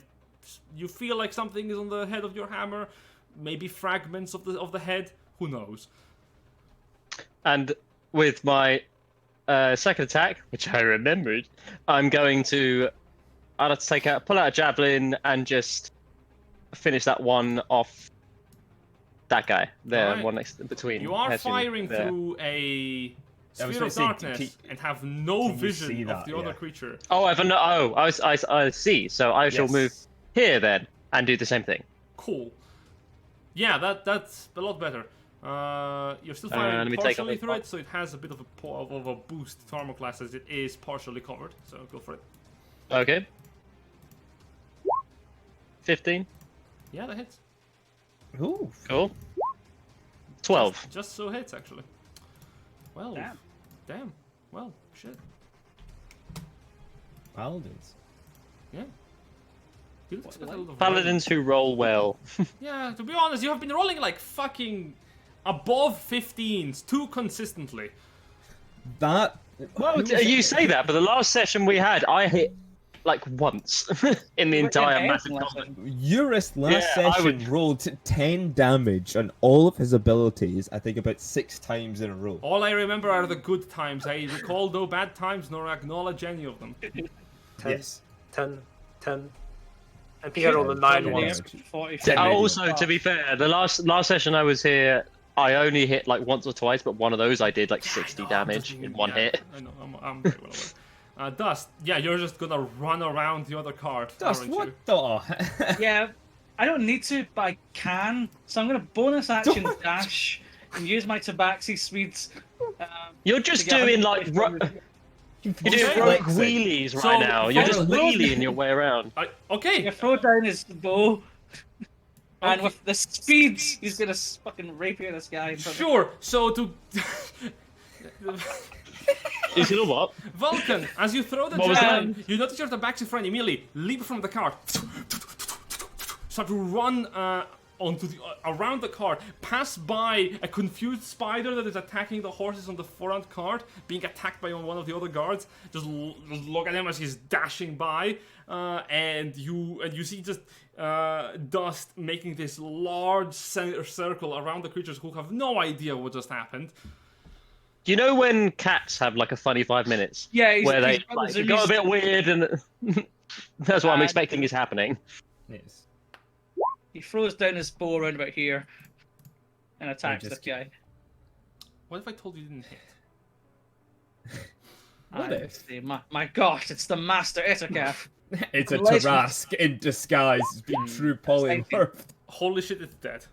you feel like something is on the head of your hammer. Maybe fragments of the head. Who knows? And with my second attack, which I remembered, I'm going to. I'll have to pull out a javelin and just finish that one off. That guy there, Alright. one next between. You are Heshin firing there. through a I was sphere gonna of say, darkness and have no can you vision see of that? the other Yeah. creature. Oh, I see. So I shall Yes. move here then and do the same thing. Cool. Yeah, that's a lot better. You're still firing let me take partially off the through it, so it has a bit of a boost to armor class as it is partially covered. So go for it. Okay. 15. Yeah, that hits. Ooh. Cool. 12. Just so hits, actually. Well, damn. Well, shit. Paladins. Yeah. You didn't expect a lot of Paladins who roll well. Yeah, to be honest, you have been rolling like fucking above 15s too consistently. That. Well, you say that, but the last session we had, I hit like once in the entire massive combat. Eurus last Yeah, I session would- rolled 10 damage on all of his abilities, I think about 6 times in a row. All I remember are the good times. I recall no bad times, nor acknowledge any of them. 10, Yes. 10, 10. I think I rolled a 9 once. 40. Also, to be fair, the last session I was here, I only hit like once or twice, but one of those I did like 60 damage in one hit. I know, I'm very well aware. Dust, yeah, you're just gonna run around the other card, Dust, aren't what you? the? Yeah, I don't need to, but I can. So I'm going to bonus action dash and use my tabaxi speeds. You're just to get doing 100 like you're doing Okay. rogue Flexing. wheelies right So, now. You're just follow- wheeling your way around. Okay, You throw down his bow, and with the speeds, he's going to fucking rapier this guy. in front of me. sure. So to You know what? Vulcan, as you throw the What was javelin, you notice your tabaxi friend immediately leap from the cart, start to run onto the around the cart, pass by a confused spider that is attacking the horses on the front cart, being attacked by one of the other guards. Just look at him as he's dashing by, and you see just dust making this large circle around the creatures who have no idea what just happened. Do you know when cats have like a funny 5 minutes? Yeah, he's, Where they he's got the like, zoomies. go a bit weird, and that's what I'm expecting is happening. Yes. He throws down his bow around about here and attacks just- this guy. What if I told you you didn't hit? What I if? say, my gosh, it's the Master Itacaf. It's a Legend. Tarask in disguise. It's been true polymorph. Holy shit, it's dead.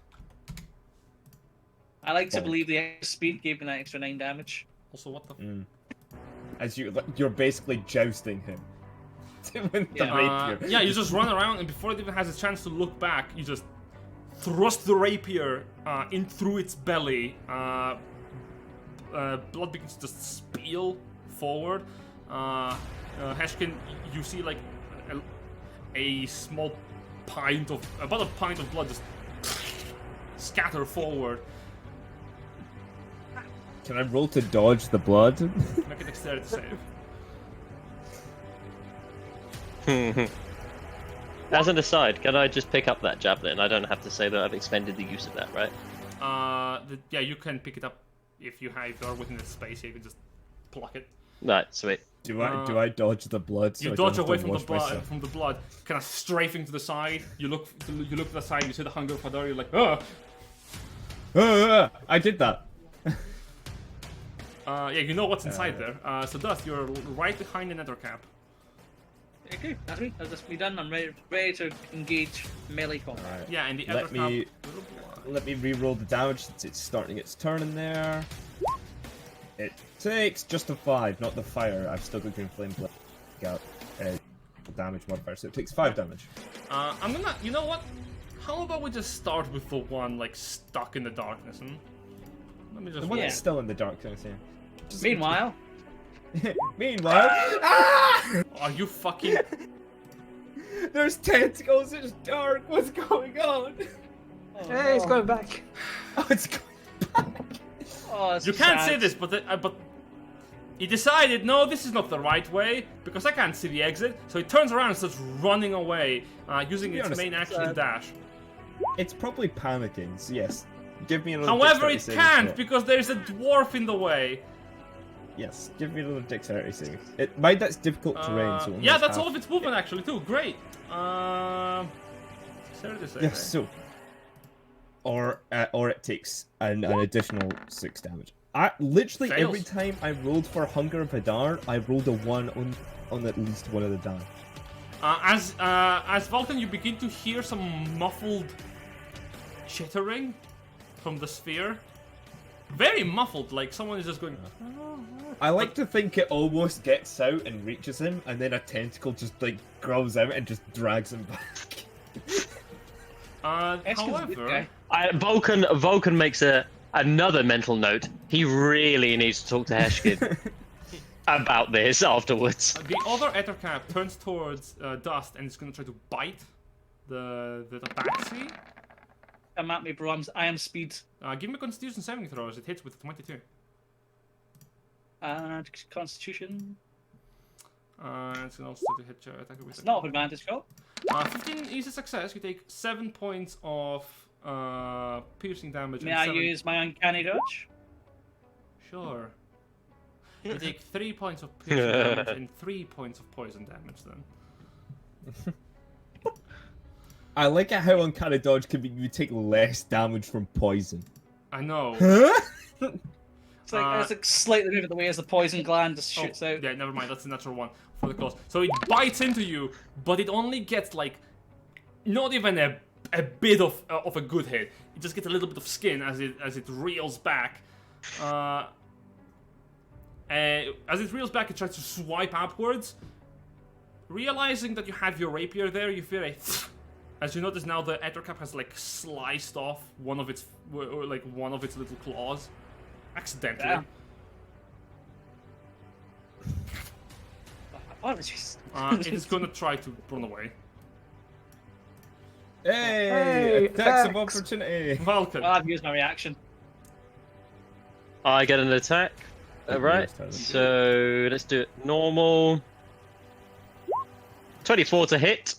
I like to Oh. believe the extra speed gave me that extra 9 damage. Also, what the As you're basically jousting him. With the rapier. yeah, you just run around, and before it even has a chance to look back, you just thrust the rapier in through its belly. Blood begins to just spill forward. Heshkin, you see like a small about a pint of blood just scatter forward. Can I roll to dodge the blood? Make a dexterity save. As an aside, can I just pick up that javelin? I don't have to say that I've expended the use of that, right? Yeah, you can pick it up if you are within the space. You can just pluck it. Right, sweet. Do I dodge the blood? So You I don't dodge have to away from the wash blood, myself? kind of strafing to the side. You look to the side. You see the Hunger Fadar. You're like, oh. I did that. Yeah, you know what's inside there. So Dust, you're right behind the nether cap. Okay, that's me. That's just me done. I'm ready to engage melee combat. Alright. Yeah, and the Let nether me- cap. Let me re-roll the damage since it's starting its turn in there. It takes just a 5, not the fire. I've still got green flame damage modifier, so it takes 5 damage. I'm gonna. You know what? How about we just start with the one like stuck in the darkness? And let me just. The one that's still in the darkness. Yeah. Meanwhile, Meanwhile, ah! Are you fucking? There's tentacles. It's dark. What's going on? Hey, it's going back. Oh, it's going back. oh, it's You can't sad. say this, but he decided no, this is not the right way because I can't see the exit. So he turns around and starts running away, using its honest, main action to dash. It's probably panicking. So yes, give me another. However, dexterity it saving can't throw. because there's a dwarf in the way. Yes, give me another dexterity saving. Mind that's difficult terrain. So Yeah, that's all of its movement actually too. Great. Dexterity save, Yes. eh? So. Or it takes an additional 6 damage. Literally Fails. every time I rolled for Hunger of Hadar, I rolled a 1 on at least one of the die. As Vulcan, you begin to hear some muffled chittering from the sphere. Very muffled, like someone is just going. I like to think it almost gets out and reaches him, and then a tentacle just like grows out and just drags him back. Eskim's a good However, guy. Vulcan makes another mental note. He really needs to talk to Heshkin about this afterwards. the other Ettercap turns towards Dust and is going to try to bite the Tabaxi. Come at me, bro. I am speed. Give me a Constitution saving throw as it hits with 22. Constitution. It's going to also hit your attacker with It's not an advantage roll. 15 is a success. You take 7 points of piercing damage. May and I 7... use my uncanny dodge? Sure. You take 3 points of piercing damage and 3 points of poison damage then. I like it how Uncanny Dodge can be you take less damage from poison. I know. It's like slightly moving the way as the poison gland just shoots out. Yeah, never mind. That's the natural one for the claws. So it bites into you, but it only gets like not even a bit of a good hit. It just gets a little bit of skin as it reels back. As it reels back, it tries to swipe upwards. Realizing that you have your rapier there, you feel a as you notice now the Ettercap has like sliced off one of its little claws. Accidentally. Yeah. Apologies. It is going to try to run away. Hey! Attacks of attacks. opportunity! Vulcan. Well, I've used my reaction. I get an attack. Right. So let's do it normal. 24 to hit.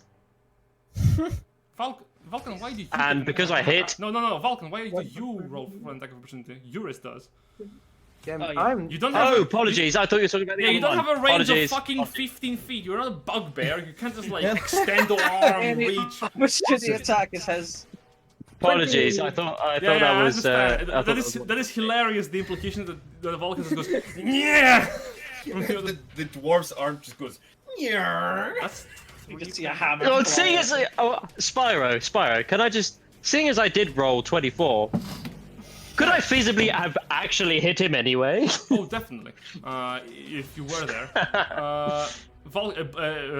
Vulcan, why do you... And because I hit... No, Vulcan, why do you roll for an attack of opportunity? Eurus does. Yeah, Oh, yeah. I'm. You don't have... Oh, apologies. I thought you were talking about the Yeah, you other don't one. have a range Apologies. of fucking 15 feet. You're not a bugbear. You can't just, like, extend the arm, reach... Which the attack is his. Apologies. I thought Yeah, that was. I I understand. thought that is hilarious, the implication that the Vulcan just goes, yeah! The dwarf's arm just goes, yeah. That's... You can see a hammer. Well, seeing as Spyro, can I just, seeing as I did roll 24, could I feasibly have actually hit him anyway? Oh, definitely. If you were there.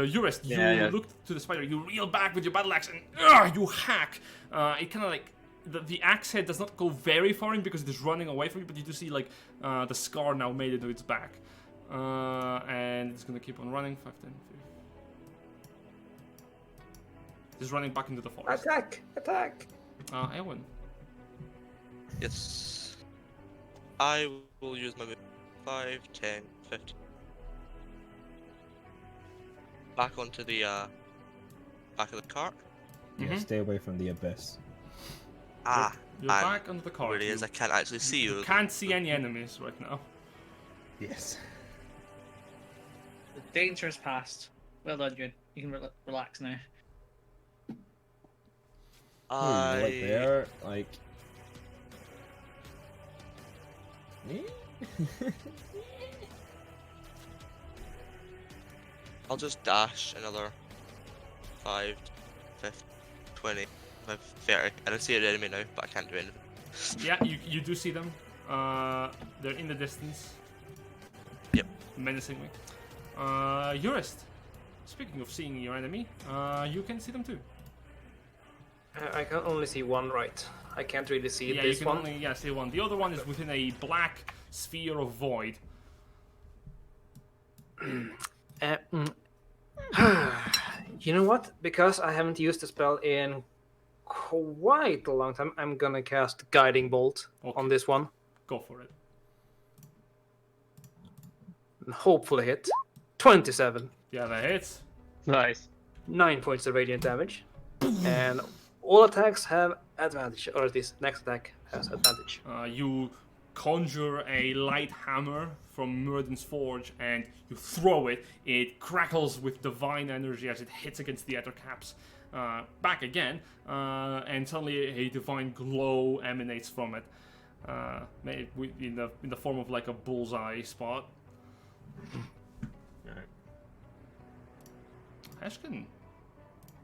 Eurus, you looked to the spider, you reel back with your battle axe, and you hack. It kind of like the axe head does not go very far in because it is running away from you, but you do see like the scar now made into its back, and it's gonna keep on running. 5, 10, 15. It's running back into the forest. Attack! Attack! Eowyn. Yes. I will use my move. 5, 10, 15. Back onto the back of the cart. Yeah, stay away from the abyss. Ah, You're and back under the car. where it is, I can't actually see you. You can't see any enemies right now. Yes. The danger is past. Well done, June. You can relax now. Like there, like. I'll just dash another 5, 15, 20, 30. And I see an enemy now, but I can't do anything. Yeah, you do see them. They're in the distance. menacingly. Jurist, speaking of seeing your enemy, you can see them too. I can only see one right. I can't really see Yeah, this you can one. only see one. The other one is within a black sphere of void. You know what? Because I haven't used the spell in quite a long time, I'm gonna cast Guiding Bolt on this one. Go for it. And hopefully hit. 27. Yeah, that hits. Nice. 9 points of radiant damage. And all attacks have advantage, or at least next attack has advantage. You conjure a light hammer from Muradin's forge and you throw it. It crackles with divine energy as it hits against the ettercaps. Back again, and suddenly a divine glow emanates from it, in the form of like a bullseye spot. Heshkin,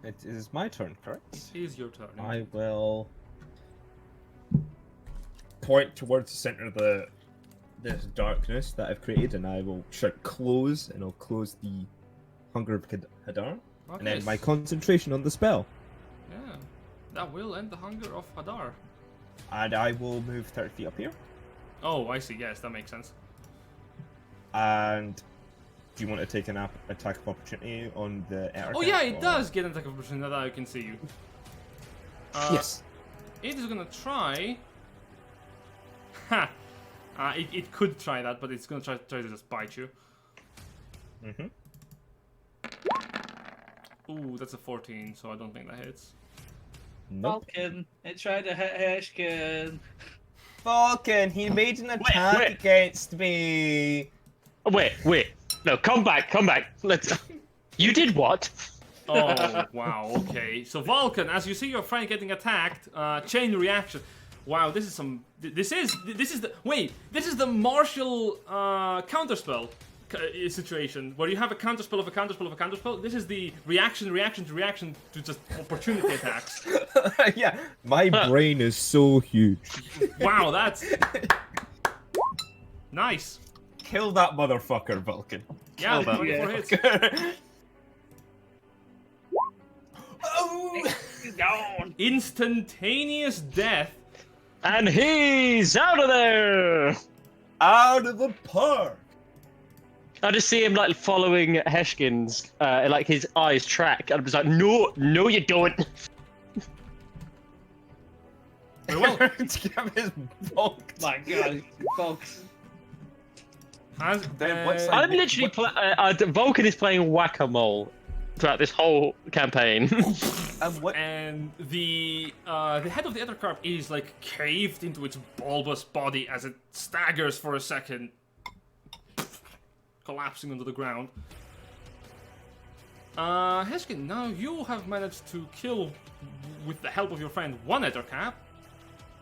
It is my turn, correct? it is your turn. I will point towards the center of this darkness that I've created, and I will close, and I'll close the Hunger of Hadar, and then my concentration on the spell. Yeah, that will end the hunger of Hadar. And I will move 30 feet up here. Oh, I see. Yes, that makes sense. And do you want to take an attack of opportunity on the air? Oh yeah, it does get an attack of opportunity now that I can see you. Yes. It is gonna try. Ha! It could try that, but it's gonna try to just bite you. Mhm. Ooh, that's a 14, so I don't think that hits. Nope. Vulcan, it tried to hit Heshkin. Vulcan, he made an attack wait. against me. Wait. No, come back. Let's. You did what? Oh, wow, okay. So Vulcan, as you see your friend getting attacked, chain reaction. Wow, this is some. This is the martial counterspell situation where you have a counterspell of a counterspell of a counterspell. This is the reaction to just opportunity attacks. Yeah, my brain is so huge. Wow, that's nice. Kill that motherfucker, Vulcan. Yeah, Kill that 24 hits. motherfucker. Oh! Down. Instantaneous death. And he's out of there. Out of the park. I just see him like following Heshkin's, like his eyes track, and I'm just like, no, you don't. Very well. To give his bonked. My god, folks. As, Then what's that? I'm literally Vulcan is playing whack-a-mole throughout this whole campaign. And what? And the head of the other carp is like caved into its bulbous body as it staggers for a second, collapsing onto the ground. Heshkin, now you have managed to kill, with the help of your friend, one ettercap.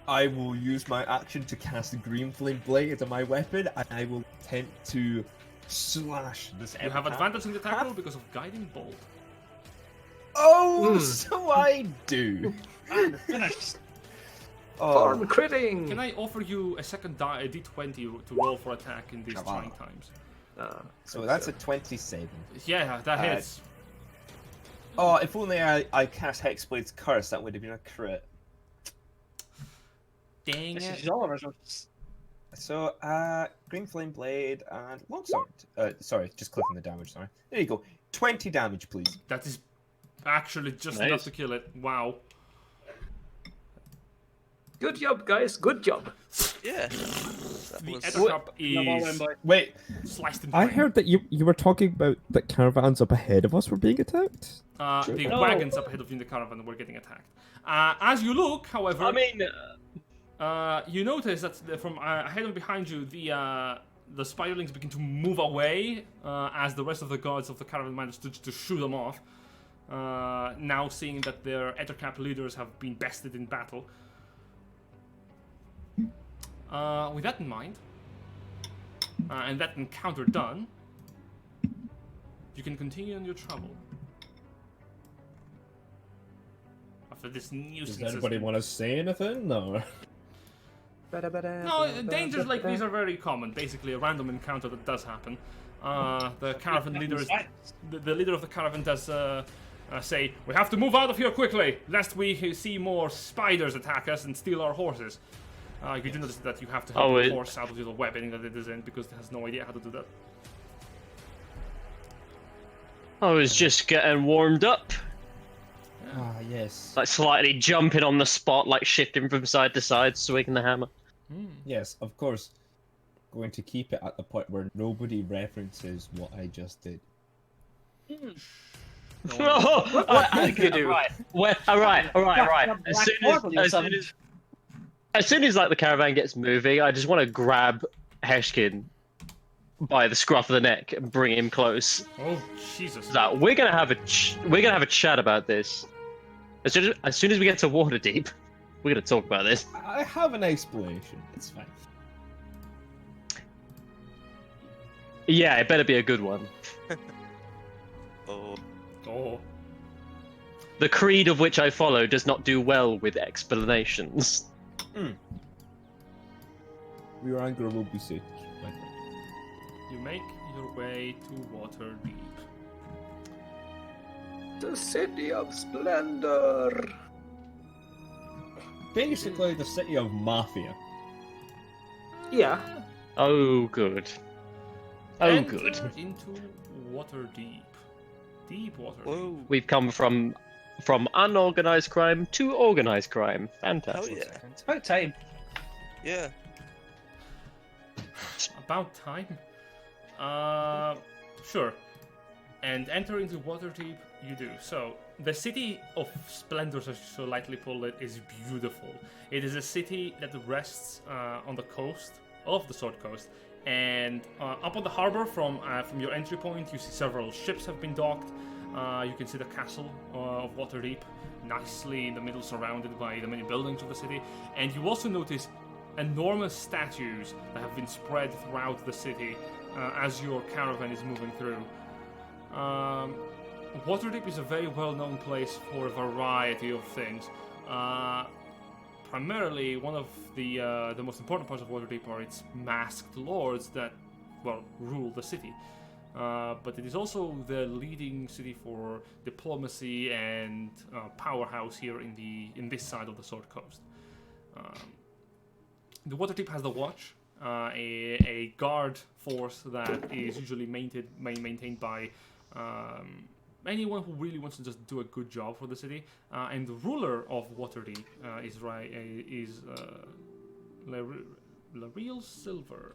I will use my action to cast a green flame blade on my weapon, and I will attempt to slash this. You have ettercap. advantage in the attack roll because of guiding bolt. Oh, so I do. Finished. Farm critting! Can I offer you a second a d20 to roll for attack in these Come on. trying times? So that's a 27. Yeah, that hits. Oh, if only I cast Hexblade's Curse, that would have been a crit. Dang This it. is all of us. So, Green Flame Blade and Longsword. Sorry, just clicking the damage, sorry. There you go. 20 damage, please. That is actually just Nice. enough to kill it. Wow. Good job, guys. Good job. Yeah. The was- ettercup No more win is by. Wait, sliced in I twain. heard that you were talking about that caravans up ahead of us were being attacked? The No. wagons up ahead of you in the caravan were getting attacked. As you look, however, I mean, you notice that from ahead and behind you, the spiderlings begin to move away as the rest of the guards of the caravan manage to shoo them off. Now seeing that their ettercap leaders have been bested in battle. With that in mind, and that encounter done, you can continue on your travel. After this nuisance. Does anybody want to say anything? No. No, dangers like these are very common. Basically, a random encounter that does happen. the caravan leader is, the leader of the caravan does say, "We have to move out of here quickly, lest we see more spiders attack us and steal our horses." You do notice that you have to help the horse out of the webbing that it is in because it has no idea how to do that. I was just getting warmed up. Ah, yes. Like slightly jumping on the spot, like shifting from side to side, swinging the hammer. Yes, of course. Going to keep it at the point where nobody references what I just did. What did you do? Right. All right. As soon as like the caravan gets moving, I just want to grab Heshkin by the scruff of the neck and bring him close. Oh Jesus! Like, we're gonna have a chat about this. As soon as we get to Waterdeep, we're gonna talk about this. I have an explanation. It's fine. Yeah, it better be a good one. Oh. The creed of which I follow does not do well with explanations. Your anger will be sated, my friend. You make your way to Waterdeep. The city of splendor. Basically, the city of mafia. Yeah. Oh, good. Oh, Enter good. into Waterdeep. Deep water. Whoa. We've come from unorganized crime to organized crime. Fantastic. Hell yeah. It's about time. Yeah. About time. Sure. And enter into Waterdeep, you do. So, the city of splendors, as you so lightly pull it, is beautiful. It is a city that rests on the coast of the Sword Coast. And up on the harbor from your entry point, you see several ships have been docked. You can see the castle of Waterdeep, nicely in the middle, surrounded by the many buildings of the city. And you also notice enormous statues that have been spread throughout the city as your caravan is moving through. Waterdeep is a very well-known place for a variety of things. Primarily, one of the most important parts of Waterdeep are its masked lords that, well, rule the city. But it is also the leading city for diplomacy and powerhouse here in this side of the Sword Coast. The Waterdeep has the Watch, a guard force that is usually maintained by anyone who really wants to just do a good job for the city. And the ruler of Waterdeep is L'Real Silver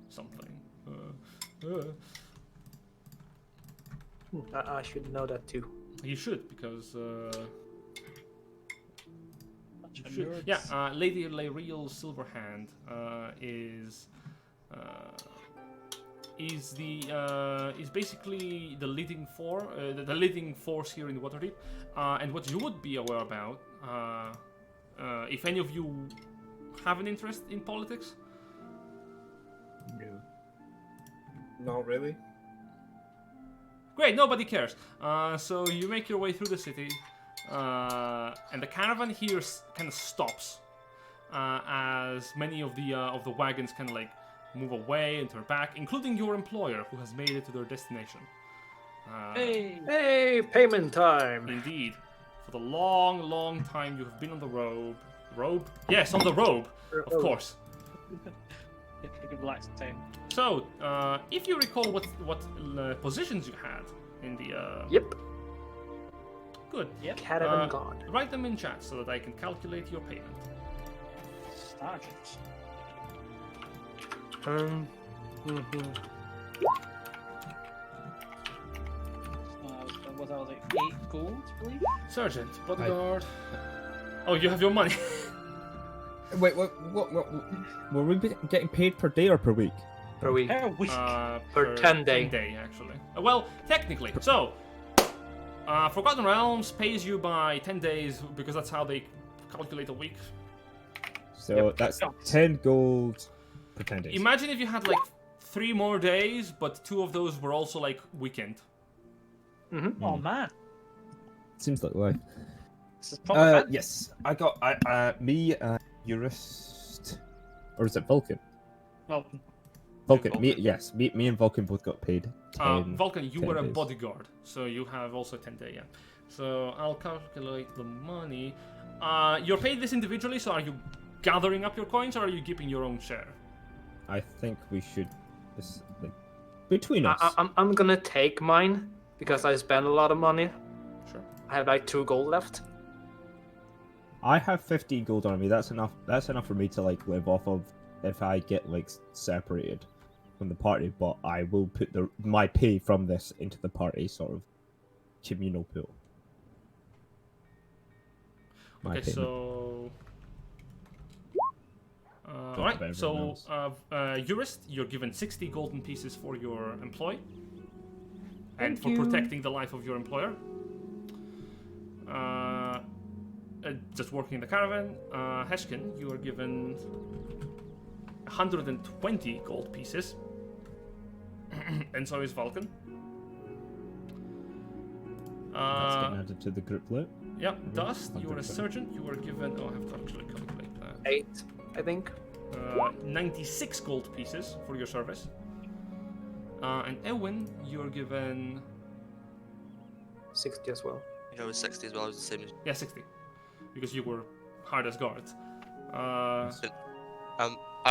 something. I should know that too. You should, because you should. Yeah, Lady L'Real Silverhand is basically the leading force here in Waterdeep. And what you would be aware about, if any of you have an interest in politics. No. Not really. Great, nobody cares. So you make your way through the city, and the caravan here kind of stops as many of the wagons kind of like move away and turn back, including your employer, who has made it to their destination. Hey, payment time. Indeed. For the long, long time you have been on the robe. Robe? Yes, on the robe, of course. Relax the time. So, if you recall what positions you had in the... Yep. Good. Yep. Caravan guard. Write them in chat so that I can calculate your payment. Sergeant. What was it? 8 gold, I believe? Sergeant, bodyguard... Oh, you have your money. Wait, what? Were we getting paid per day or per week? Per week. Per week. Per 10 day. 10 day, actually. Well, technically. So, Forgotten Realms pays you by 10 days because that's how they calculate a week. So that's 10 gold per 10 days. Imagine if you had like 3 more days, but 2 of those were also like weekend. Oh man. Seems like life. This is probably Yes, I got me, Eurist, or is it Vulcan? well, Vulcan, Vulcan. me and Vulcan both got paid. 10, Vulcan, you 10 were a days. bodyguard, so you have also 10 days. Yeah. So I'll calculate the money. You're paid this individually, so are you gathering up your coins, or are you keeping your own share? I think we should, like, between us. I'm gonna take mine because I spent a lot of money. Sure. I have like 2 gold left. I have 15 gold on me. That's enough. That's enough for me to like live off of if I get like separated from the party. But I will put my pay from this into the party sort of communal pool. My Okay, payment. so. Talk Alright, about so everyone Jurist, you're given 60 golden pieces for your employee. And Thank for you. protecting the life of your employer. Just working in the caravan. Heshkin, you are given 120 gold pieces. And so is Vulcan. That's getting added to the group loot. Yeah, Dust, you are a 120. sergeant. You are given. Oh, I have to actually calculate that. 8, I think. 96 gold pieces for your service. And Eowyn, you're given 60 as well. I was 60 as well. I was the same as. 60, because you were hired as guards. I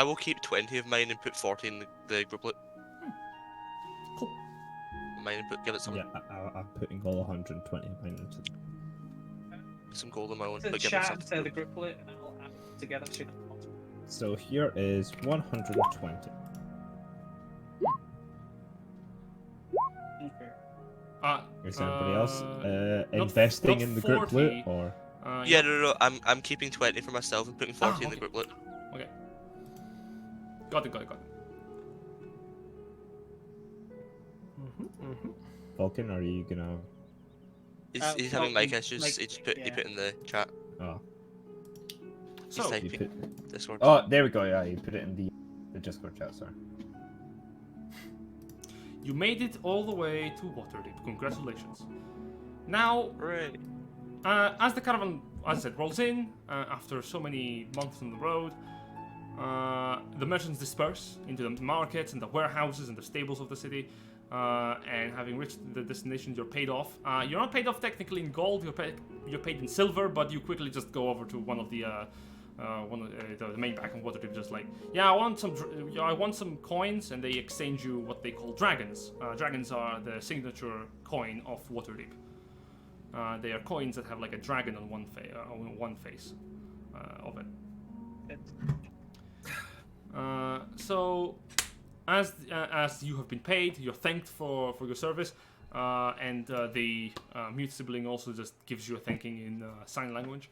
will keep 20 of mine and put 40 in the group loot. Cool. Mine and give it some Yeah, I'm putting all 120 of mine into. some gold in my own. The But give it chat some. instead of the group lit, and I'll add it together. So you can- So here is 120. Okay. Is anybody else not investing in the group 40, loot or? Yeah, no. I'm keeping 20 for myself and putting 40 in the okay. group loot. Okay. Got it. Vulcan, are you gonna? He's having mic Vulcan, issues. like, He put in the chat. Oh, He's So, you typing put. Discord. Oh, there we go. Yeah, you put it in the Discord chat. Sorry. you made it all the way to Waterdeep. Congratulations. Now, Right. as the caravan, as I said, rolls in, after so many months on the road, the merchants disperse into the markets and the warehouses and the stables of the city, and having reached the destination, you're paid off. You're not paid off technically in gold, you're paid in silver, but you quickly just go over to one of the main bank in Waterdeep, just like, yeah, I want some coins, and they exchange you what they call dragons. Dragons are the signature coin of Waterdeep. They are coins that have like a dragon on one face of it. So, as you have been paid, you're thanked for your service, and the mute sibling also just gives you a thanking in sign language.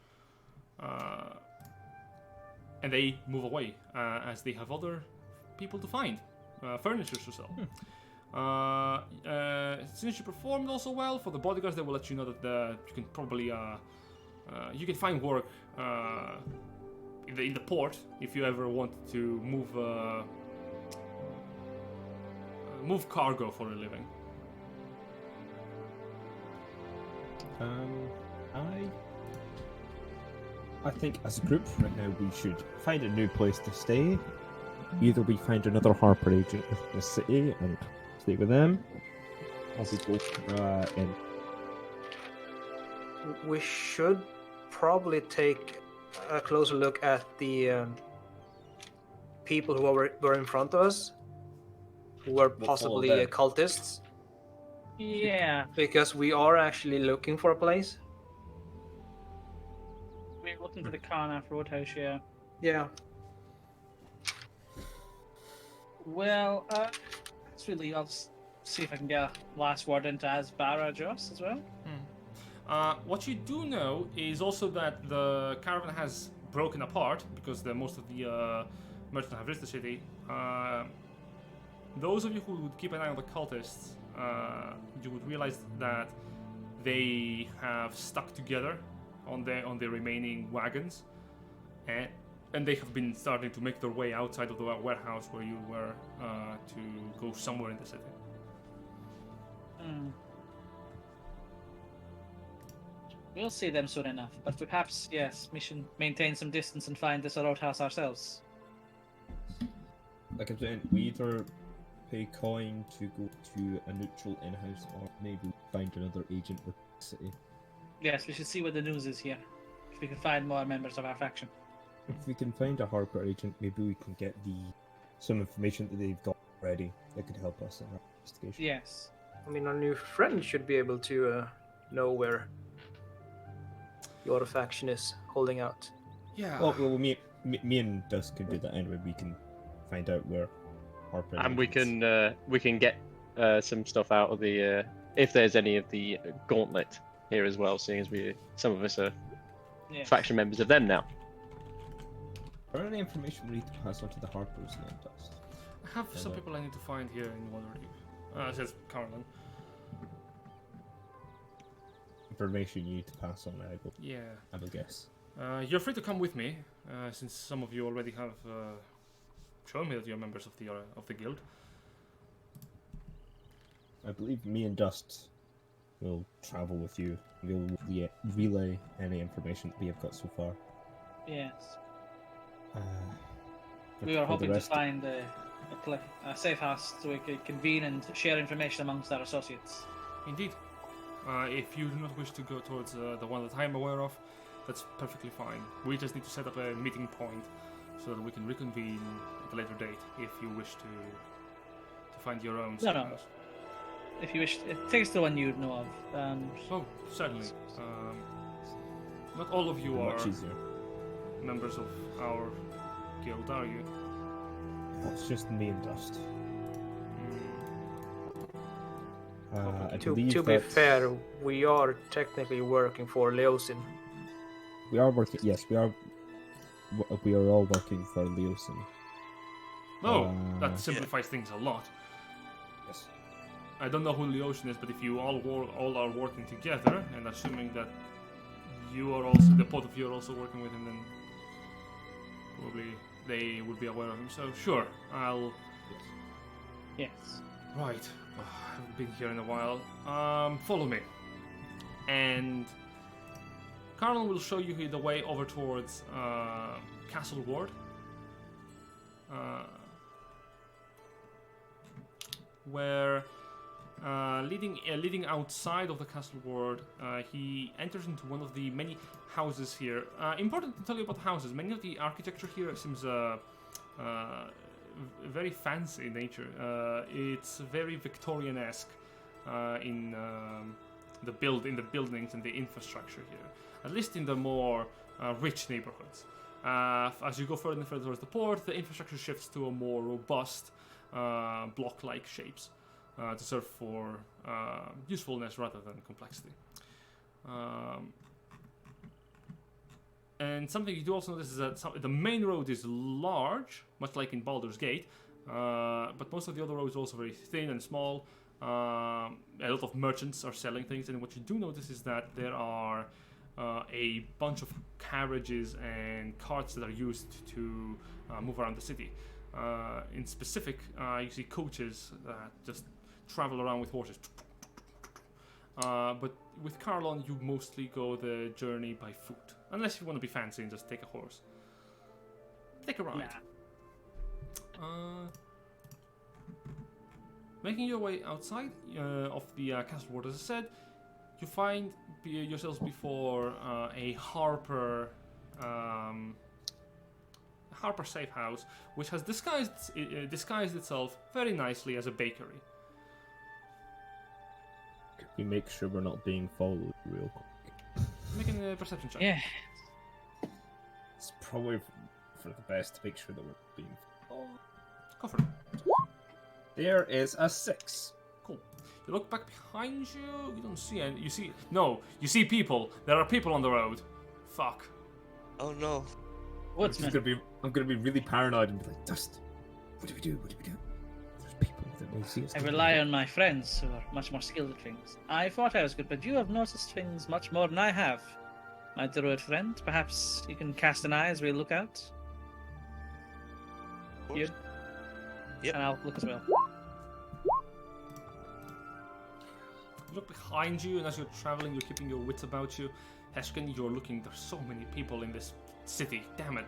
And they move away as they have other people to find, furniture to sell. Since you performed also well for the bodyguards, they will let you know that you can probably you can find work in the port if you ever want to move cargo for a living. I think as a group right now we should find a new place to stay. Either we find another Harper agent in the city and stay with them, or we go in. We should probably take a closer look at the people who were in front of us, who were possibly them. cultists, Yeah, because we are actually looking for a place. we're looking for the Carnath Roadhouse. Yeah. Yeah. Well, that's really. I'll see if I can get a last word into Asbara Joss as well. What you do know is also that the caravan has broken apart because most of the merchants have reached the city. Those of you who would keep an eye on the cultists, you would realize that they have stuck together on the remaining wagons, and they have been starting to make their way outside of the warehouse where you were to go somewhere in the city. We'll see them soon enough, but perhaps, yes, we should maintain some distance and find this roadhouse ourselves. like I'm saying, we either pay coin to go to a neutral in-house, or maybe find another agent with the city. Yes, we should see what the news is here. If we can find more members of our faction. If we can find a Harper agent, maybe we can get some information that they've got already that could help us in our investigation. Yes. I mean, our new friend should be able to know where your faction is holding out. Yeah. Well, me and Dust can do that anyway. We can find out where Harper. And we is. can get some stuff out of the if there's any of the gauntlet here as well, seeing as some of us are Yes. faction members of them now. Are there any information we need to pass on to the Harpers and Dust? I have some people I need to find here in Waterdeep. Says Carlin. Information you need to pass on, Yeah. I will guess. You're free to come with me, since some of you already have shown me that you're members of the guild. I believe me and Dust will travel with you. We'll relay any information that we have got so far. Yes. But We were for the hoping to rest- find a safe house so we could convene and share information amongst our associates. Indeed. If you do not wish to go towards the one that I am aware of, that's perfectly fine. We just need to set up a meeting point so that we can reconvene at a later date if you wish to find your own No, safe no. house. If you wish, take us to one you'd know of. Oh, certainly. Not all of you are much easier. members of our guild, are you? It's just me and Dust. I To believe be that fair, we are technically working for Leosin. we are working. Yes, we are. We are all working for Leosin. Oh, that simplifies things a lot. Yes. I don't know who Leocean is, but if you all are working together, and assuming that you are also, the both of you are also working with him, then probably they would be aware of him. So sure, I'll. yes. Right, I haven't been here in a while. Follow me, and Carlin will show you the way over towards Castle Ward. Where leading outside of the castle ward, he enters into one of the many houses here. Important to tell you about the houses. Many of the architecture here seems very fancy in nature. It's very Victorian-esque in the buildings and the infrastructure here. At least in the more rich neighborhoods. As you go further and further towards the port, the infrastructure shifts to a more robust, block-like shapes to serve for usefulness rather than complexity. And something you do also notice is that the main road is large, much like in Baldur's Gate, but most of the other roads are also very thin and small. A lot of merchants are selling things, and what you do notice is that there are a bunch of carriages and carts that are used to move around the city. In specific, you see coaches that just travel around with horses. But with Carlon, you mostly go the journey by foot. Unless you want to be fancy and just take a horse. Take a ride. Making your way outside of the castle ward, as I said, you find yourselves before a Harper safe house, which has disguised itself very nicely as a bakery. Could we make sure we're not being followed real quick? Making a perception check. Yeah. It's probably for the best to make sure that we're being followed. Go for it. There is a 6. Cool. You look back behind you. You don't see any. You see people. There are people on the road. Fuck. Oh no. Woodsman. I'm gonna be really paranoid and be like, Dust, what do we do? There's people that will see us. I rely on my friends who are much more skilled at things. I thought I was good, but you have noticed things much more than I have. My druid friend, perhaps you can cast an eye as we look out? You? Yep. And I'll look as well. You look behind you, and as you're traveling, you're keeping your wits about you. Heshkin, you're looking. There's so many people in this city. Damn it.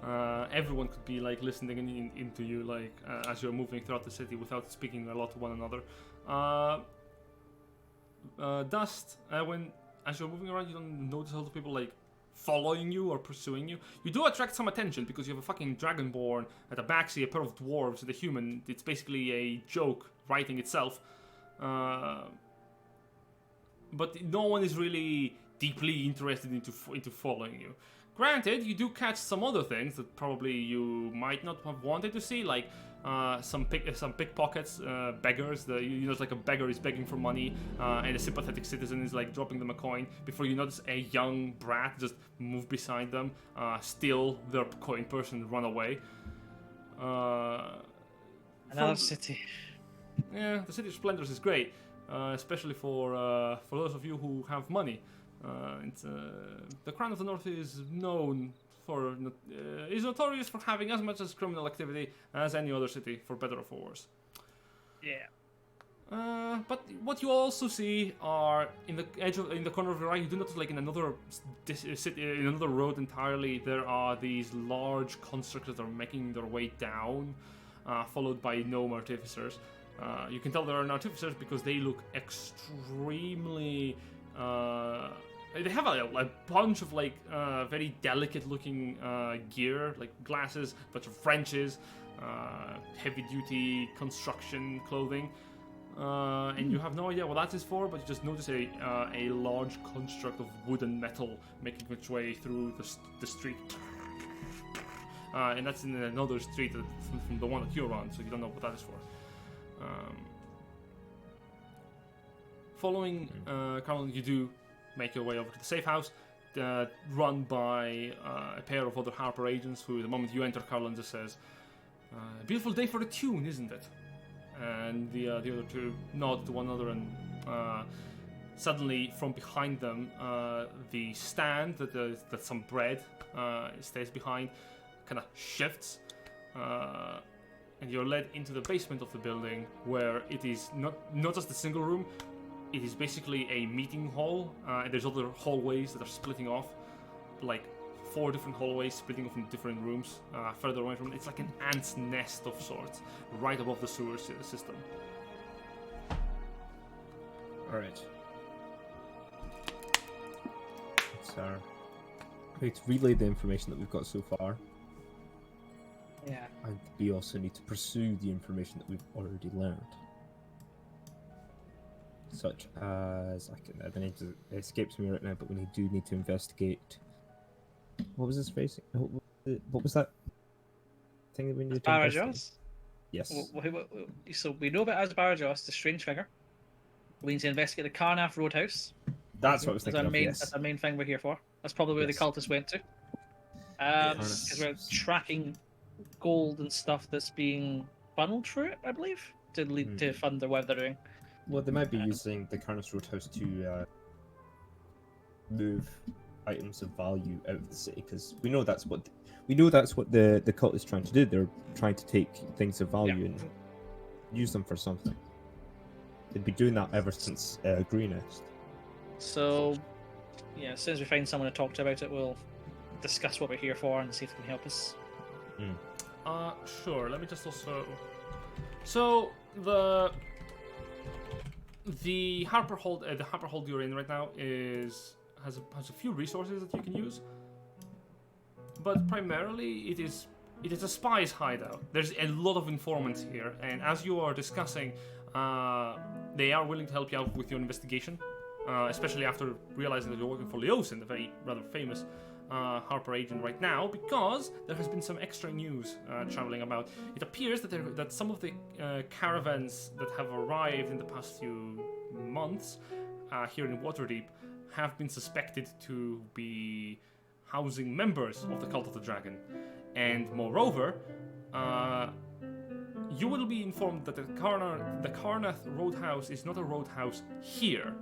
Everyone could be like listening into you, like as you're moving throughout the city without speaking a lot to one another. Dust, as you're moving around, you don't notice a lot of people like following you or pursuing you. You do attract some attention because you have a fucking dragonborn at the backseat, a pair of dwarves, and a human. It's basically a joke writing itself. But no one is really deeply interested into following you. Granted, you do catch some other things that probably you might not have wanted to see, like some pickpockets, beggars. You know, it's like a beggar is begging for money, and a sympathetic citizen is like dropping them a coin. Before you notice, a young brat just move beside them, steal their coin purse, and run away. Another city. Yeah, the City of Splendors is great, especially for those of you who have money. The Crown of the North is known for is notorious for having as much as criminal activity as any other city, for better or for worse. Yeah. But what you also see are in the corner of your eye, you do notice like in another city, in another road entirely, there are these large constructs that are making their way down, followed by gnome artificers. You can tell there are artificers because they look extremely. They have a bunch of like very delicate looking gear, like glasses, a bunch of wrenches, heavy duty construction clothing, and you have no idea what that is for, but you just notice a large construct of wood and metal making its way through the street. And that's in another street from the one that you're on, so you don't know what that is for. Following Carlin, you do make your way over to the safe house, run by a pair of other Harper agents who, the moment you enter, Carlin just says, beautiful day for a tune, isn't it? And the other two nod to one another, and suddenly from behind them, the stand that some bread stays behind kind of shifts, and you're led into the basement of the building, where it is not just a single room. It is basically a meeting hall, and there's other hallways that are splitting off, like 4 different hallways splitting off into different rooms further away from it. It's like an ant's nest of sorts, right above the sewer system. Alright. Let's relay the information that we've got so far. Yeah. And we also need to pursue the information that we've already learned. Such as, the name escapes me right now, but we do need to investigate. What was his phrase? What was that thing that we need to investigate? Asparagos? Yes. So we know about Asparagos, the strange figure. We need to investigate the Carnath Roadhouse. That's what I was thinking of, yes. That's our main thing we're here for. That's probably where the cultists went to. Because we're tracking gold and stuff that's being funneled through it, I believe, to lead to fund their web they're doing. Well, they might be using the Carnath Roadhouse to move items of value out of the city, because we know that's what the cult is trying to do. They're trying to take things of value and use them for something. They've been doing that ever since Greenest. So, yeah, as soon as we find someone to talk to about it, we'll discuss what we're here for and see if they can help us. Sure. Let me just also. So the Harper Hold you're in right now has a few resources that you can use, but primarily it is a spy's hideout. There's a lot of informants here, and as you are discussing, they are willing to help you out with your investigation, especially after realizing that you're working for Leosin, the very rather famous Harper agent right now, because there has been some extra news traveling about. It appears that some of the caravans that have arrived in the past few months here in Waterdeep have been suspected to be housing members of the Cult of the Dragon, and moreover, you will be informed that the Carnath Roadhouse is not a roadhouse here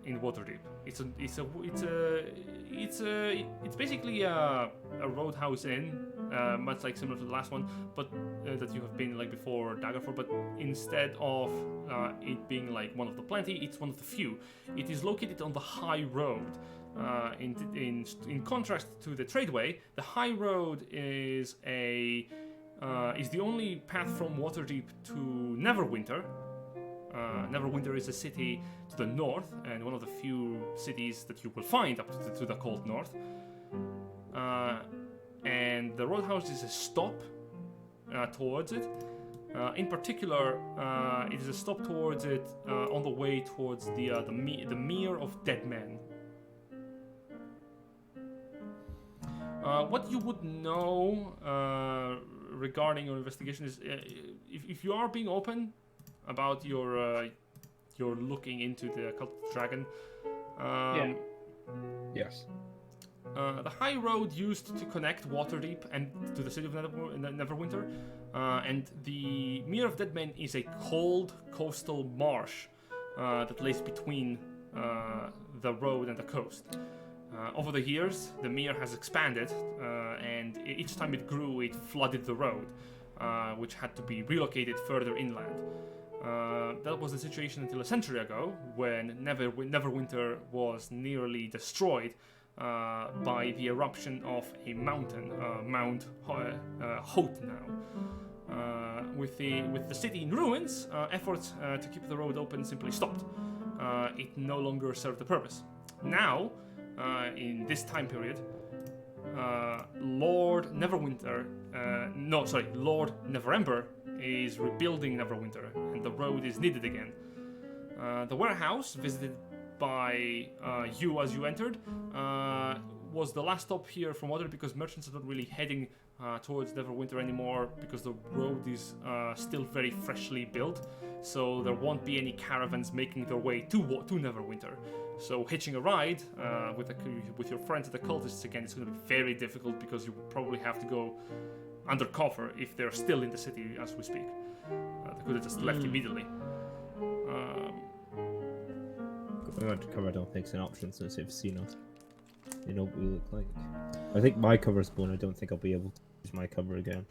in Waterdeep. It's basically a roadhouse inn much like similar to the last one, but that you have been like before Daggerford. But instead of it being like one of the plenty, it's one of the few. It is located on the high road. In contrast to the tradeway, the high road is the only path from Waterdeep to Neverwinter. Neverwinter is a city to the north, and one of the few cities that you will find up to the cold north. And the roadhouse is a stop towards it. In particular, it is a stop towards it on the way towards the Mere of Dead Men. What you would know regarding your investigation is if you are being open about your looking into the Cult of the Dragon. Yes. The high road used to connect Waterdeep and to the city of Neverwinter, and the Mere of Dead Men is a cold coastal marsh that lays between the road and the coast. Over the years, the Mere has expanded, and each time it grew, it flooded the road, which had to be relocated further inland. That was the situation until a century ago, when Neverwinter was nearly destroyed by the eruption of a mountain, Mount Hoth now. With the city in ruins, efforts to keep the road open simply stopped. It no longer served the purpose. Now, in this time period, Lord Neverember is rebuilding Neverwinter, and the road is needed again. The warehouse, visited by you as you entered, was the last stop here from Waterdeep because merchants are not really heading towards Neverwinter anymore because the road is still very freshly built, so there won't be any caravans making their way to Neverwinter. So hitching a ride with your friends at the cultists again is going to be very difficult because you will probably have to go undercover if they're still in the city as we speak. They could have just left immediately. Going undercover, I don't think it's an option since they've seen us. They know what we look like. I think my cover's blown. I don't think I'll be able to use my cover again.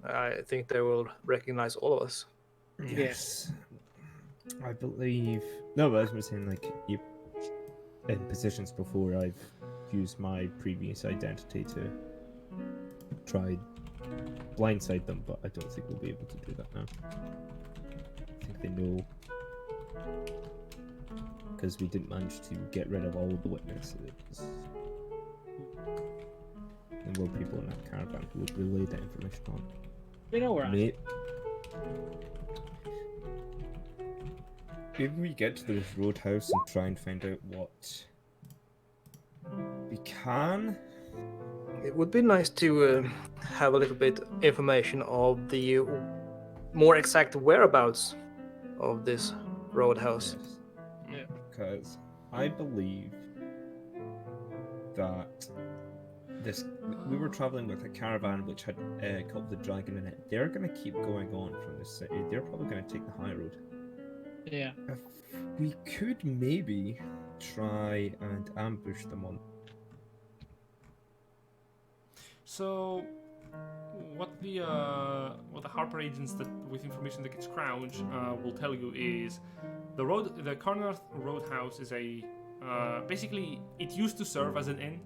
I think they will recognize all of us. Yes. I believe. No, but as I was saying, like, in positions before, I've used my previous identity to try blindside them, but I don't think we'll be able to do that now. I think they know. Because we didn't manage to get rid of all the witnesses. There were people in that caravan who would relay that information on. We know where I'm at. Maybe we get to this roadhouse and try and find out what we can. It would be nice to have a little bit information of the more exact whereabouts of this roadhouse. Yes. Because I believe that we were traveling with a caravan which had Cult of the Dragon in it. They're going to keep going on from this city. They're probably going to take the high road. Yeah. If we could maybe try and ambush them on. So, what the Harper agents that with information that gets Crouch will tell you is the Carnarth Roadhouse is a basically it used to serve as an inn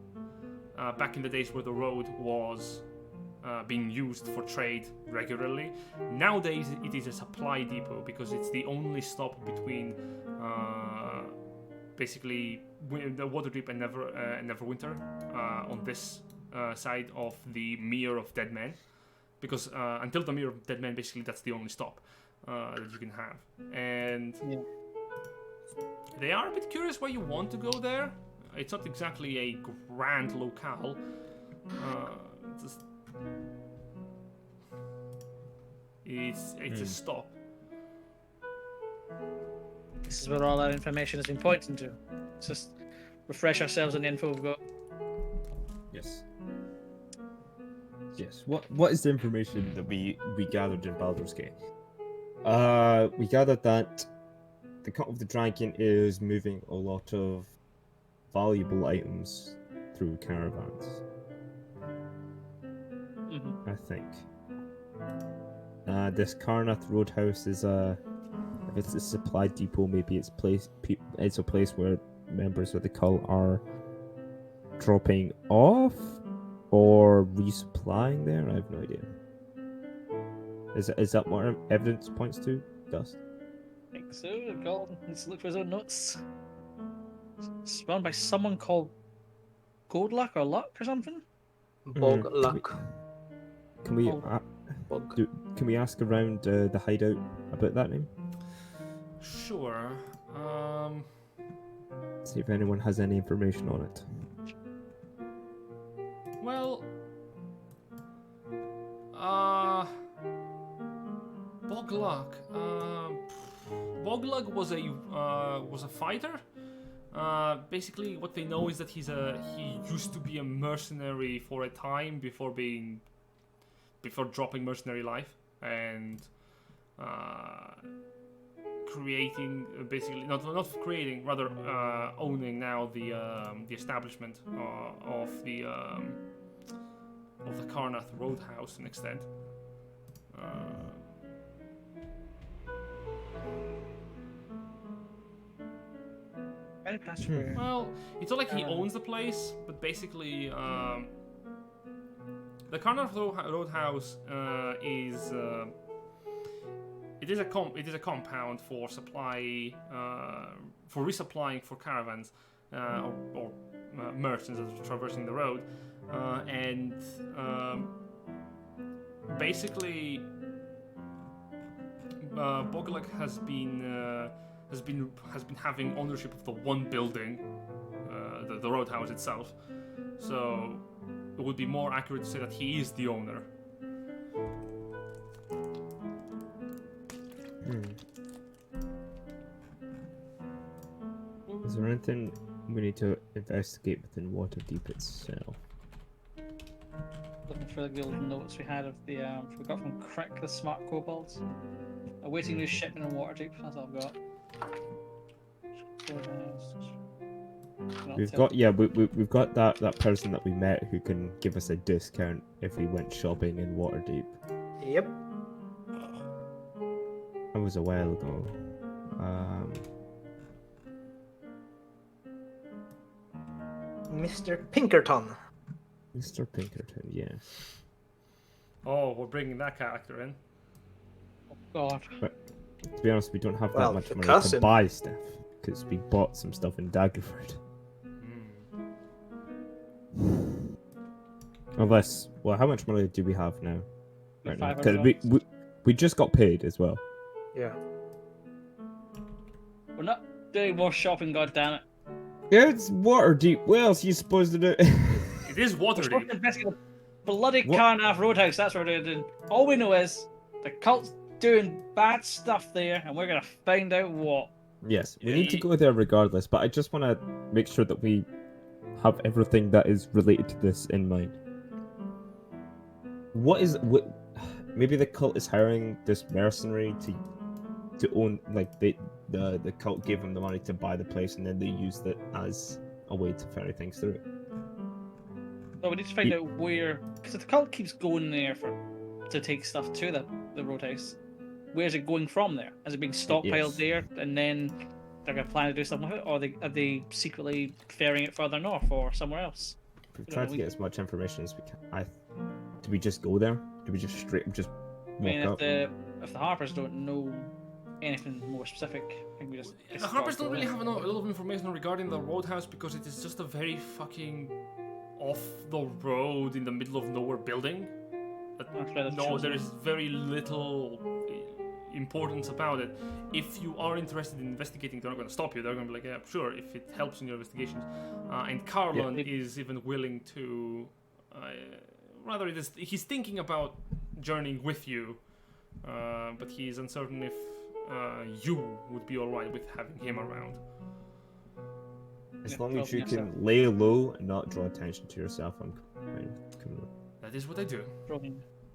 back in the days where the road was being used for trade regularly. Nowadays, it is a supply depot because it's the only stop between basically the Waterdeep and Neverwinter on this side of the Mere of Dead Men. Because until the Mere of Dead Men, basically that's the only stop that you can have. And they are a bit curious why you want to go there. It's not exactly a grand locale. It's a stop. This is where all that information has been pointing to. Let's just refresh ourselves on the info we've got. Yes. Yes. What is the information that we gathered in Baldur's Gate? We gathered that the Cult of the Dragon is moving a lot of valuable items through caravans. I think. This Karnath Roadhouse is if it's a supply depot, maybe it's it's a place where members of the cult are dropping off or resupplying there. I have no idea. Is that what evidence points to, Dust? I think so. Gordon needs to look for his own notes. It's run by someone called Goldluck or Luck or something. Bog luck. Can we Bog. can we ask around the hideout about that name? Sure. See if anyone has any information on it. Well, Boglug. Boglug was a fighter. Basically, what they know is that he used to be a mercenary for a time before dropping mercenary life and creating basically not creating, rather owning now the establishment of the Karnath Roadhouse to an extent. Well, it's not like he owns the place, but basically, the Karnath Roadhouse is a compound for supply for resupplying for caravans or merchants that are traversing the road, and basically, Boglug has been having ownership of the one building, the roadhouse itself. So it would be more accurate to say that he is the owner. Is there anything we need to investigate within Waterdeep itself? Looking for the old notes we had of the we got from Crick the Smart Kobolds. Awaiting new shipment in Waterdeep. That's all I've got. We've got that person that we met who can give us a discount if we went shopping in Waterdeep. Yep. That was a while ago. Mr. Pinkerton. Mr. Pinkerton, yeah. Oh, we're bringing that character in. Oh God. But to be honest, we don't have Well, that much the money cousin. to buy stuff because we bought some stuff in Daggerford. Unless, well, how much money do we have now? Right now, because we just got paid as well. Yeah. We're not doing more shopping, goddammit. Yeah, it's Waterdeep. What else are you supposed to do? It is We're supposed Waterdeep. to investigate the bloody What? Karnath Roadhouse. That's what we're doing. All we know is the cult's doing bad stuff there, and we're gonna find out what. Yes, we need to go there regardless, but I just want to make sure that we have everything that is related to this in mind. Maybe the cult is hiring this mercenary to own, like the cult gave them the money to buy the place and then they used it as a way to ferry things through. No, we need to find out where, because if the cult keeps going there to take stuff to the roadhouse, where's it going from there? Is it being stockpiled there, and then they're going to plan to do something with it, or are they secretly ferrying it further north or somewhere else? We've tried to get as much information as we can. Do we just go there? Do we just straight walk up? If the Harpers don't know anything more specific, I think we just. The Harpers don't really have a lot of information regarding the roadhouse because it is just a very fucking off the road in the middle of nowhere building. There is very little importance about it. If you are interested in investigating, they're not going to stop you. They're going to be like, yeah, sure, if it helps in your investigations. And Carlon is even willing to. He's thinking about journeying with you, but he's uncertain if you would be alright with having him around. As long as you can lay low and not draw attention to yourself, I'm coming with. That is what I do.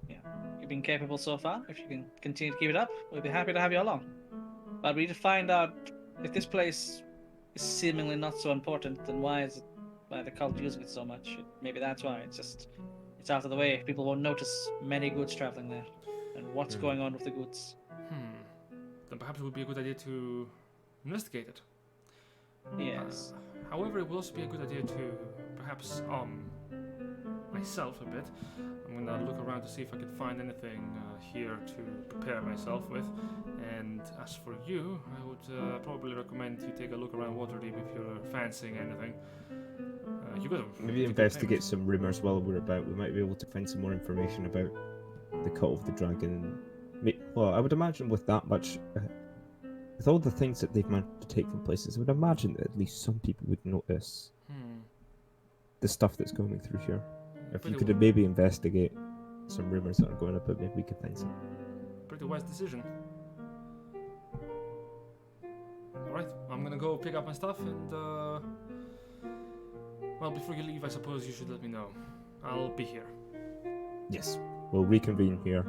Yeah, you've been capable so far. If you can continue to keep it up, we'll be happy to have you along. But we need to find out if this place is seemingly not so important, then why is the cult using it so much? Maybe that's why. It's just It's out of the way. People won't notice many goods traveling there. And what's going on with the goods? Then perhaps it would be a good idea to investigate it. Yes. However, it would also be a good idea to perhaps myself a bit. I'm gonna look around to see if I can find anything here to prepare myself with. And as for you, I would probably recommend you take a look around Waterdeep if you're fancying anything. You gotta Maybe investigate some rumors while we're about. We might be able to find some more information about the Cult of the Dragon. Well, I would imagine with that much, with all the things that they've managed to take from places, I would imagine that at least some people would notice the stuff that's going through here. If you could maybe investigate some rumors that are going about, maybe we could find some. Pretty wise decision. Alright, I'm gonna go pick up my stuff and, well, before you leave, I suppose you should let me know. I'll be here. Yes, we'll reconvene here.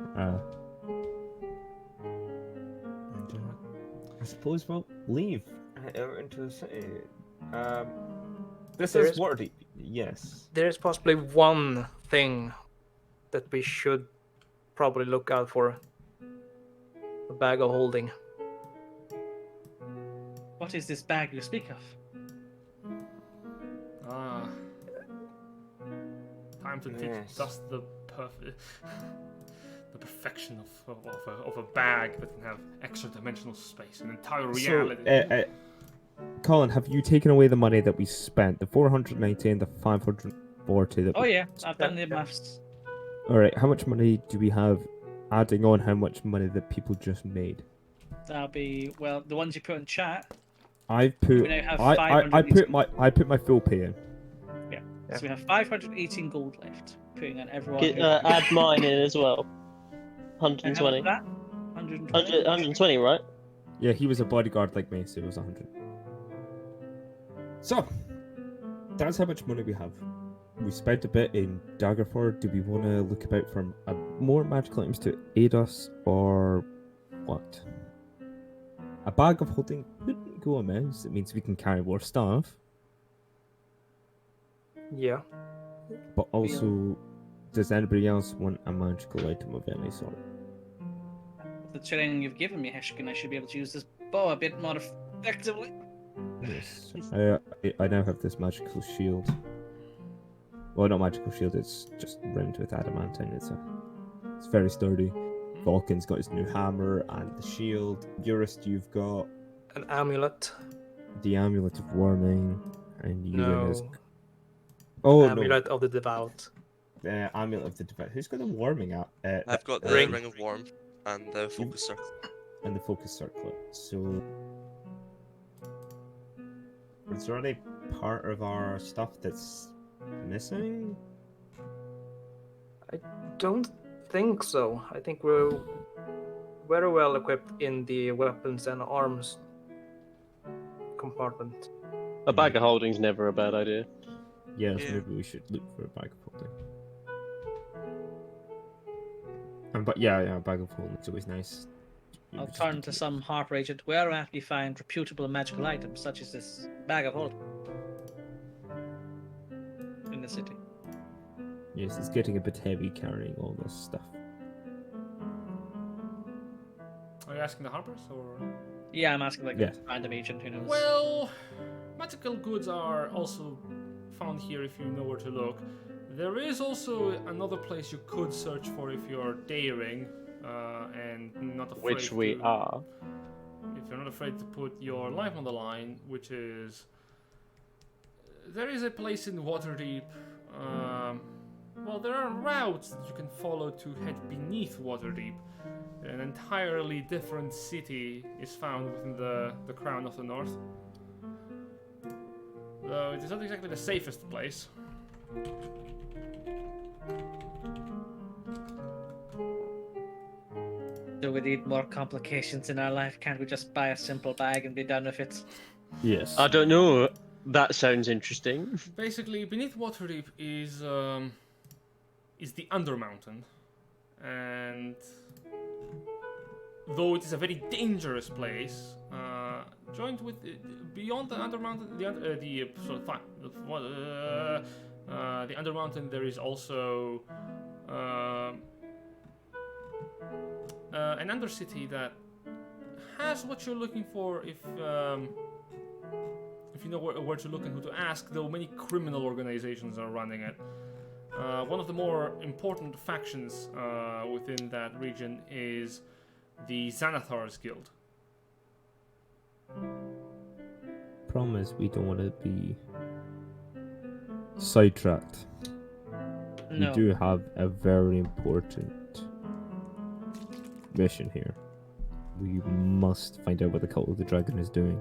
I suppose we'll leave out into the city. This is Waterdeep. Yes. There is possibly one thing that we should probably look out for. A bag of holding. What is this bag you speak of? Time to teach just the perfection of a bag that can have extra dimensional space, an entire reality. So, Colin, have you taken away the money that we spent? The 490 and the 540 that Oh yeah, I've done the maths. Alright, how much money do we have adding on how much money that people just made? That'll be, well, the ones you put in chat. I've put We now have I put my full pay in. Yeah. So we have 518 gold left. Putting on everyone. Add mine in as well. And how much 120. was that? 120. 120, right? Yeah, he was a bodyguard like me, so it was 100. So, that's how much money we have. We spent a bit in Daggerford. Do we want to look about for more magical items to aid us, or what? A bag of holding wouldn't go amiss. It means we can carry more stuff. Yeah. But also, does anybody else want a magical item of any sort? The training you've given me, Heshkin, I should be able to use this bow a bit more effectively. Yes. I now have this magical shield. Well, not magical shield, it's just rimmed with adamantine. It's very sturdy. Vulcan's got his new hammer and the shield. Eurist, you've got An amulet. the amulet of warning, and you No. is... Oh Amulet of the Devout. no, amulet of the devout. Who's got the warming at? I've got the Ring. Ring of Warmth and the Focus Circle. And the focus circlet. So, is there any part of our stuff that's missing? Don't think so. I think we're very well equipped in the weapons and arms compartment. A bag of holding's never a bad idea. Yes, Yeah. maybe we should look for a bag of holding. But yeah, a bag of holding is always nice. I'll turn to some Harper agent where I actually find reputable magical items such as this bag of holding in the city. Yes, it's getting a bit heavy carrying all this stuff. Are you asking the Harpers or? Yeah, I'm asking like Yeah. a random agent who knows. Well, magical goods are also found here if you know where to look. There is also another place you could search for if you're daring and not afraid. Which we to, are. If you're not afraid to put your life on the line, which is there is a place in Waterdeep. Well, there are routes that you can follow to head beneath Waterdeep. An entirely different city is found within the Crown of the North. Though it is not exactly the safest place. Do we need more complications in our life? Can't we just buy a simple bag and be done with it? Yes. I don't know. That sounds interesting. Basically, beneath Waterdeep is the Undermountain, and though it is a very dangerous place, joined with beyond the Undermountain, the Undermountain, there is also an Undercity that has what you're looking for if you know where to look and who to ask, though many criminal organizations are running it. One of the more important factions within that region is the Xanathar's Guild. Problem is, we don't want to be sidetracked. No. We do have a very important mission here. We must find out what the Cult of the Dragon is doing.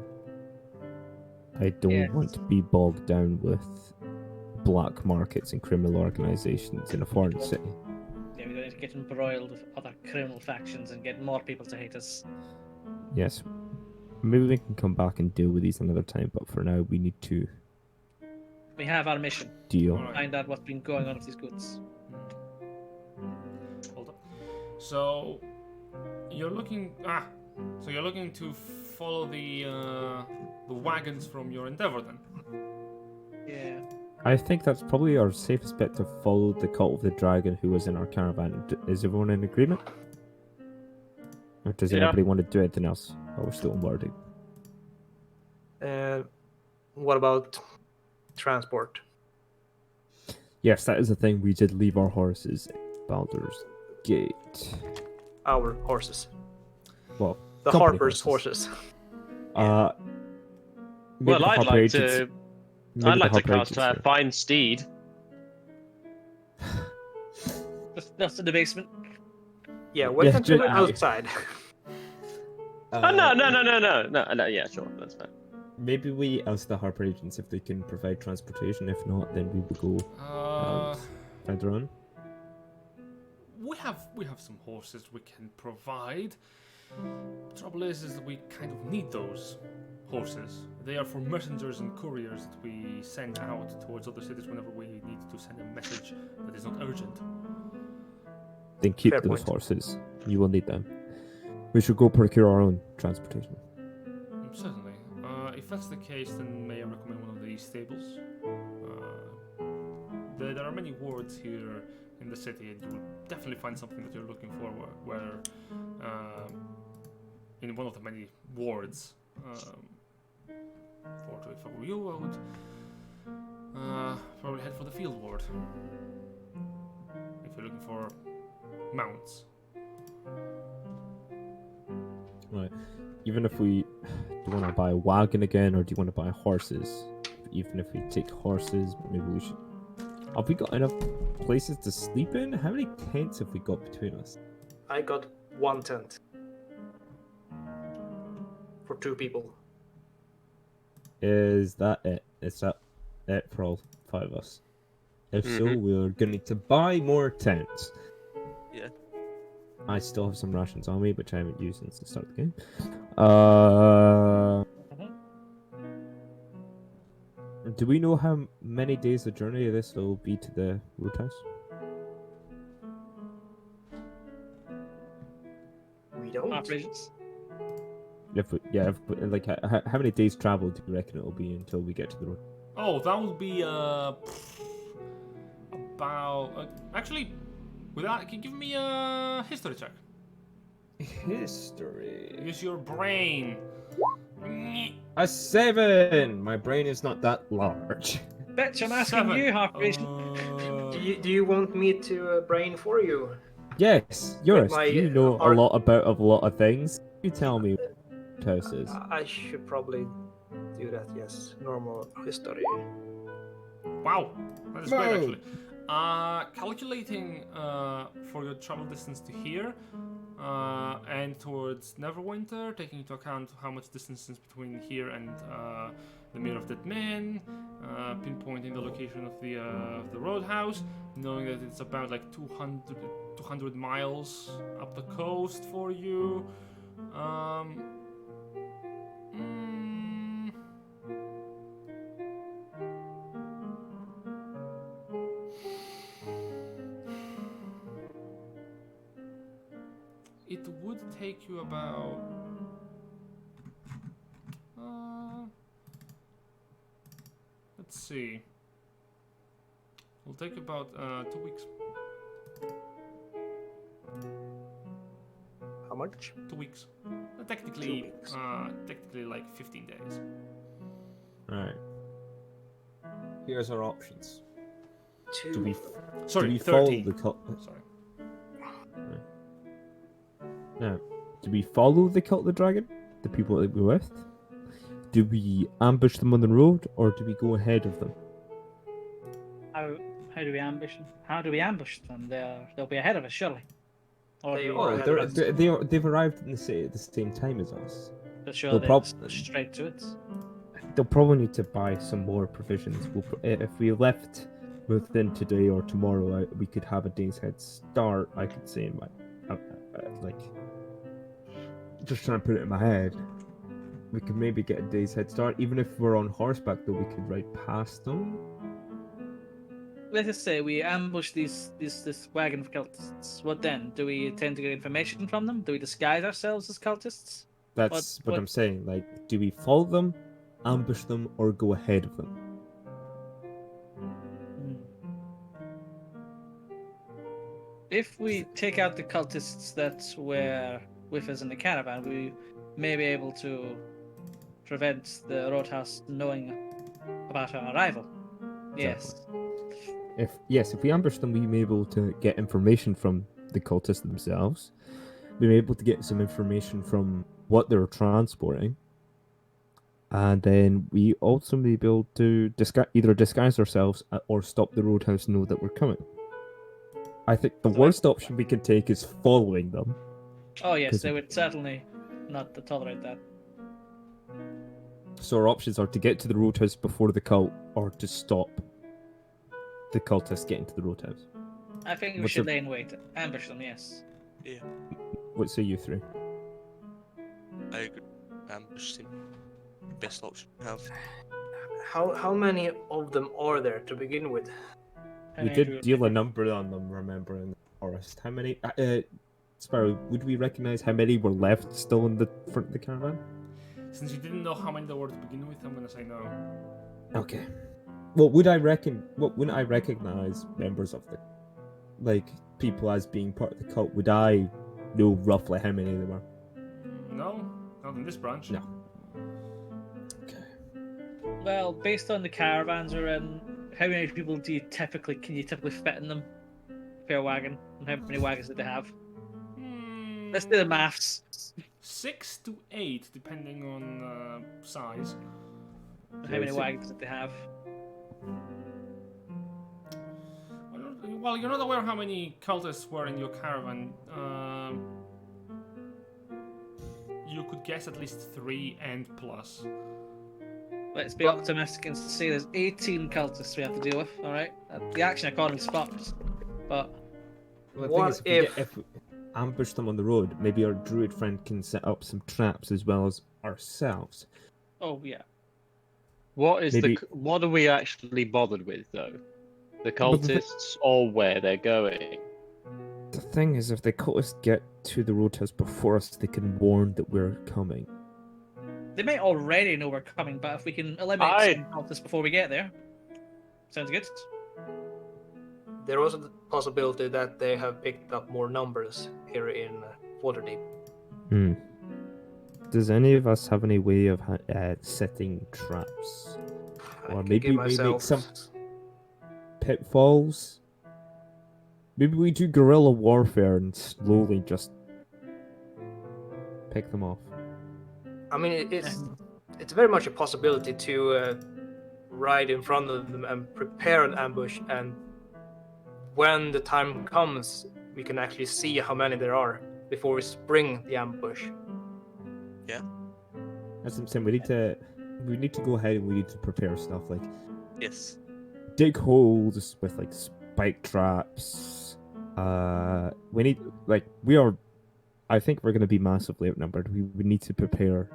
I don't Yes. want to be bogged down with black markets and criminal organizations in a foreign city. Yeah, we don't need to get embroiled with other criminal factions and get more people to hate us. Yes, maybe we can come back and deal with these another time, but for now we need to We have our mission. deal. Alright. Find out what's been going on with these goods. Hold up. So you're looking so you're looking to follow the wagons from your endeavor then. Yeah. I think that's probably our safest bet, to follow the Cult of the Dragon who was in our caravan. Is everyone in agreement? Or does Yeah. anybody want to do anything else while we're still in Waterdeep? What about transport? Yes, that is the thing. We did leave our horses in Baldur's Gate. Our horses. Well, The company Harper's horses. Maybe Well, the I'd Harper like agents- to. maybe I'd the like to Harper cast agents here. Find Steed. That's in the basement. Yeah, welcome to the just- outside. Oh no! Yeah, sure, that's fine. Maybe we ask the Harper agents if they can provide transportation. If not, then we will go find our own. We have some horses we can provide. Trouble is that we kind of need those horses. They are for messengers and couriers that we send out towards other cities whenever we need to send a message that is not urgent. Then keep Fair those point. horses. You will need them. We should go procure our own transportation. Certainly. If that's the case, then may I recommend one of these stables? There are many wards here in the city, and you will definitely find something that you're looking for. Where in one of the many wards, if I were you, I would probably head for the field ward. If you're looking for mounts. Right. Even if we do you want to buy a wagon again, or do you want to buy horses? Even if we take horses, maybe we should. Have we got enough places to sleep in? How many tents have we got between us? I got one tent. For 2 people. Is that it? Is that it for all 5 of us? If so, Mhm. we're gonna need to buy more tents. Yeah. I still have some rations on me, which I haven't used since the start of the game. Do we know how many days the journey this will be to the roadhouse? We don't. Operations. If we, yeah, if, like how many days travel do you reckon it will be until we get to the road? Oh, that would be about actually. Without, can you give me a history check? History. Use your brain. A 7. My brain is not that large. Betch, I'm asking 7. you, Operation. Do you want me to brain for you? Yes, Yoris, my, you know a art- lot about a lot of things. You tell me what house is. I should probably do that, yes. Normal history. Wow, that is great Whoa. actually. Calculating for your travel distance to here and towards Neverwinter, taking into account how much distance is between here and the Mirror of Dead Men, pinpointing the location of the roadhouse, knowing that it's about like 200 miles up the coast for you. It would take you about let's see. Will take about 2 weeks. How much? 2 weeks. 2 Technically, weeks. technically like 15 days. Alright. Here's our options. Do we, Sorry, do we follow 13. the cult? Sorry. Now, do we follow the cult of the dragon? The people that we're with? Do we ambush them on the road, or do we go ahead of them? How do we ambush them? How do we ambush them? They'll be ahead of us, surely. Or They do we are Oh, ahead of us. they've arrived at the same time as us. But sure, they'll they're prob- straight to it. They'll probably need to buy some more provisions. If we left within today or tomorrow, we could have a day's head start. I could say, like, just trying to put it in my head. We could maybe get a day's head start, even if we're on horseback. Though we could ride past them. Let us say we ambush this wagon of cultists. What then? Do we tend to get information from them? Do we disguise ourselves as cultists? That's what what- I'm saying. Like, do we follow them, ambush them, or go ahead of them? If we take out the cultists that were with us in the caravan, we may be able to prevent the Roadhouse knowing about our arrival. Yes. If we ambush them, we may be able to get information from the cultists themselves. We may be able to get some information from what they're transporting. And then we also may be able to either disguise ourselves or stop the Roadhouse know that we're coming. I think the worst option we can take is following them. Oh yes, 'Cause- they would certainly not tolerate that. So our options are to get to the Roadhouse before the cult, or to stop the cultists getting to the Roadhouse. I think we What's should the- lay in wait, ambush them. Yes. Yeah, What say you three? I agree. Ambush seems best option to have. How many of them are there to begin with? We did deal a number on them, remember, in the forest. How many? Sparrow, would we recognize how many were left still in the front of the caravan? Since you didn't know how many there were to begin with, I'm gonna say no. Okay. Well, wouldn't I recognize members of the, people as being part of the cult? Would I know roughly how many there were? No, not in this branch. No. Well, based on the caravans we're in, how many people can you typically fit in them per wagon? And how many wagons did they have? Let's do the maths. 6 to 8, depending on size. How many wagons did they have? Well, you're not aware how many cultists were in your caravan. You could guess at least 3 and plus. Let's be optimistic and say there's 18 cultists we have to deal with. All right, the action accordingly stops. But Well, the What thing is, if we ambush them on the road, maybe our druid friend can set up some traps as well as ourselves. oh yeah, What is Maybe- what are we actually bothered with though? The cultists or where they're going? The thing is, if the cultists get to the Roadhouse before us, they can warn that we're coming. they may already know we're coming, but if we can eliminate some cultists before we get there, sounds good. There was the possibility that they have picked up more numbers here in Waterdeep. Does any of us have any way of setting traps? I Or could maybe give we make myself some pitfalls? Maybe we do guerrilla warfare and slowly just pick them off. I mean, it's very much a possibility to ride in front of them and prepare an ambush, and when the time comes, we can actually see how many there are before we spring the ambush. That's what I'm saying. We need to go ahead and we need to prepare stuff like Yes. dig holes with spike traps. We need I think we're going to be massively outnumbered. We need to prepare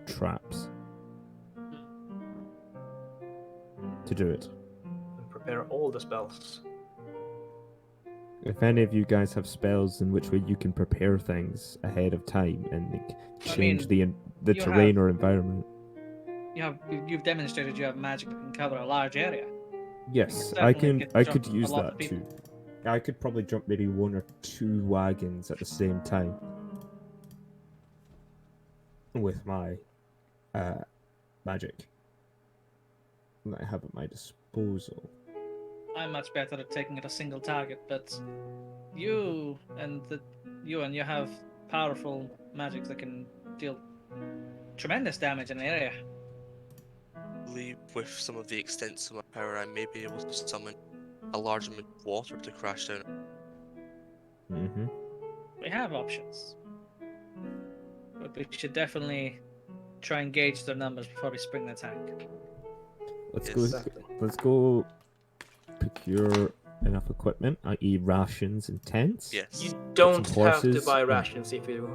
traps to do it. And prepare all the spells. If any of you guys have spells in which way you can prepare things ahead of time and change the you terrain or environment. You've demonstrated you have magic that can cover a large area. Yes, could I definitely can. get I jump could a use lot of that people. too. I could probably jump maybe 1 or 2 wagons at the same time with my magic that I have at my disposal. I'm much better at taking at a single target, but you and you have powerful magics that can deal tremendous damage in an area. I believe with some of the extents of my power, I may be able to summon a large amount of water to crash down. Mm-hmm. We have options, but we should definitely try and gauge their numbers before we spring the attack. Let's Yes. go. Exactly. Let's go procure enough equipment, i.e., rations and tents. Yes. You don't have to horses buy and- rations if you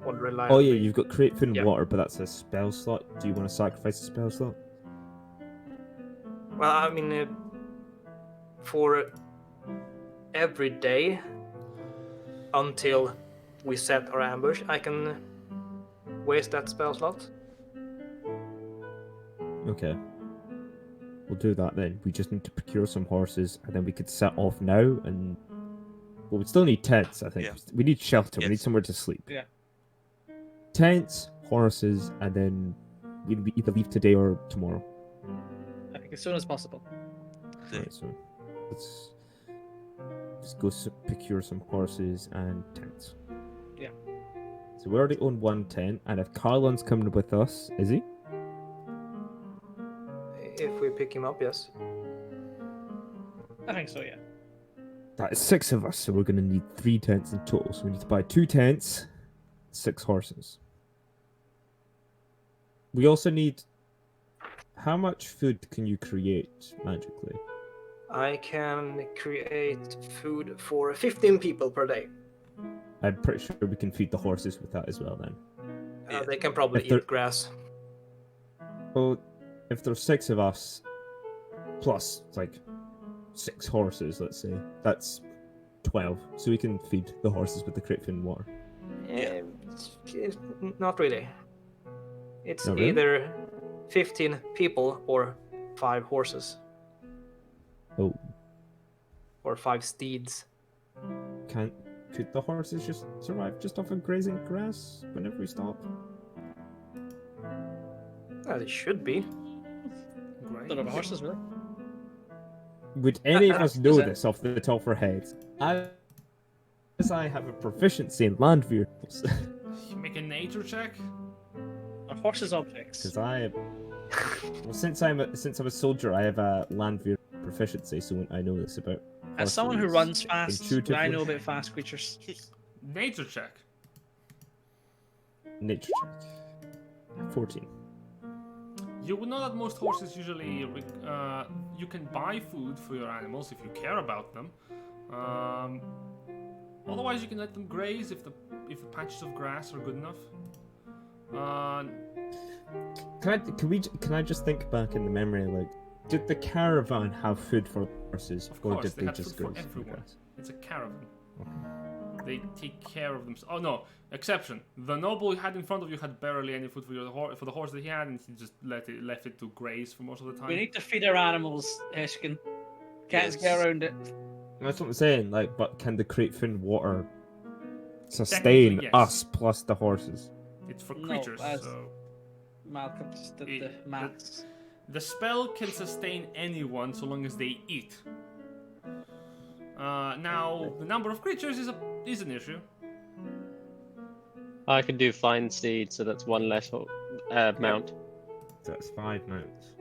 want to rely Oh on yeah, me. you've got create food and Yeah. water, but that's a spell slot. Do you want to sacrifice a spell slot? Well, I mean, for every day until we set our ambush, I can waste that spell slot. Okay. We'll do that then. We just need to procure some horses, and then we could set off now. And well, we still need tents. I think Yeah. we need shelter. We need Yes. somewhere to sleep. Yeah. Tents, horses, and then we'll either leave today or tomorrow. I think as soon as possible. The- Right, so let's go procure some horses and tents. Yeah. So we already own 1 tent, and if Carlon's coming with us, is he? If we pick him up, yes. I think so, yeah. That is 6 of us, so we're going to need 3 tents in total. So we need to buy 2 tents, 6 horses. We also need... How much food can you create magically? I can create food for 15 people per day. I'm pretty sure we can feed the horses with that as well then. Yeah. They can probably If they're- eat grass. Well, if there's 6 of us, plus like 6 horses, let's say, that's 12. So we can feed the horses with the crate food and water. It's not really. It's Not really? either 15 people or 5 horses. Oh, Or 5 steeds. could the horses just survive just off of grazing grass whenever we stop? Well, it should be. Great. Don't have horses, really. Would any of us know Is it- this off the top of our heads? As I have a proficiency in land vehicles, You make a nature check. Are horses objects? because well, since I'm a soldier, I have a land vehicle proficiency, so I know this about. As someone who horses runs fast, intuitively. I know about fast creatures. Nature check. Nature check. 14. You will know that most horses usually you can buy food for your animals if you care about them. Otherwise, you can let them graze if the patches of grass are good enough. Can I just think back in the memory, like, did the caravan have food for horses, Of or course, did they they had just food for graze the everyone. grass? It's a caravan. They take care of themselves. Oh no, exception. The noble you had in front of you had barely any food for the horse that he had, and he just left it to graze for most of the time. We need to feed our animals, Heshkin. Can't Yes. get around it. That's what I'm saying. Like, but can the crate food and water sustain Technically, yes. us plus the horses? It's for No, creatures, as- so Malcolm just did the It- maths. the spell can sustain anyone so long as they eat. Now, the number of creatures is an issue. I can do fine seed, so that's 1 less mount. So that's 5 mounts.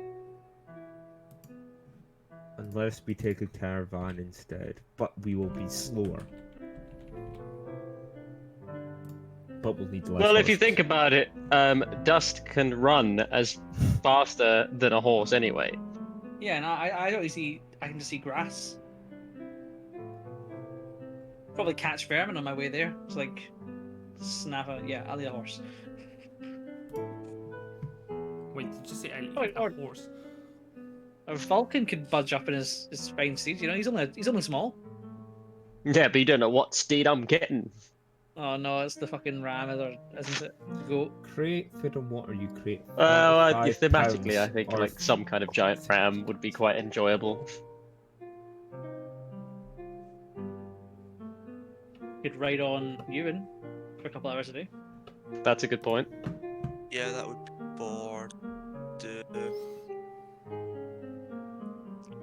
Unless we take a caravan instead, but we will be slower. But we'll need less. Well, if you horses. think about it, Dust can run as faster than a horse anyway. Yeah, and I don't see. I can just see grass. Probably catch vermin on my way there. It's like snap a I'll need a horse. Wait, did you say I Oh, eat a or- horse? A Vulcan could budge up in his fine steed. You know, he's only small. Yeah, but you don't know what steed I'm getting. Oh no, it's the fucking ram, isn't it? The goat. Create food and water. You create. Thematically, I 45 think pounds like some kind of giant ram would be quite enjoyable. Could ride on Ewan for a couple hours a day. That's a good point. Yeah, that would be for the.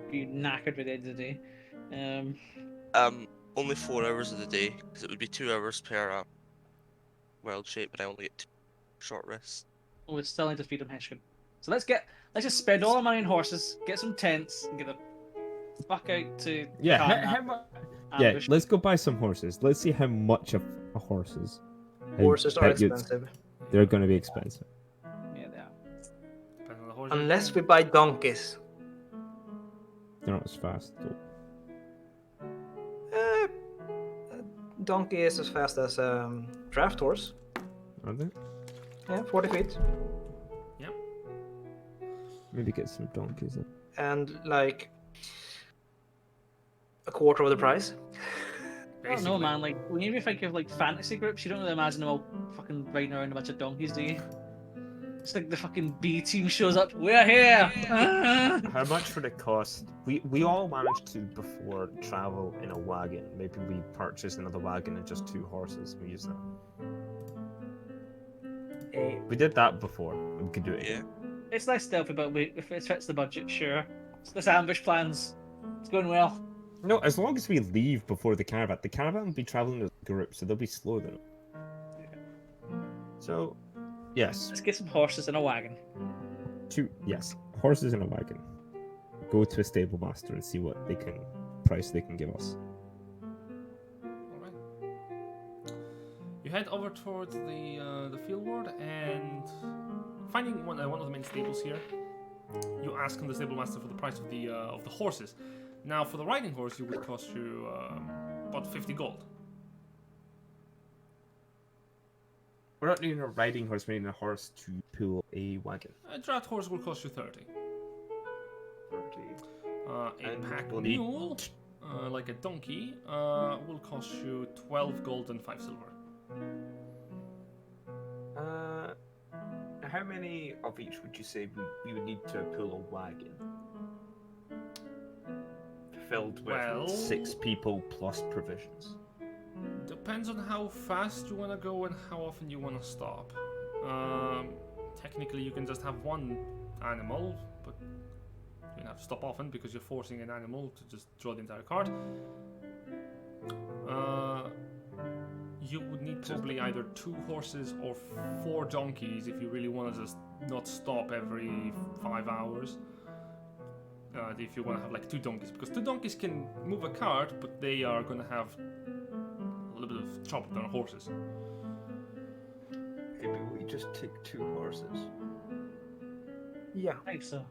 Be knackered by the end of the day. Only 4 hours of the day, because it would be 2 hours per wild shape, but I only get 2 short rests. We still need to feed him Heshkin. So let's just spend all our money on horses, get some tents, and get the fuck out to Yeah, Carnac yeah. ambush. Let's go buy some horses. Let's see how much of a horse is. I Horses are bet you expensive. They're going to be expensive. Yeah, they are. Depends on the horse. Unless we buy donkeys. They're not as fast though. A donkey is as fast as a draft horse. Are they? Yeah, 40 feet. Maybe get some donkeys. Then. And like a quarter of the price. I don't know, man. Like, when you think of like fantasy groups, you don't really imagine them all fucking riding around a bunch of donkeys, do you? It's like the fucking B team shows up. We're here. How much would it cost? We all managed to before travel in a wagon. Maybe we purchase another wagon and just 2 horses. We use that. We did that before. We could do it. Yeah. It's nice stealthy, but if it fits the budget, sure. So this ambush plans, it's going well. No, as long as we leave before the caravan will be traveling as a group, so they'll be slower than us. So, yes. Let's get some horses in a wagon. 2, yes. Horses in a wagon. Go to a stable master and see what price they can give us. Alright. You head over towards the field ward and finding one of the main stables here. You ask the stable master for the price of the horses. Now, for the riding horse, it would cost you about 50 gold. We're not needing a riding horse, we need a horse to pull a wagon. A draft horse will cost you 30. 30. A And pack we'll need- mule, like a donkey, will cost you 12 gold and 5 silver. How many of each would you say we would need to pull a wagon? Filled with Well, 6 people plus provisions. depends on how fast you want to go and how often you want to stop. Technically, you can just have one animal, but you have to stop often because you're forcing an animal to just draw the entire cart. You would need probably either 2 horses or 4 donkeys if you really want to just not stop every 5 hours. If you want to have like 2 donkeys, because 2 donkeys can move a cart, but they are going to have a little bit of trouble than horses. Maybe we just take 2 horses. Yeah. I think so.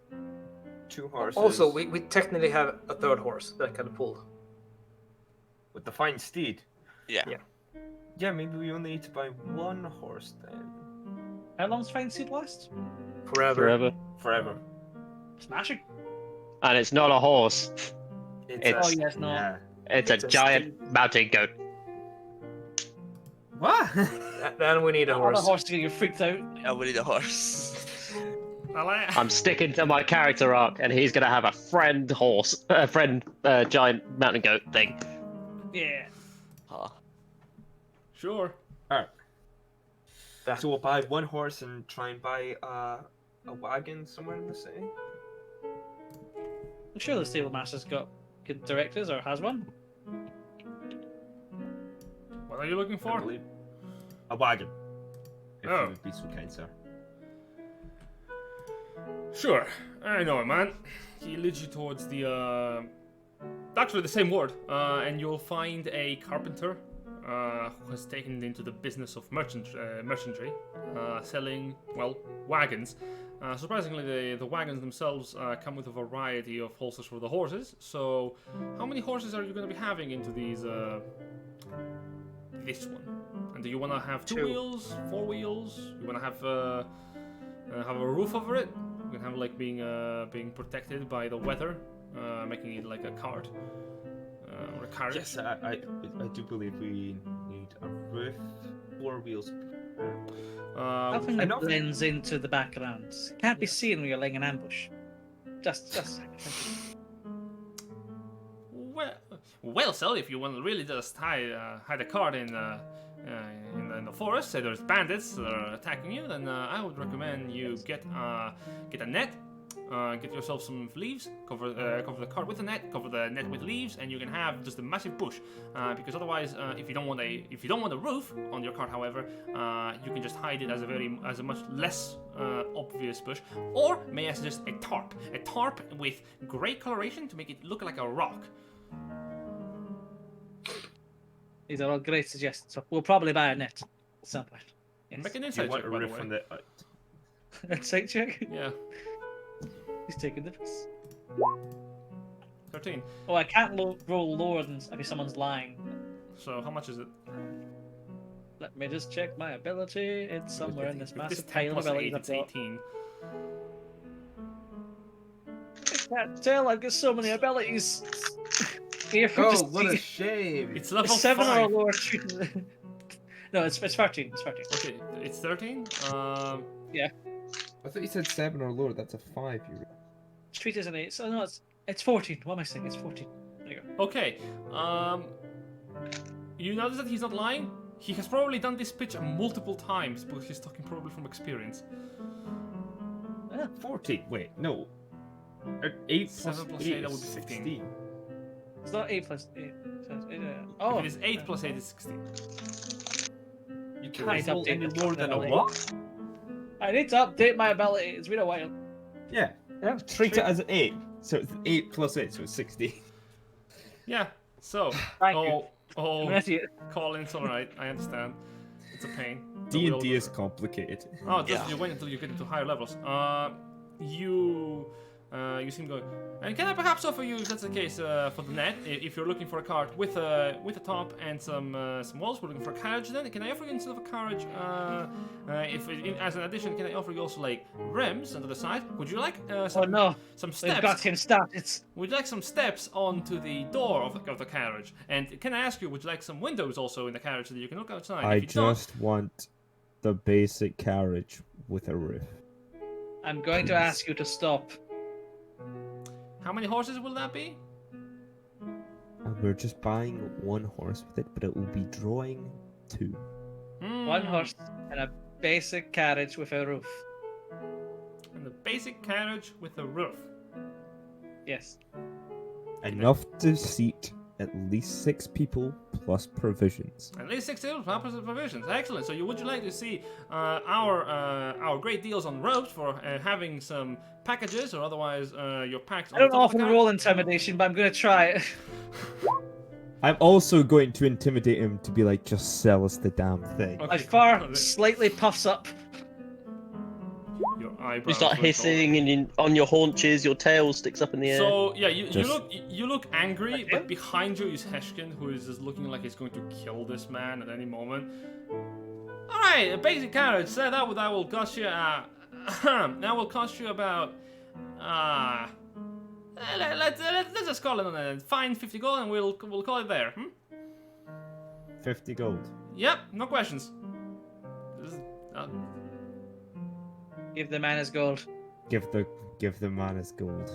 2 horses. Also, we technically have a third horse that can pull. with the fine steed. Yeah. Yeah. Yeah, maybe we only need to buy 1 horse then. How long's Fine Seed last? Forever. Forever. Smashing. And it's not a horse. It's Oh, yes, no. Yeah. It's It's a a giant mountain goat. What? Then we need a All horse. the horses get freaked out. Yeah, we need a horse. I'm sticking to my character arc, and he's gonna have a friend horse, giant mountain goat thing. Yeah. Huh. Sure. Alright. That- So we'll buy 1 horse and try and buy a wagon somewhere in the city? I'm sure the stable master's got good directors or has one. What are you looking I for? believe. A wagon. If Oh. you would be so kind, sir. Sure, I know it, man. He leads you towards the, actually the same ward, and you'll find a carpenter, who has taken into the business of merchantry, selling, well, wagons. Surprisingly, the wagons themselves come with a variety of holsters for the horses. So, how many horses are you going to be having into these, this one? And do you want to have 2 2. wheels, 4 wheels? You want to have a roof over it? You can have like being protected by the weather, making it like a cart or a carriage. Yes, I do believe we need a roof, 4 wheels. Nothing that enough- blends into the background. Can't be seen when you're laying an ambush. Just. Well, so if you want to really just hide a cart in the forest, say there's bandits that are attacking you, then I would recommend you get a net, get yourself some leaves, cover the cart with a net, cover the net with leaves, and you can have just a massive bush. Because otherwise, if you don't want a roof on your cart, however, you can just hide it as a much less obvious bush. Or may I suggest a tarp with grey coloration to make it look like a rock. These are all great suggestions. So we'll probably buy a net at some point. Yes. Make an Do you insight want check, a by the roof way. on the? Insight check. Yeah, He's taking the piss. 13. Oh, I can't roll lower than if someone's lying. So how much is it? Let me just check my ability. It's somewhere in this If massive this 10 pile of plus 8, abilities I've it's got. 18. I can't tell. I've got so many abilities. Here, Oh, just what a shame! It's level 7 or 5. lower. No, it's 13. It's 13. Okay, it's 13. I thought you said 7 or lower. That's a 5. You. Street is an 8. So no, it's 14. What am I saying? It's 14. There you go. Okay. You notice that he's not lying? He has probably done this pitch multiple times, but he's talking probably from experience. 14. Wait, no. 8 plus 7 plus 8 8, that would is be 15. 16. It's not 8 plus 8. If it is 8 plus 8 is 16. You Right, can't roll update any the lower than a ability. what? I need to update my ability. It's been a while. Yeah. Treat it as an 8. So it's 8 plus 8, so it's 16. Yeah, so. Thank you. Oh, I'm an idiot. Colin's alright, I understand. It's a pain. but we all D&D go is through it. complicated. Oh, just you wait until you get into higher levels. You seem going. And can I perhaps offer you, if that's the case, for the net, if you're looking for a cart with a top and some walls, we're looking for a carriage. Then can I offer you instead of a carriage, as an addition, can I offer you also like rims on the side? Would you like some Oh no, some they've got steps? him started. Would you like some steps onto the door of the carriage? And can I ask you, would you like some windows also in the carriage so that you can look outside? I If you don't- just want the basic carriage with a roof. I'm going to ask you to stop. How many horses will that be? And we're just buying 1 horse with it, but it will be drawing 2. One horse and a basic carriage with a roof. And the basic carriage with a roof. Yes. Enough to seat at least 6 people plus provisions. At least 6 tables, plus provisions. Excellent. So, would you like to see our great deals on ropes for having some packages, or otherwise your packs? I don't on top of the often cart? roll intimidation, but I'm going to try it. I'm also going to intimidate him to be like, just sell us the damn thing. Okay. My fur slightly puffs up. Your eyebrows. You start will go. hissing, and on your haunches, your tail sticks up in the air. So yeah, you Just- look angry, but behind you is Heshkin, who is just looking like he's going to kill this man at any moment. All right, a basic carriage. So that will cost you. That will cost you about. Let's just call it on a fine 50 gold, and we'll call it there. 50 gold. Yep, no questions. Give the man his gold. Give the man his gold.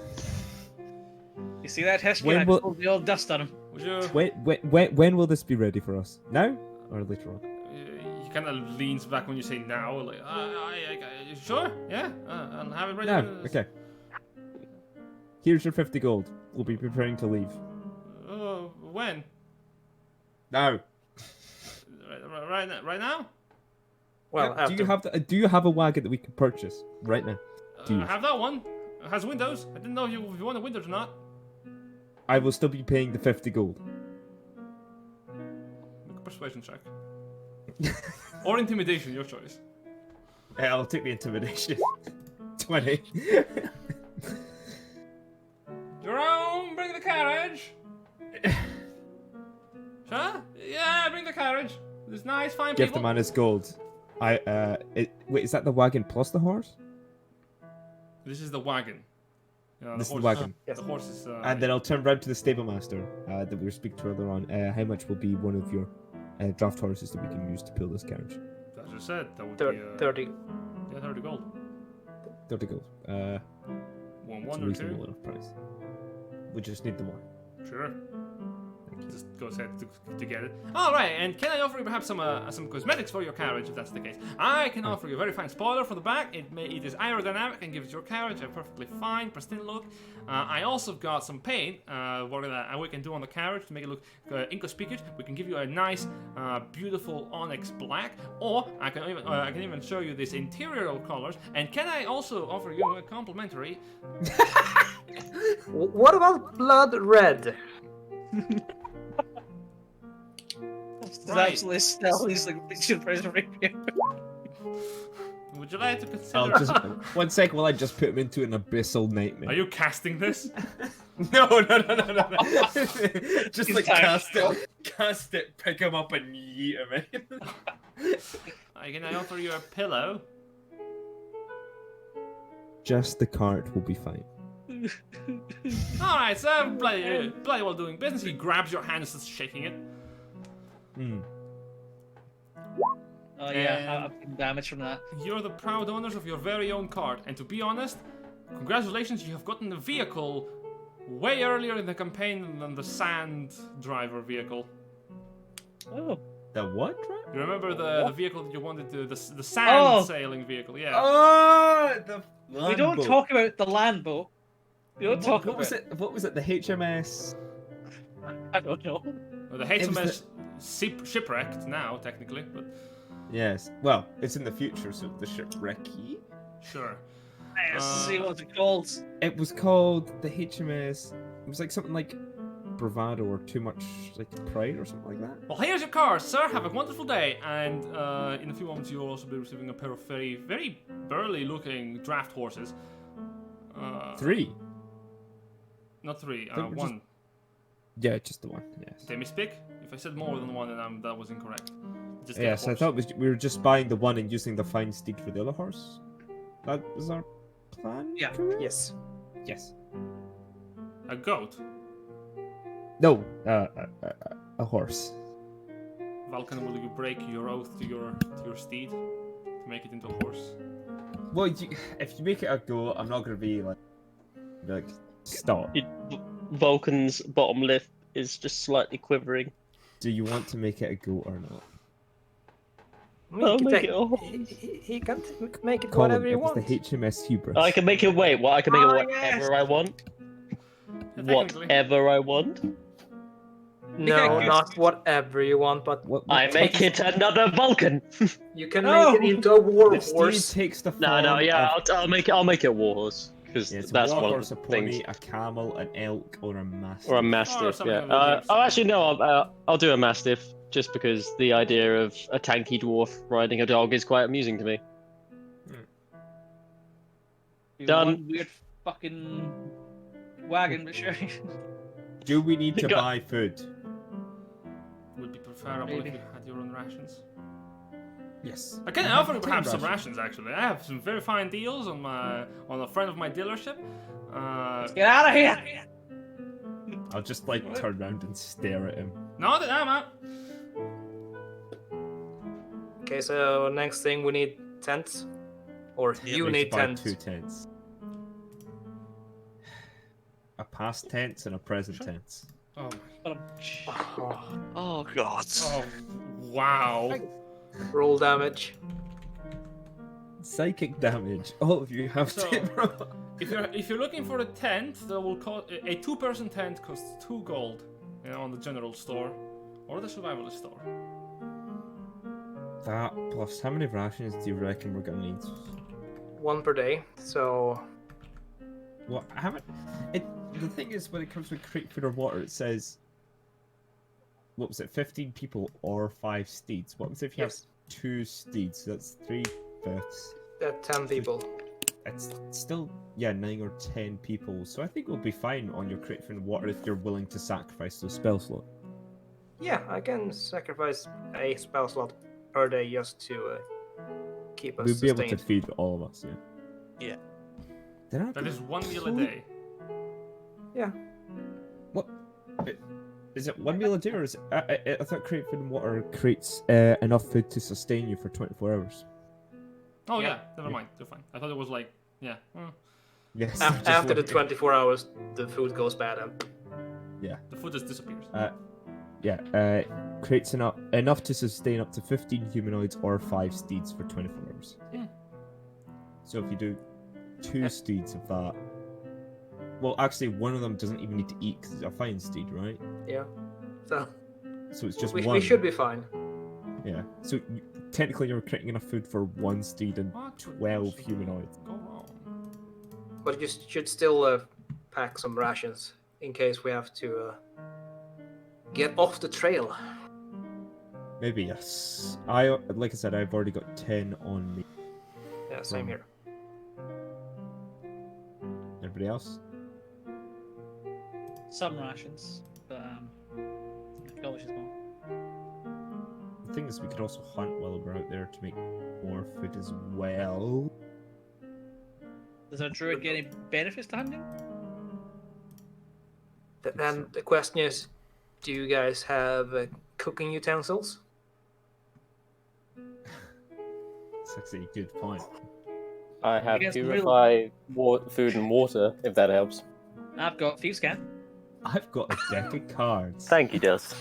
You see that, Heshkin? When I will- pulled the old dust on him. Would you? When will this be ready for us? Now or later on? He kind of leans back when you say now, like, sure, yeah, I'll have it ready. No. when- Okay. Here's your 50 gold. We'll be preparing to leave. When? Now. Right now? Well, Yep, do you have a wagon that we can purchase right now? Do you? I have that one. It has windows. I didn't know if you wanted windows or not. I will still be paying the 50 gold. Make a persuasion check. Or intimidation, your choice. Yeah, I'll take the intimidation. 20. Jerome, bring the carriage. Sure? Yeah, bring the carriage. There's nice, fine Give people. the man his gold. Wait, is that the wagon plus the horse? This is the wagon. This is the wagon. The horse is. And then I'll turn round to the stable master that we were speaking to earlier on. How much will be one of your draft horses that we can use to pull this carriage? As I said, that would be 30. yeah, 30 gold. 30 gold. One It's a or reasonable two. enough price. We just need the one. Sure. Just goes ahead to get it. All right, and can I offer you perhaps some cosmetics for your carriage, if that's the case? I can offer you a very fine spoiler for the back. It is aerodynamic and gives your carriage a perfectly fine, pristine look. I also got some paint, we can do on the carriage to make it look inconspicuous. We can give you a nice, beautiful onyx black, or I can even show you this interior colors. And can I also offer you a complimentary? What about blood red? It's Right. actually still he's like picture prison rapier. Would you like to I'll consider? just 1 second while I just put him into an abyssal nightmare. Are you casting this? No. Just He's like tired. cast it, pick him up and yeet him in. Can I offer you a pillow? Just the cart will be fine. Alright, so bloody well doing business. He grabs your hand and starts shaking it. Oh yeah, I've been damaged from that. You're the proud owners of your very own cart, and to be honest, congratulations, you have gotten the vehicle way earlier in the campaign than the sand driver vehicle. Oh. The what? You remember the vehicle that you wanted to, the sand sailing vehicle, yeah. Oh, the We don't talk about the land boat. We don't talk What about was it? What was it? The HMS. I don't know. Well, the It was HMS shipwrecked now, technically, but Yes. Well, it's in the future, so the shipwrecky. sure. Let's see what's it called. It was called the HMS. It was like something like bravado or too much like pride or something like that. Well, here's your car, sir. Have a wonderful day. And in a few moments, you'll also be receiving a pair of very, very burly-looking draft horses. 3. Not 3, They were 1. Yeah, just the one. Yes. Did I misspeak? If I said more than 1, then that was incorrect. Just get a Yes, I horse. thought we were just buying the one and using the fine steed for the other horse. That was our plan. Yeah. correct? Yes. Yes. A goat. No. A horse. Vulcan, will you break your oath to your steed to make it into a horse? Well, if you make it a goat, I'm not gonna be like stop. Vulcan's bottom lip is just slightly quivering. Do you want to make it a goat or not? I'll make it a horse. He can make it Colin, whatever he it was wants. the HMS Hubris. I can make it. Wait, what? I can make it Oh, whatever yes. I want. Technically. Whatever I want. No, Yeah, not whatever you want, but What I make it another Vulcan. you can No. make it into a war The steed horse. takes the form No, yeah, of, I'll make it a warhorse because yeah, it's that's a one horse, of a the pony, things. a camel, an elk, or a mastiff. Or a mastiff. something Yeah. of the names. Oh, actually, no. I'll do a mastiff just because the idea of a tanky dwarf riding a dog is quite amusing to me. You Done. want weird fucking wagon, but sure. Do we need to Got- buy food? Would be preferable Maybe. if you had your own rations. Yes. I can have offer you 10 perhaps some rations, actually. I have some very fine deals on a friend of my dealership. Get out of here! I'll just like turn around and stare at him. No, I'm out. Okay, so next thing we need tents. Or you We need should buy tents. 2 tents. A past tense and a present tense. Oh, Oh god. oh, wow. Roll damage. Psychic damage. All of you have So- to roll. If you're looking for a tent, that will cost a 2-person tent costs 2 gold, on the general store or the survivalist store. That plus how many rations do you reckon we're gonna need? 1 per day, so What? How many? The thing is, when it comes to crate food or water, it says. What was it? 15 people or 5 steeds. What was if you yes, have 2 steeds? That's 3/5. 10 people. It's still 9 or 10 people. So I think we'll be fine on your crate food and water if you're willing to sacrifice those spell slot. Yeah, I can sacrifice a spell slot per day just to keep us We'll be able sustained. to feed all of us. Yeah. Yeah. Then That is 1 meal a day. Yeah. What? Is it 1 meal a day, or is it, I thought create food and water creates enough food to sustain you for 24 hours. Oh yeah, never mind. You're fine. I thought it was like, yeah. Yes. After the 24 hours, the food goes bad. Yeah. The food just disappears. Creates enough to sustain up to 15 humanoids or 5 steeds for 24 hours. Hmm. So if you do 2 steeds of that, well, actually, one of them doesn't even need to eat because it's a fine steed, right? Yeah. So it's just we one. should be fine. Yeah. So technically, you're creating enough food for 1 steed and What could 12 possibly humanoids. Go wrong. But you should still pack some rations in case we have to get off the trail. Maybe yes. Like I said, I've already got 10 on me. Yeah, same here. Everybody else? Some rations, but I forgot what she's gone. The thing is, we could also hunt while we're out there to make more food as well. Does our druid get any benefits to hunting? Then the question is, do you guys have cooking utensils? That's actually a good point. I have guess purified food and water, if that helps. I've got Thieves' Can. I've got a deck of cards. Thank you, Dust.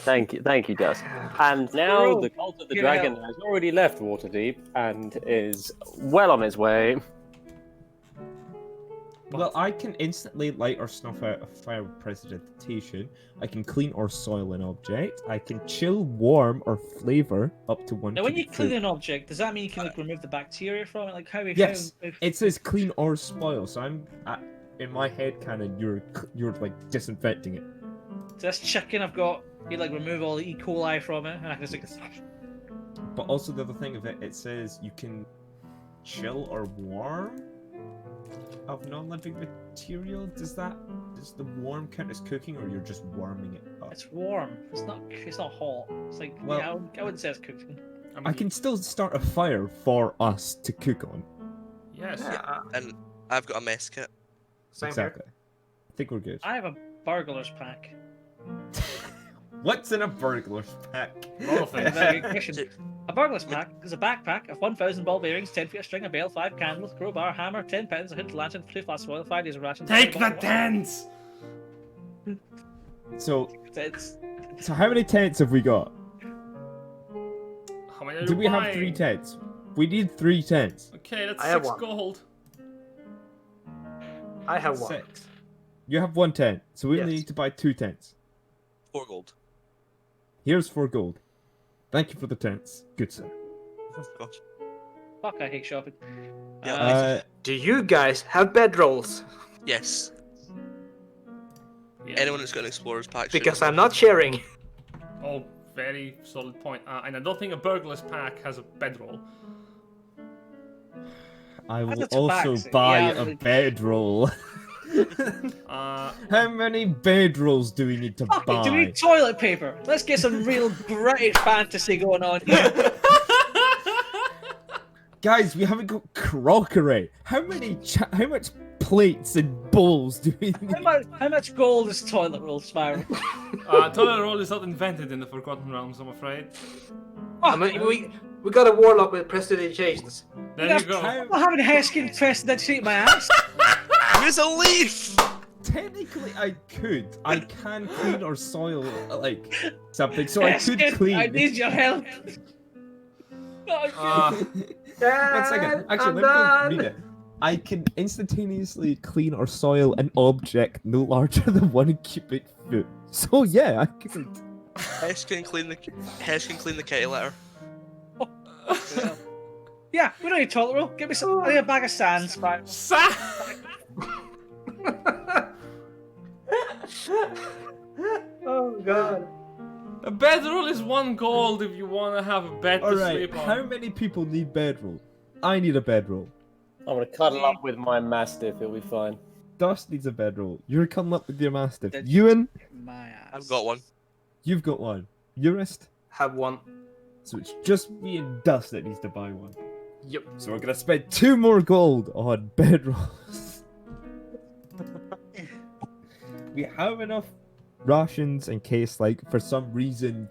Thank you, Dust. And now Bro, the Cult of the get Dragon out. has already left Waterdeep and is well on his way. Well, I can instantly light or snuff out a fire with prestidigitation. I can clean or soil an object. I can chill, warm, or flavor up to 1. Now, when you cubic clean foot. an object, does that mean you can like remove the bacteria from it? Like how? Yes, how it says clean or spoil. So in my head canon, you're like disinfecting it. So this chicken I've got, you like remove all the E. coli from it, and I can just like. But also the other thing of it, it says you can chill or warm of non-living material. Does the warm count as cooking, or you're just warming it up? It's warm. It's not hot. It's like Well- yeah, I wouldn't say it's cooking. I can still start a fire for us to cook on. Yes. And I've got a mess kit. Same Exactly. I think we're good. I have a burglar's pack. What's in a burglar's pack? A lot of things. Very good question. A burglar's pack is a backpack of 1,000 ball bearings, 10 feet of string, a bale, 5 candles, crowbar, hammer, 10 pens, a hood, lantern, 2 flasks of oil, 5 days of rations. Take 5 the bottles of water. tents! So It's how many tents have we got? How many are you Do we have buying? 3 tents? We need 3 tents. Okay, that's I have 6 one. gold. I have one. 6. You have 1 tent, so we only Yes. need to buy 2 tents. 4 gold. Here's 4 gold. Thank you for the tents, good sir. Oh gosh. fuck. I hate shopping. Yeah, Do you guys have bedrolls? Yes. Yeah. Anyone that's got an explorer's pack. should. Because I'm not sharing. Oh, very solid point. And I don't think a burglar's pack has a bedroll. I will That's a also tabaxi. buy Yeah, a like- bedroll. How many bedrolls do we need to Fuck it, do we buy? need toilet paper? Let's get some real British fantasy going on here. Guys, we haven't got crockery. How much plates and bowls do we need? How much gold is toilet roll, Spiral? Toilet roll is not invented in the Forgotten Realms, I'm afraid. I mean, we got a warlock with prestidigitations. There you go. I'm not having Heskin pressed that shit in my ass. Use a leaf! Technically, I could. I can clean or soil like something, so I could Heskin, clean. I need your help. One second. Actually, let me go read it. I can instantaneously clean or soil an object no larger than 1 cubic foot. So yeah, I could. Hesh can clean the kettle litter. Yeah, we don't need toilet roll. Give me some. I need a bag of sand, Spiral. Oh god. A bedroll is 1 gold if you want to have a bed to Alright, sleep on. how many people need bedroll? I need a bedroll. I'm gonna cuddle up with my mastiff, it'll be fine. Dust needs a bedroll. You're coming up with your mastiff. That's- Ewan, My ass. I've got one. you've got one. Eurist, Have one. so it's just me and Dust that needs to buy one. Yep. So we're gonna spend 2 more gold on bedrolls. We have enough rations in case, like, for some reason,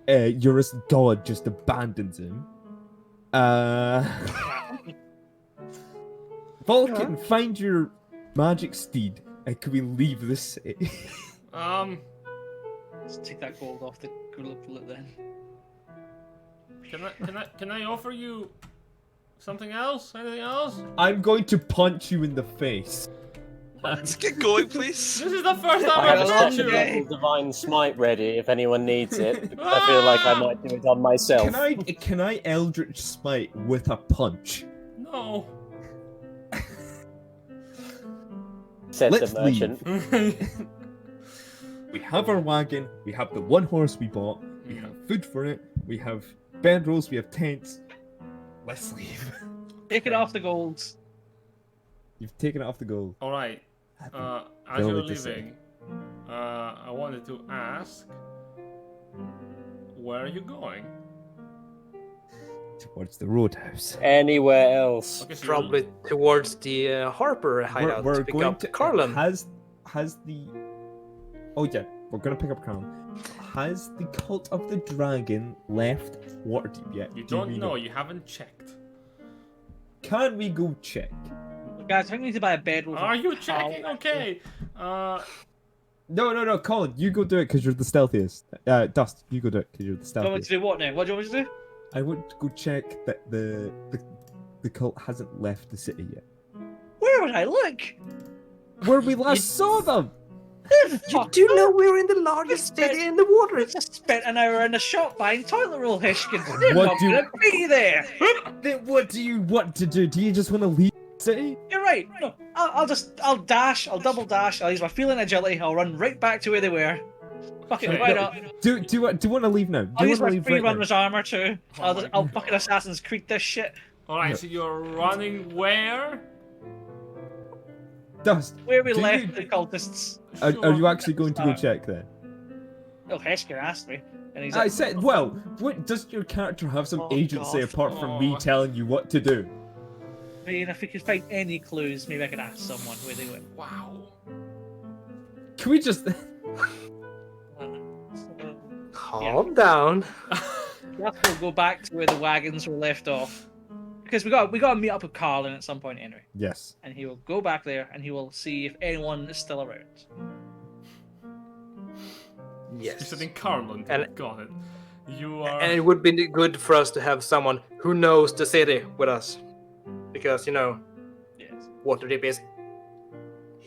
Eurus God just abandons him. Vulcan, find your magic steed, and can we leave this city? Let's take that gold off the bullet then. Can I offer you something else? Anything else? I'm going to punch you in the face. Let's get going, please. This is the first time I have I've a met second you. level divine smite ready if anyone needs it. Because I feel like I might do it on myself. Can I Eldritch Smite with a punch? No. Said Let's the merchant. We have our wagon, we have the one horse we bought, we have food for it, we have bedrolls, we have tents. Let's leave. Take it off the golds. You've taken it off the gold. All right. As Don't you're let this leaving, I wanted to ask, where are you going? Towards the roadhouse. Anywhere else. Okay, so Probably towards the Harper hideout We're to pick going up to. Carlin. Has the. Oh yeah, we're gonna pick up Carlin. Has the Cult of the Dragon left Waterdeep yet? You Do don't we know. You haven't checked. Can we go check? Guys, I think we need to buy a bedroll. Are you checking? Okay. No, Colin, you go do it because you're the stealthiest. Dust, you go do it because you're the Do you want me to stealthiest. do what now? What do you want me to do? I want to go check that the cult hasn't left the city yet. Where would I look? Where we last saw them! You do know we're in the largest city in the water. I just spent an hour in the shop buying toilet roll, Hishkin. They're What not do you- gonna be there. Then what do you want to do? Do you just want to leave the city? You're right. No, I'll dash. I'll double dash. I'll use my feeling agility. I'll run right back to where they were. Fuck it, why not? Do you want to leave now? Do I'll you use want my to leave free right now? runner's armor too. I'll fucking Assassin's Creed this shit. All right. So you're running where? Dust. Where we do left you- the cultists. Are you actually going to go check then? Oh, Hishkin asked me, and he's I like, said, well, what does your character have some Oh, agency God. apart from me Oh. telling you what to do? I mean, if we could find any clues, maybe I could ask someone where they went. Wow. Can we just? Calm down. We'll go back to where the wagons were left off, because we got to meet up with Carlin at some point anyway, Yes. and he will go back there and he will see if anyone is still around. You Yes. said in Carlin. And- Got it. You are. And it would be good for us to have someone who knows the city with us. Because, you know, Yes. Waterdeep is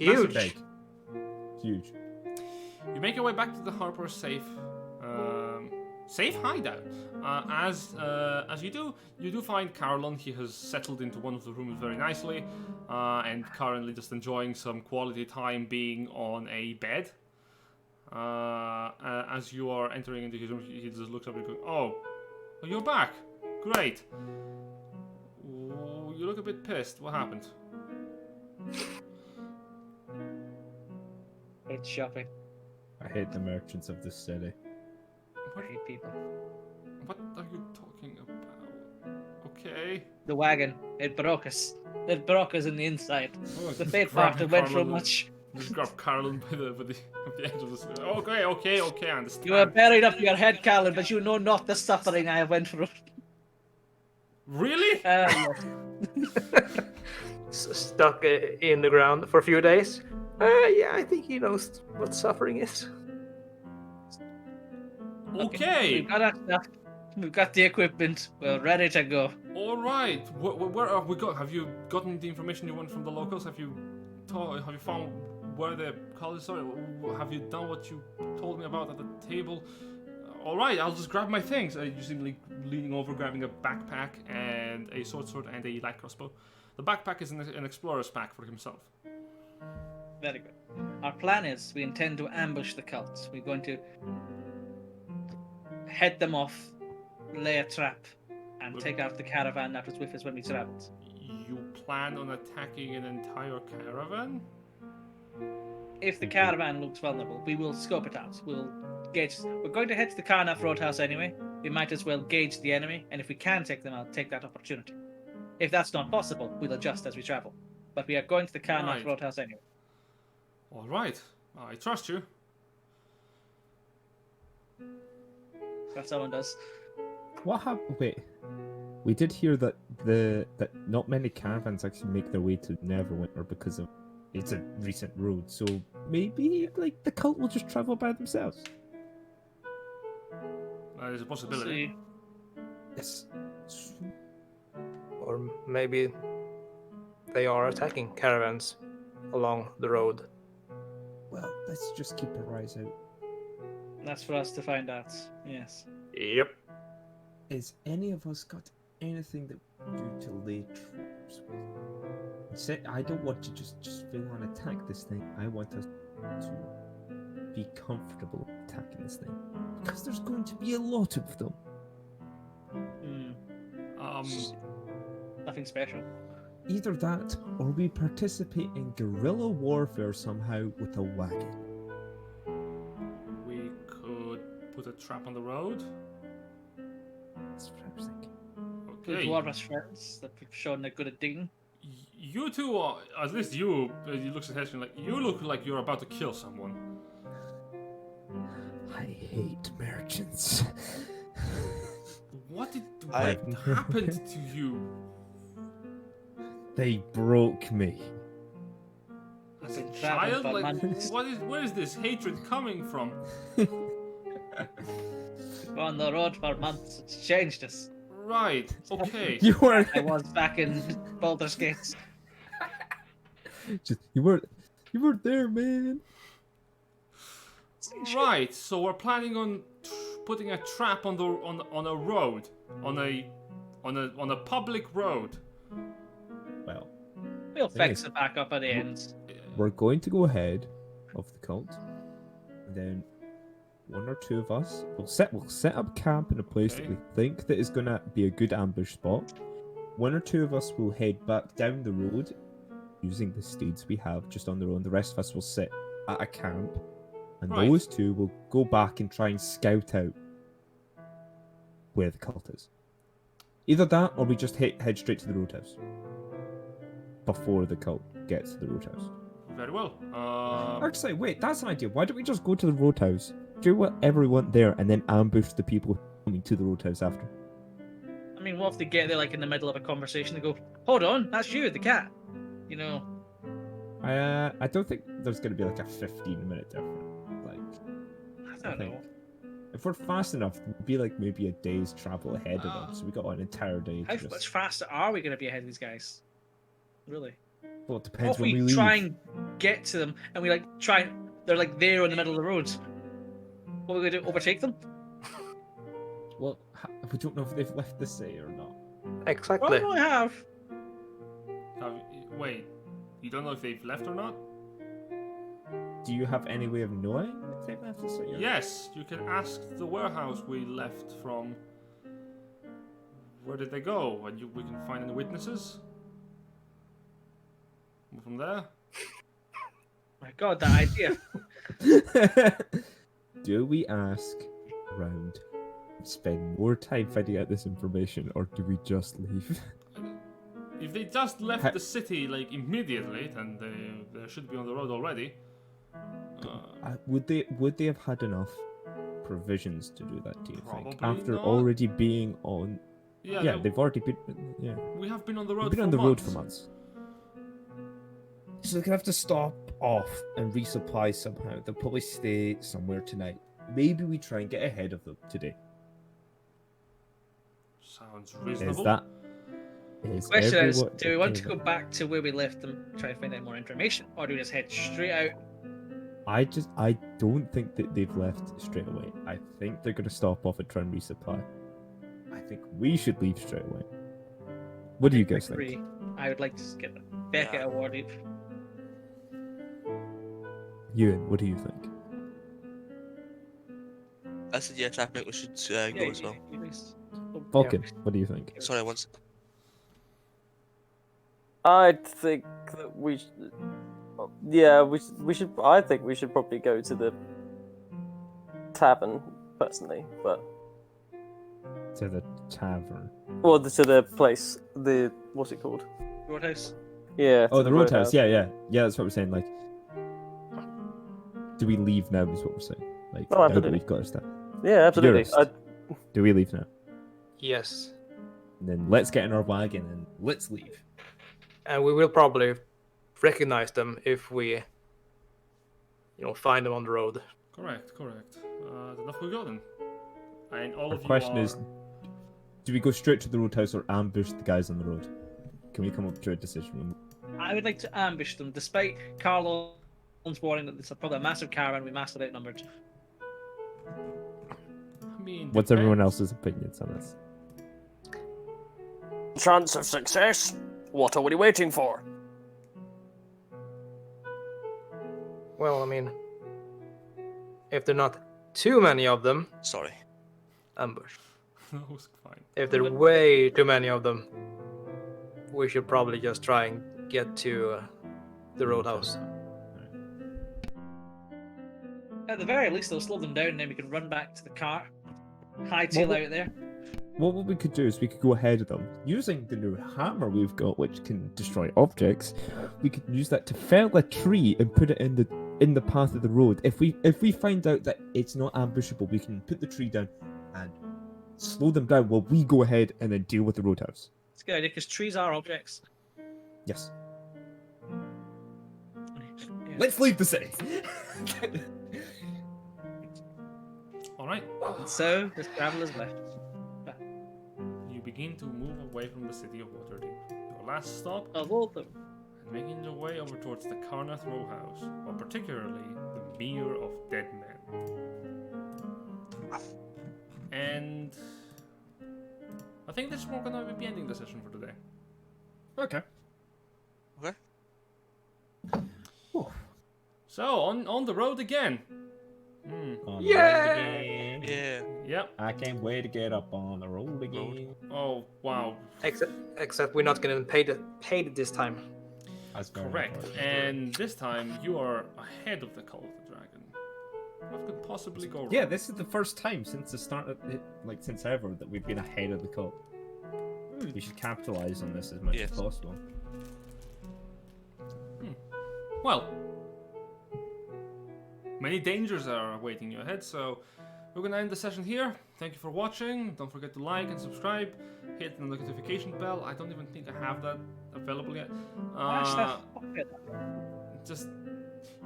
Massive huge. big. Huge. You make your way back to the Harper safe hideout. As you do find Carlin. He has settled into one of the rooms very nicely, and currently just enjoying some quality time being on a bed. As you are entering into his room, he just looks up and goes, "Oh, you're back! Great. Ooh, you look a bit pissed. What happened?" It's shopping. I hate the merchants of this city. I hate people. What are you talking about? Okay. The wagon. It broke us. It broke us in the inside. Oh, The just fate grab factor went Carlin so much. Just grab Carlin by the edge of the. Okay, I understand. You are buried up your head, Carlin, but you know not the suffering I went through. Really? Stuck in the ground for a few days. Yeah, I think he knows what suffering is. Okay. We've got our stuff. We've got the equipment. We're ready to go. All right. Where have we got? Have you gotten the information you want from the locals? Have you found where the college are? Have you done what you told me about at the table? All right. I'll just grab my things. You seem like leaning over, grabbing a backpack and a sword and a light crossbow. The backpack is an explorer's pack for himself. Very good. Our plan is we intend to ambush the cults. We're going to head them off, lay a trap, and take out the caravan that was with us when we traveled. You plan on attacking an entire caravan? If the caravan looks vulnerable, we will scope it out. We'll gauge. We're going to head to the Carnath Roadhouse anyway. We might as well gauge the enemy, and if we can take them out, take that opportunity. If that's not possible, we'll adjust as we travel. But we are going to the Carnath Right. Roadhouse anyway. All right. I trust you. That someone does. What happened? Wait, we did hear that that not many caravans actually make their way to Neverwinter because of it's a recent road. So maybe like the cult will just travel by themselves. There's a possibility. Yes. Or maybe they are attacking caravans along the road. Well, let's just keep our eyes out. That's for us to find out. Yes. Yep. Is any of us got anything that we do to lay traps with? I don't want to just full on attack this thing. I want us to be comfortable attacking this thing. Because there's going to be a lot of them. Nothing special. Either that, or we participate in guerrilla warfare somehow with a wagon. We could put a trap on the road. That's what I was thinking. The Okay. dwarves friends that we've shown they're good at digging. You two are, at least you, he looks at Heskin like, you look like you're about to kill someone. I hate merchants. What happened to you? They broke me. As a Been traveling child? for Like, months. where is this hatred coming from? We're on the road for months. It's changed us. Right, okay. You were I was back in Baldur's Gate. you weren't there, man. Right, so we're planning on putting a trap on a road, on a public road. Well, We'll Thing fix is- it back up at the end. we're going to go ahead of the cult, and then one or two of us will set up camp in a place that Okay. we think that is going to be a good ambush spot. One or two of us will head back down the road using the steeds we have just on their own. The rest of us will sit at a camp, and Right. those two will go back and try and scout out where the cult is. Either that, or we just head straight to the roadhouse before the cult gets to the roadhouse. Very well. Actually, wait, that's an idea. Why don't we just go to the roadhouse, do whatever we want there, and then ambush the people coming to the roadhouse after? I mean, what if they get there like in the middle of a conversation and go, "Hold on, that's you, the cat." You know. I don't think there's going to be like a 15-minute difference. Like, I don't think know. if we're fast enough, it'll be like maybe a day's travel ahead of them. So we got an entire day. How To much just... faster are we going to be ahead of these guys? Really? Well, it What depends if when we we leave. try and get to them and we like try? They're like there in the middle of the road. What are we going to do? Overtake them? Well, we don't know if they've left the city or not. Exactly. Well, I have. Wait, you don't know if they've left or not? Do you have any way of knowing if they've left the city? or not? Yes, you can ask the warehouse we left from. Where did they go? And we can find any witnesses. From there. My God, that idea. Do we ask around, spend more time finding out this information, or do we just leave? If they just left the city like immediately, then they should be on the road already. Would they have had enough provisions to do that? Do you think Probably after not. already being on? Yeah, Yeah, they've already been. Yeah, we have been on the they've road. been for on the road months. for months. So they're gonna have to stop off and resupply somehow. They'll probably stay somewhere tonight. Maybe we try and get ahead of them today. Sounds reasonable. Is that? Is Question is, everyone- do we want to go back to where we left them, try to find out more information, or do we just head straight out? I don't think that they've left straight away. I think they're gonna stop off and try and resupply. I think we should leave straight away. What do you guys think? Agree. I would like to get back Yeah. out of Waterdeep. Ewan, what do you think? I said yes, I think we should go as well. Vulcan, what do you think? Sorry, once. I think that we should. Yeah, we should. I think we should probably go to the tavern personally, but To the tavern. to the place. The what's it called? Roadhouse. Yeah. Oh, to the roadhouse. Yeah. That's what we're saying. Like, do we leave now? Is what we're saying. Like, Oh, now that absolutely. we've got our stuff. Yeah, absolutely. Dearest, do we leave now? Yes. Then let's get in our wagon and let's leave. And we will probably recognize them if we, find them on the road. Correct. Then off we go then. And all Our of you question are... is, do we go straight to the roadhouse or ambush the guys on the road? Can we come up to a decision? I would like to ambush them, despite Carlo's warning that it's probably a massive caravan, we massively outnumbered. I mean, What's everyone else's opinions on this? Chance of success? What are we waiting for? Well, I mean, if there are not too many of them, Sorry. ambush. No, it's fine. If there are way too many of them, we should probably just try and get to the roadhouse. At the very least, they'll slow them down, and then we can run back to the car, hightail out there. What we could do is we could go ahead of them using the new hammer we've got, which can destroy objects. We could use that to fell a tree and put it in the path of the road. If we find out that it's not ambushable, we can put the tree down and slow them down while we go ahead and then deal with the roadhouse. It's a good idea because trees are objects. Yes. Yeah. Let's leave the city. All right. And so the travelers left. You begin to move away from the city of Waterdeep. Your last stop, Of all them. and making your way over towards the Carnath Row House, or particularly the Mere of Dead Men. And I think that's where we're gonna be ending the session for today. Okay. Okay. So on the road again. Yeah. Yep. I can't wait to get up on the road again. Oh wow. Except we're not gonna pay it this time. That's very Correct. important. And this time you are ahead of the Call of the Dragon. What could possibly go wrong? Yeah, this is the first time since the start of it, since ever, that we've been ahead of the cult. We should capitalize on this as much Yes. as possible. Well, many dangers are awaiting you ahead, so we're gonna end the session here. Thank you for watching. Don't forget to like and subscribe. Hit the notification bell. I don't even think I have that available yet. Just,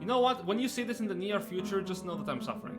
you know what? When you see this in the near future, just know that I'm suffering.